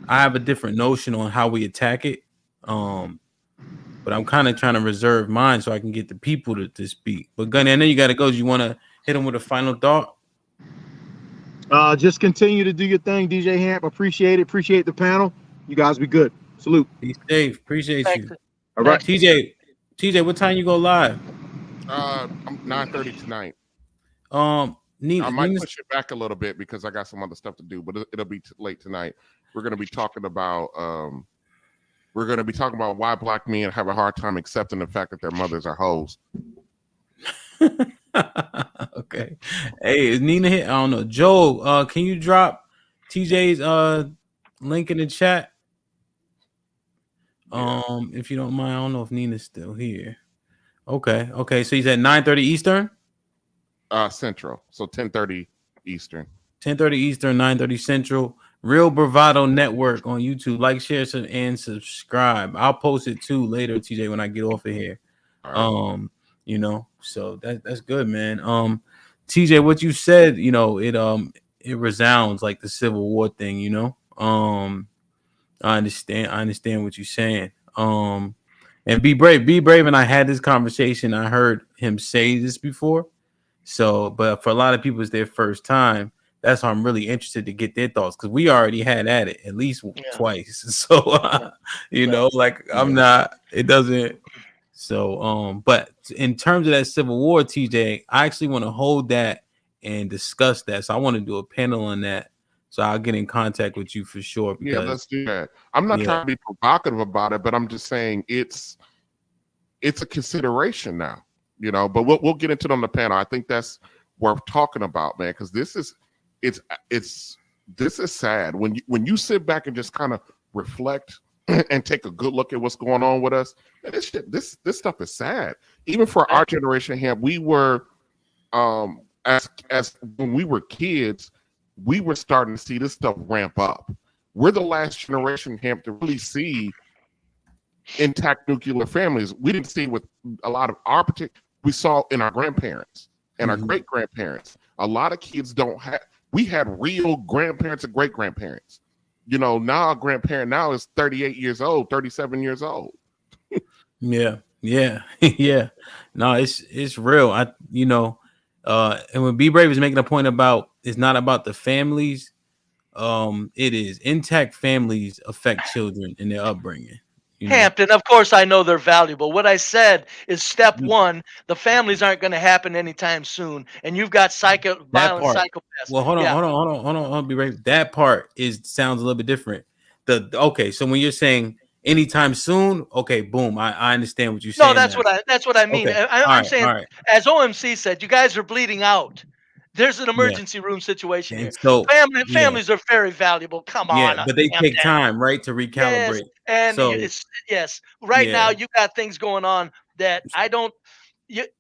I have a different notion on how we attack it. But I'm kind of trying to reserve mine so I can get the people to speak. But Gunny, I know you got to go. Do you want to hit them with a final thought? Just continue to do your thing, DJ Hamp. Appreciate it. Appreciate the panel. You guys be good. Salute. Be safe. Appreciate you. All right. TJ, what time you go live? I'm 9:30 tonight. Nina, I might push it back a little bit because I got some other stuff to do, but it'll be late tonight. We're going to be talking about why black men have a hard time accepting the fact that their mothers are hoes. Okay. Hey, is Nina here? I don't know. Joe, can you drop TJ's link in the chat? If you don't mind. I don't know if Nina's still here. Okay. So he's at 9:30 Eastern? Central. So 10:30 Eastern. 10:30 Eastern, 9:30 Central. Real Bravado Network on YouTube. Like, share, and subscribe. I'll post it too later, TJ, when I get off of here. Right. So that's good, man. TJ, what you said, it resounds like the Civil War thing, I understand what you're saying. And Be Brave and I had this conversation. I heard him say this before. So, but for a lot of people, it's their first time. That's why I'm really interested to get their thoughts, because we already had at it at least twice. So, I'm not. It doesn't. So, but in terms of that Civil War, TJ, I actually want to hold that and discuss that. So I want to do a panel on that. So I'll get in contact with you for sure. Because, let's do that. I'm not trying to be provocative about it, but I'm just saying it's a consideration now. But we'll get into it on the panel. I think that's worth talking about, man, because this is sad when you sit back and just kind of reflect and take a good look at what's going on with us. Man, this stuff is sad. Even for our generation here, we were as when we were kids, we were starting to see this stuff ramp up. We're the last generation here to really see intact nuclear families. We didn't see with a lot of our we saw in our grandparents and our great grandparents. A lot of kids don't have. We had real grandparents and great grandparents. Now a grandparent now is 38 years old, 37 years old. Yeah. No, it's real. And when Be Brave is making a point about it's not about the families, it is intact families affect children in their upbringing. Hampton, of course, I know they're valuable. What I said is step one: the families aren't going to happen anytime soon, and you've got violent psychopaths. Well, hold on. Be Brave. That part sounds a little bit different. So when you're saying anytime soon, okay, boom, I understand what you're saying. No, that's what I mean. Okay. I'm saying, as OMC said, you guys are bleeding out. There's an emergency room situation here. So families are very valuable. Come on, but they take time, right, to recalibrate. Yes, and right now you got things going on that I don't. It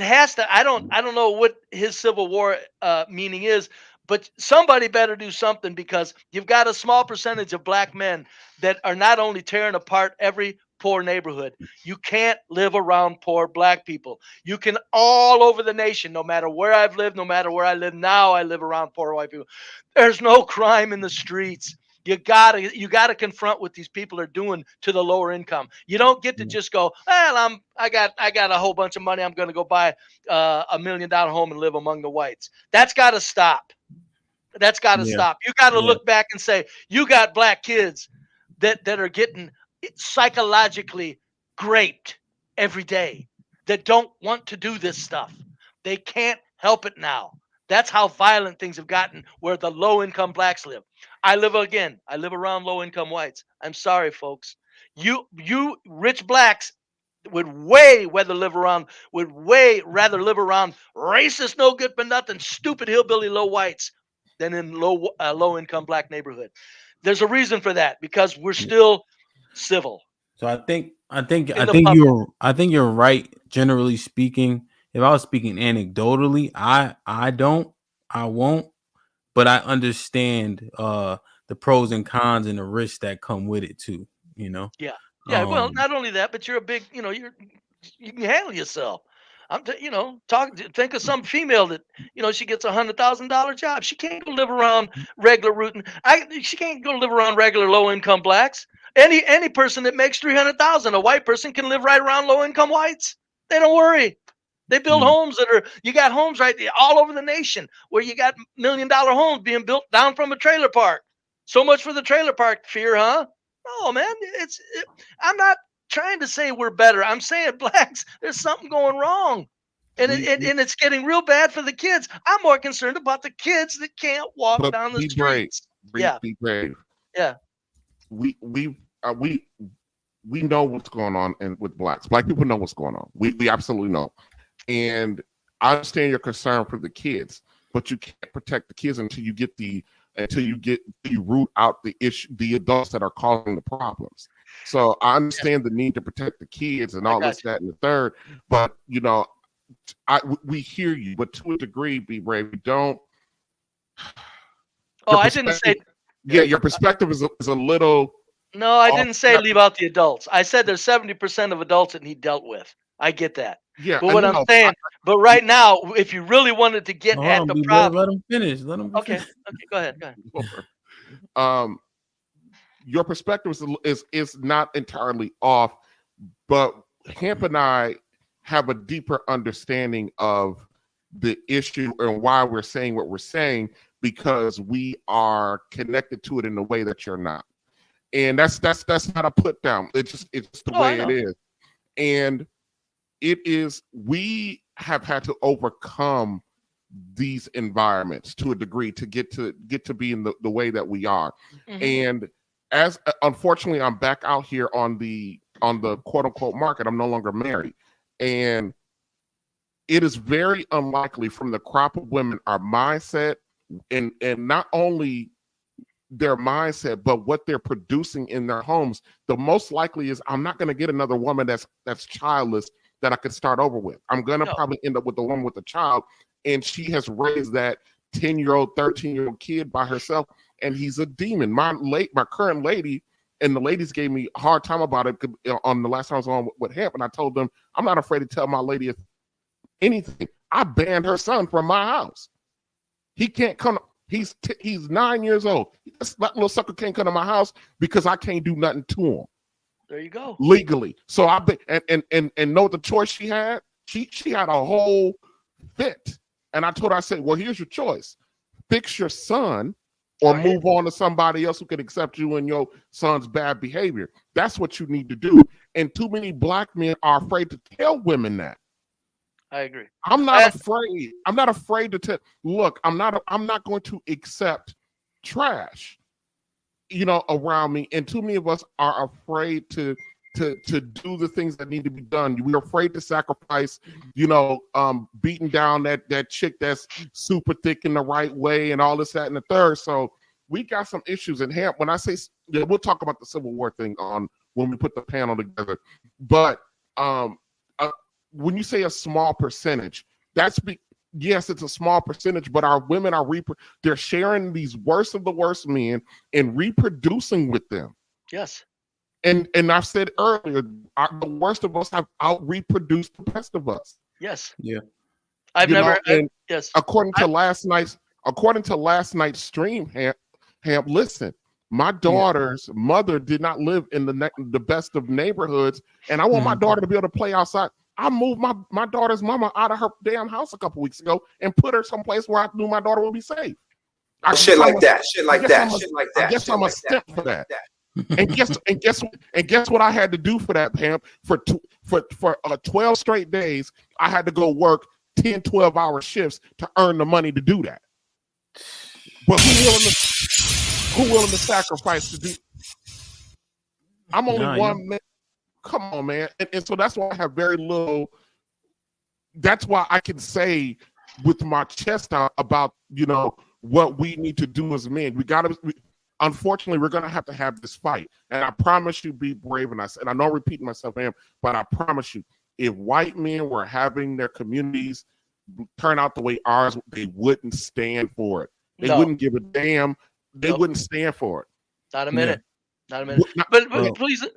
has to. I don't know what his Civil War meaning is, but somebody better do something, because you've got a small percentage of black men that are not only tearing apart every poor neighborhood. You can't live around poor black people. You can all over the nation, no matter where I've lived, no matter where I live now, I live around poor white people. There's no crime in the streets. You gotta confront what these people are doing to the lower income. You don't get to just go, well, I got a whole bunch of money. I'm going to go buy $1 million home and live among the whites. That's got to stop. That's got to stop. You got to look back and say, you got black kids that are getting psychologically raped every day, that don't want to do this stuff. They can't help it now. That's how violent things have gotten where the low-income blacks live. I live around low-income whites. I'm sorry, folks. You rich blacks would rather live around racist, no good for nothing, stupid hillbilly low whites than in low-income black neighborhood. There's a reason for that, because we're still civil. So I think you're right. Generally speaking, if I was speaking anecdotally, I won't, but I understand the pros and cons and the risks that come with it too. Yeah. Well, not only that, but you're a big, you can handle yourself. Think of some female that, she gets $100,000 job. She can't go live around regular routine. She can't go live around regular low income blacks. Any person that makes 300,000, a white person can live right around low income whites. They don't worry. They build homes you got homes right there all over the nation where you got $1 million homes being built down from a trailer park. So much for the trailer park fear, huh? No, man. I'm not trying to say we're better. I'm saying blacks, there's something going wrong. And it's getting real bad for the kids. I'm more concerned about the kids that can't walk down the streets. Be brave. Yeah. We know what's going on with blacks. Black people know what's going on. We absolutely know. And I understand your concern for the kids, but you can't protect the kids until you root out the issue, the adults that are causing the problems. So I understand the need to protect the kids and all this, that, and the third. But we hear you, but to a degree, be brave. We don't. Oh, I didn't say. Yeah, your perspective is a little. No, I didn't say leave out the adults. I said there's 70% of adults that need dealt with. I get that. Yeah, but what I'm saying, but right now, if you really wanted to get at the problem, let them finish. Okay, go ahead. Your perspective is not entirely off, but Hamp and I have a deeper understanding of the issue and why we're saying what we're saying, because we are connected to it in a way that you're not. And that's not a put down. It's just the way it is. And it is, we have had to overcome these environments to a degree to get to be in the way that we are. Mm-hmm. And as unfortunately, I'm back out here on the quote unquote market. I'm no longer married. And it is very unlikely from the crop of women, our mindset, and not only their mindset, but what they're producing in their homes. The most likely is I'm not going to get another woman that's childless that I could start over with. I'm going to probably end up with the woman with a child, and she has raised that 10-year-old, 13-year-old kid by herself, and he's a demon. My current lady, and the ladies gave me a hard time about it on the last time I was on with Hamp, and I told them I'm not afraid to tell my lady anything. I banned her son from my house. He can't come. He's 9 years old. That little sucker can't come to my house because I can't do nothing to him. There you go. Legally. So I and know the choice she had. She had a whole fit, and I told her, I said, well, here's your choice: fix your son, or move on to somebody else who can accept you and your son's bad behavior. That's what you need to do. And too many black men are afraid to tell women that. I agree. I'm not afraid. I'm not afraid to tell. Look, I'm not going to accept trash, around me. And too many of us are afraid to do the things that need to be done. We're afraid to sacrifice, beating down that chick that's super thick in the right way and all this, that, and the third. So we got some issues in Hamp. When I say, we'll talk about the Civil War thing on when we put the panel together. But when you say a small percentage, yes, it's a small percentage, but our women they're sharing these worst of the worst men and reproducing with them. Yes. And I've said earlier, the worst of us have out reproduced the best of us. Yes. Yeah. Yes. According to last night's stream, Hamp, listen, my daughter's mother did not live in the best of neighborhoods, and I want my daughter to be able to play outside. I moved my daughter's mama out of her damn house a couple weeks ago and put her someplace where I knew my daughter would be safe. Shit like that. I guess I'm a step for that. And guess what I had to do for that, Pam? For 12 straight days, I had to go work 10, 12-hour shifts to earn the money to do that. But who willing to sacrifice to do? I'm only one man. Come on, man. And so that's why I have very little. That's why I can say with my chest out about, what we need to do as men. Unfortunately, we're going to have this fight. And I promise you, be brave. And I know I'm repeating myself, but I promise you, if white men were having their communities turn out the way ours, they wouldn't stand for it. They wouldn't give a damn. They wouldn't stand for it. Not a minute. Not a minute.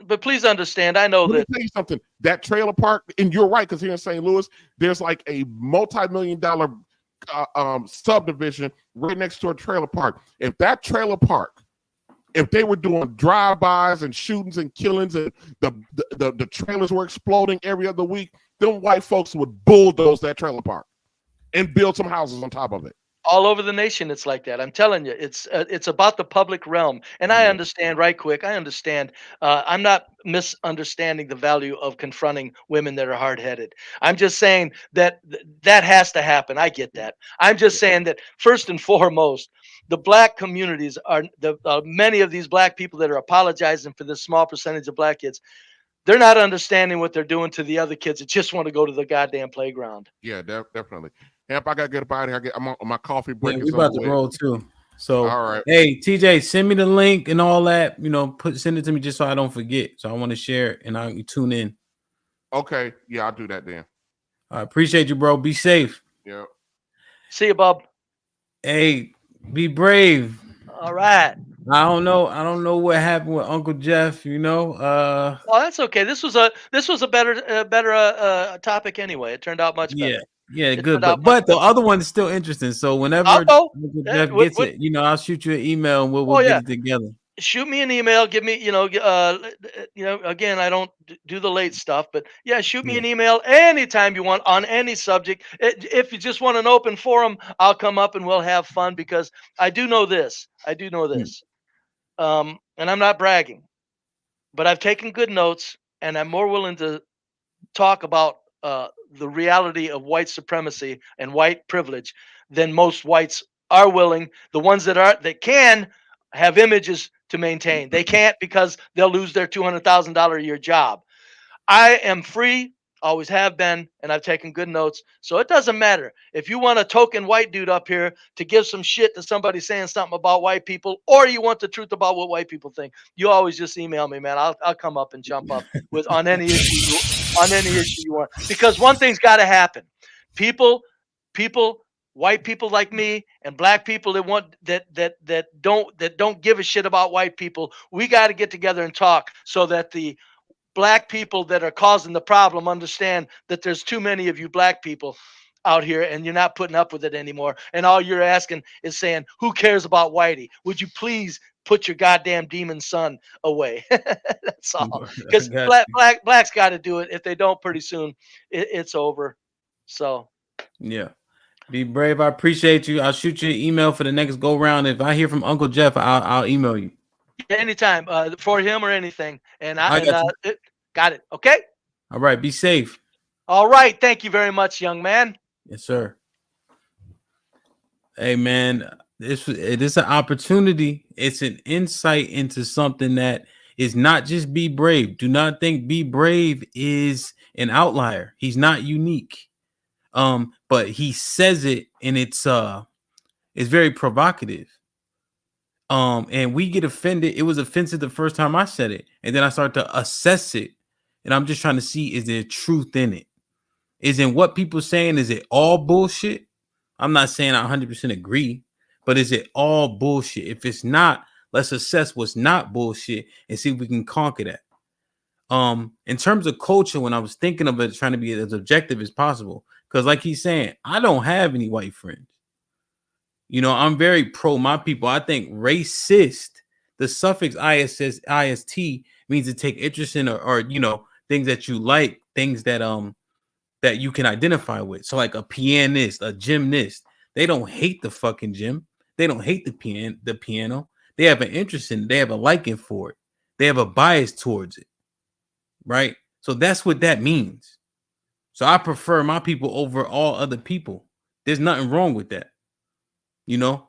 But please understand, I know Let that. me tell you something. That trailer park, and you're right, because here in St. Louis, there's like a multi-million-dollar subdivision right next to a trailer park. If that trailer park If they were doing drive-bys and shootings and killings and the trailers were exploding every other week, them white folks would bulldoze that trailer park and build some houses on top of it. All over the nation, it's like that. I'm telling you, it's about the public realm. And I understand, right quick, I understand. I'm not misunderstanding the value of confronting women that are hard-headed. I'm just saying that that has to happen. I get that. I'm just saying that first and foremost, the black communities are many of these black people that are apologizing for this small percentage of black kids. They're not understanding what they're doing to the other kids that just want to go to the goddamn playground. Yeah, definitely. Hemp, I gotta get up out of here. I'm on my coffee break. Yeah, we about to roll too. So, all right. Hey, TJ, send me the link and all that. Send it to me just so I don't forget. So I want to share it and I can tune in. Okay, yeah, I'll do that then. I appreciate you, bro. Be safe. Yeah. See you, Bob. Hey, be brave. All right. I don't know what happened with Uncle Geoff. Well, that's okay. This was a better topic anyway. It turned out much better. Yeah, good. But the other one is still interesting. So whenever Uncle Geoff gets it, I'll shoot you an email and we'll get it together. Shoot me an email. Give me, again, I don't do the late stuff, but yeah, shoot me an email anytime you want on any subject. If you just want an open forum, I'll come up and we'll have fun because I do know this. And I'm not bragging, but I've taken good notes and I'm more willing to talk about the reality of white supremacy and white privilege than most whites are willing. The ones that can have images to maintain. They can't because they'll lose their $200,000 a year job. I am free, always have been, and I've taken good notes. So it doesn't matter. If you want a token white dude up here to give some shit to somebody saying something about white people, or you want the truth about what white people think, you always just email me, man. I'll come up and jump up on any issue you want. Because one thing's got to happen. People, white people like me and black people that don't give a shit about white people, we got to get together and talk so that the black people that are causing the problem understand that there's too many of you black people out here and you're not putting up with it anymore. And all you're asking is saying, who cares about whitey? Would you please put your goddamn demon son away? That's all. Because blacks got to do it. If they don't, pretty soon it's over. So yeah. Be brave. I appreciate you. I'll shoot you an email for the next go round. If I hear from Uncle Geoff, I'll email you. Anytime for him or anything. And got it. Okay. All right. Be safe. All right. Thank you very much, young man. Yes, sir. Hey, man, it is an opportunity. It's an insight into something that is not just be brave. Do not think be brave is an outlier. He's not unique. But he says it and it's very provocative. And we get offended. It was offensive the first time I said it, and then I start to assess it, and I'm just trying to see, is there truth in it? Is in what people saying, is it all bullshit? I'm not saying I 100% agree, but is it all bullshit? If it's not, let's assess what's not bullshit and see if we can conquer that. In terms of culture, when I was thinking of it, trying to be as objective as possible, because like he's saying, I don't have any white friends. I'm very pro my people. I think racist, the suffix ist means to take interest in or things that you like, things that that you can identify with. So like a pianist, a gymnast, they don't hate the fucking gym. They don't hate the piano. They have an interest in it. They have a liking for it. They have a bias towards it. Right? So that's what that means. So I prefer my people over all other people. There's nothing wrong with that.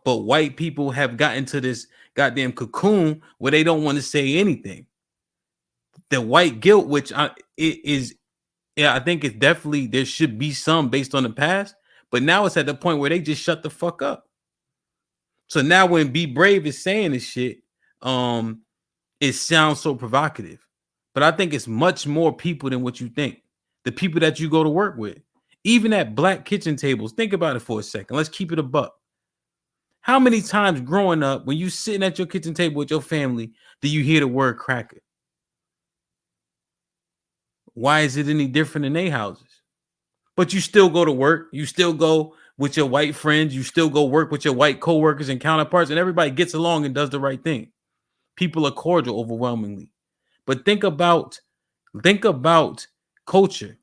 But white people have gotten to this goddamn cocoon where they don't want to say anything. The white guilt, which I think it's definitely, there should be some based on the past, but now it's at the point where they just shut the fuck up. So now when Be Brave is saying this shit, it sounds so provocative. But I think it's much more people than what you think. The people that you go to work with, even at black kitchen tables, think about it for a second. Let's keep it a buck. How many times growing up, when you sitting at your kitchen table with your family, do you hear the word cracker? Why is it any different in their houses? But you still go to work. You still go with your white friends. You still go work with your white coworkers and counterparts, and everybody gets along and does the right thing. people are cordial overwhelmingly. But think about culture.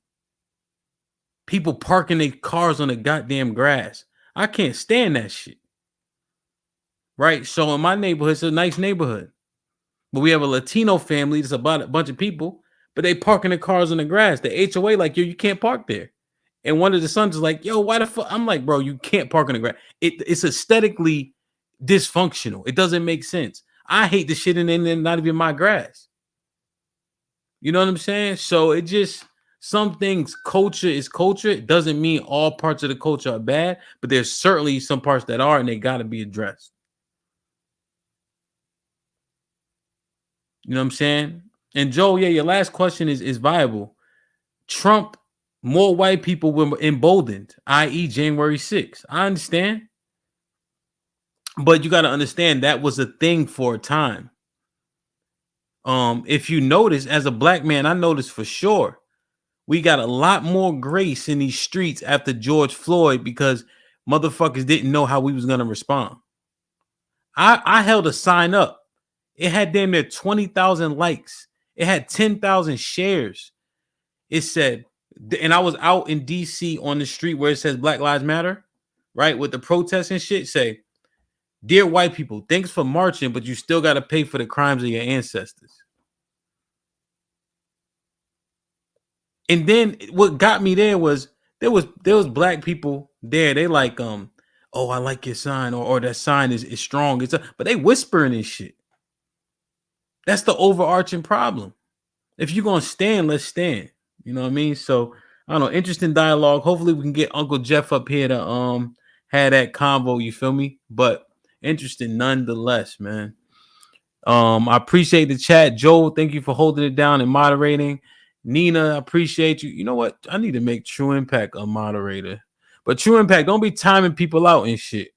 People parking their cars on the goddamn grass. I can't stand that shit. Right? So in my neighborhood, it's a nice neighborhood. But we have a Latino family. It's about a bunch of people, but they parking their cars on the grass. The HOA like, yo, you can't park there. And one of the sons is like, yo, why the fuck? I'm like, bro, you can't park on the grass. It's aesthetically dysfunctional. It doesn't make sense. I hate the shit in there, not even my grass. You know what I'm saying? So it just, some things, culture is culture. It doesn't mean all parts of the culture are bad, but there's certainly some parts that are, and they got to be addressed. You know what I'm saying? And Joe, yeah, your last question is viable. Trump, more white people were emboldened, i.e. January 6th. I understand. But you got to understand that was a thing for a time. If you notice, as a black man, I noticed for sure, we got a lot more grace in these streets after George Floyd because motherfuckers didn't know how we was going to respond. I held a sign up. It had damn near 20,000 likes. It had 10,000 shares. It said, and I was out in DC on the street where it says Black Lives Matter, right? With the protests and shit, say, dear white people, thanks for marching, but you still got to pay for the crimes of your ancestors. And then what got me there was there was black people there. They like, oh, I like your sign, or that sign is strong. But they whispering and shit. That's the overarching problem. If you're gonna stand, let's stand. You know what I mean? So I don't know, interesting dialogue. Hopefully we can get Uncle Geoff up here to have that convo, you feel me? But interesting nonetheless, man. I appreciate the chat. Joel, thank you for holding it down and moderating. Nina, I appreciate you. You know what? I need to make True Impact a moderator. But True Impact, don't be timing people out and shit.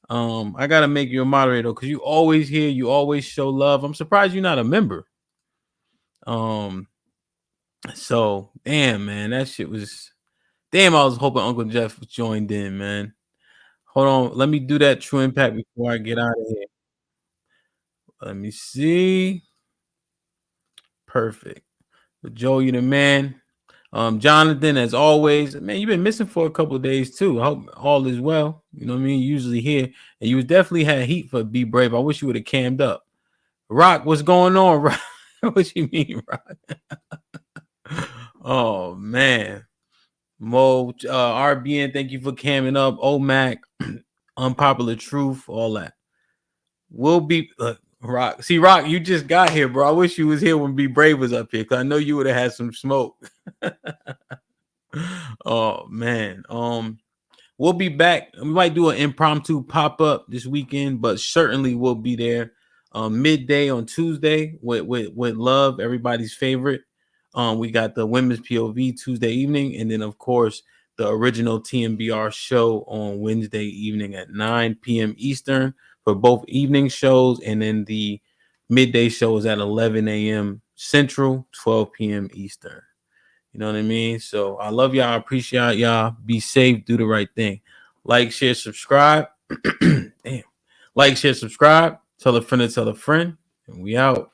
I gotta make you a moderator because you always here, you always show love. I'm surprised you're not a member. So damn, man, that shit was damn. I was hoping Uncle Geoff joined in, man. Hold on, let me do that True Impact before I get out of here. Let me see. Perfect. But Joe, you the man. Jonathan, as always, man, you've been missing for a couple of days too. I hope all is well. You know what I mean? Usually here, and you definitely had heat for Be Brave. I wish you would have cammed up. Rock, what's going on, Rock? What you mean, Rock? Oh man. Mo, RBN, thank you for camming up. OMAC, Unpopular Truth, all that. We'll be Rock. See, Rock, you just got here, bro. I wish you was here when Be Brave was up here, because I know you would have had some smoke. Oh man. We'll be back. We might do an impromptu pop-up this weekend, but certainly we'll be there midday on Tuesday with Love, everybody's favorite. We got the women's POV Tuesday evening, and then of course the original TMBR show on Wednesday evening at 9 p.m. Eastern for both evening shows, and then the midday show is at 11 a.m. Central, 12 p.m. Eastern. You know what I mean? So I love y'all. I appreciate y'all. Be safe. Do the right thing. Like, share, subscribe. Damn. Like, share, subscribe. Tell a friend to tell a friend. And we out.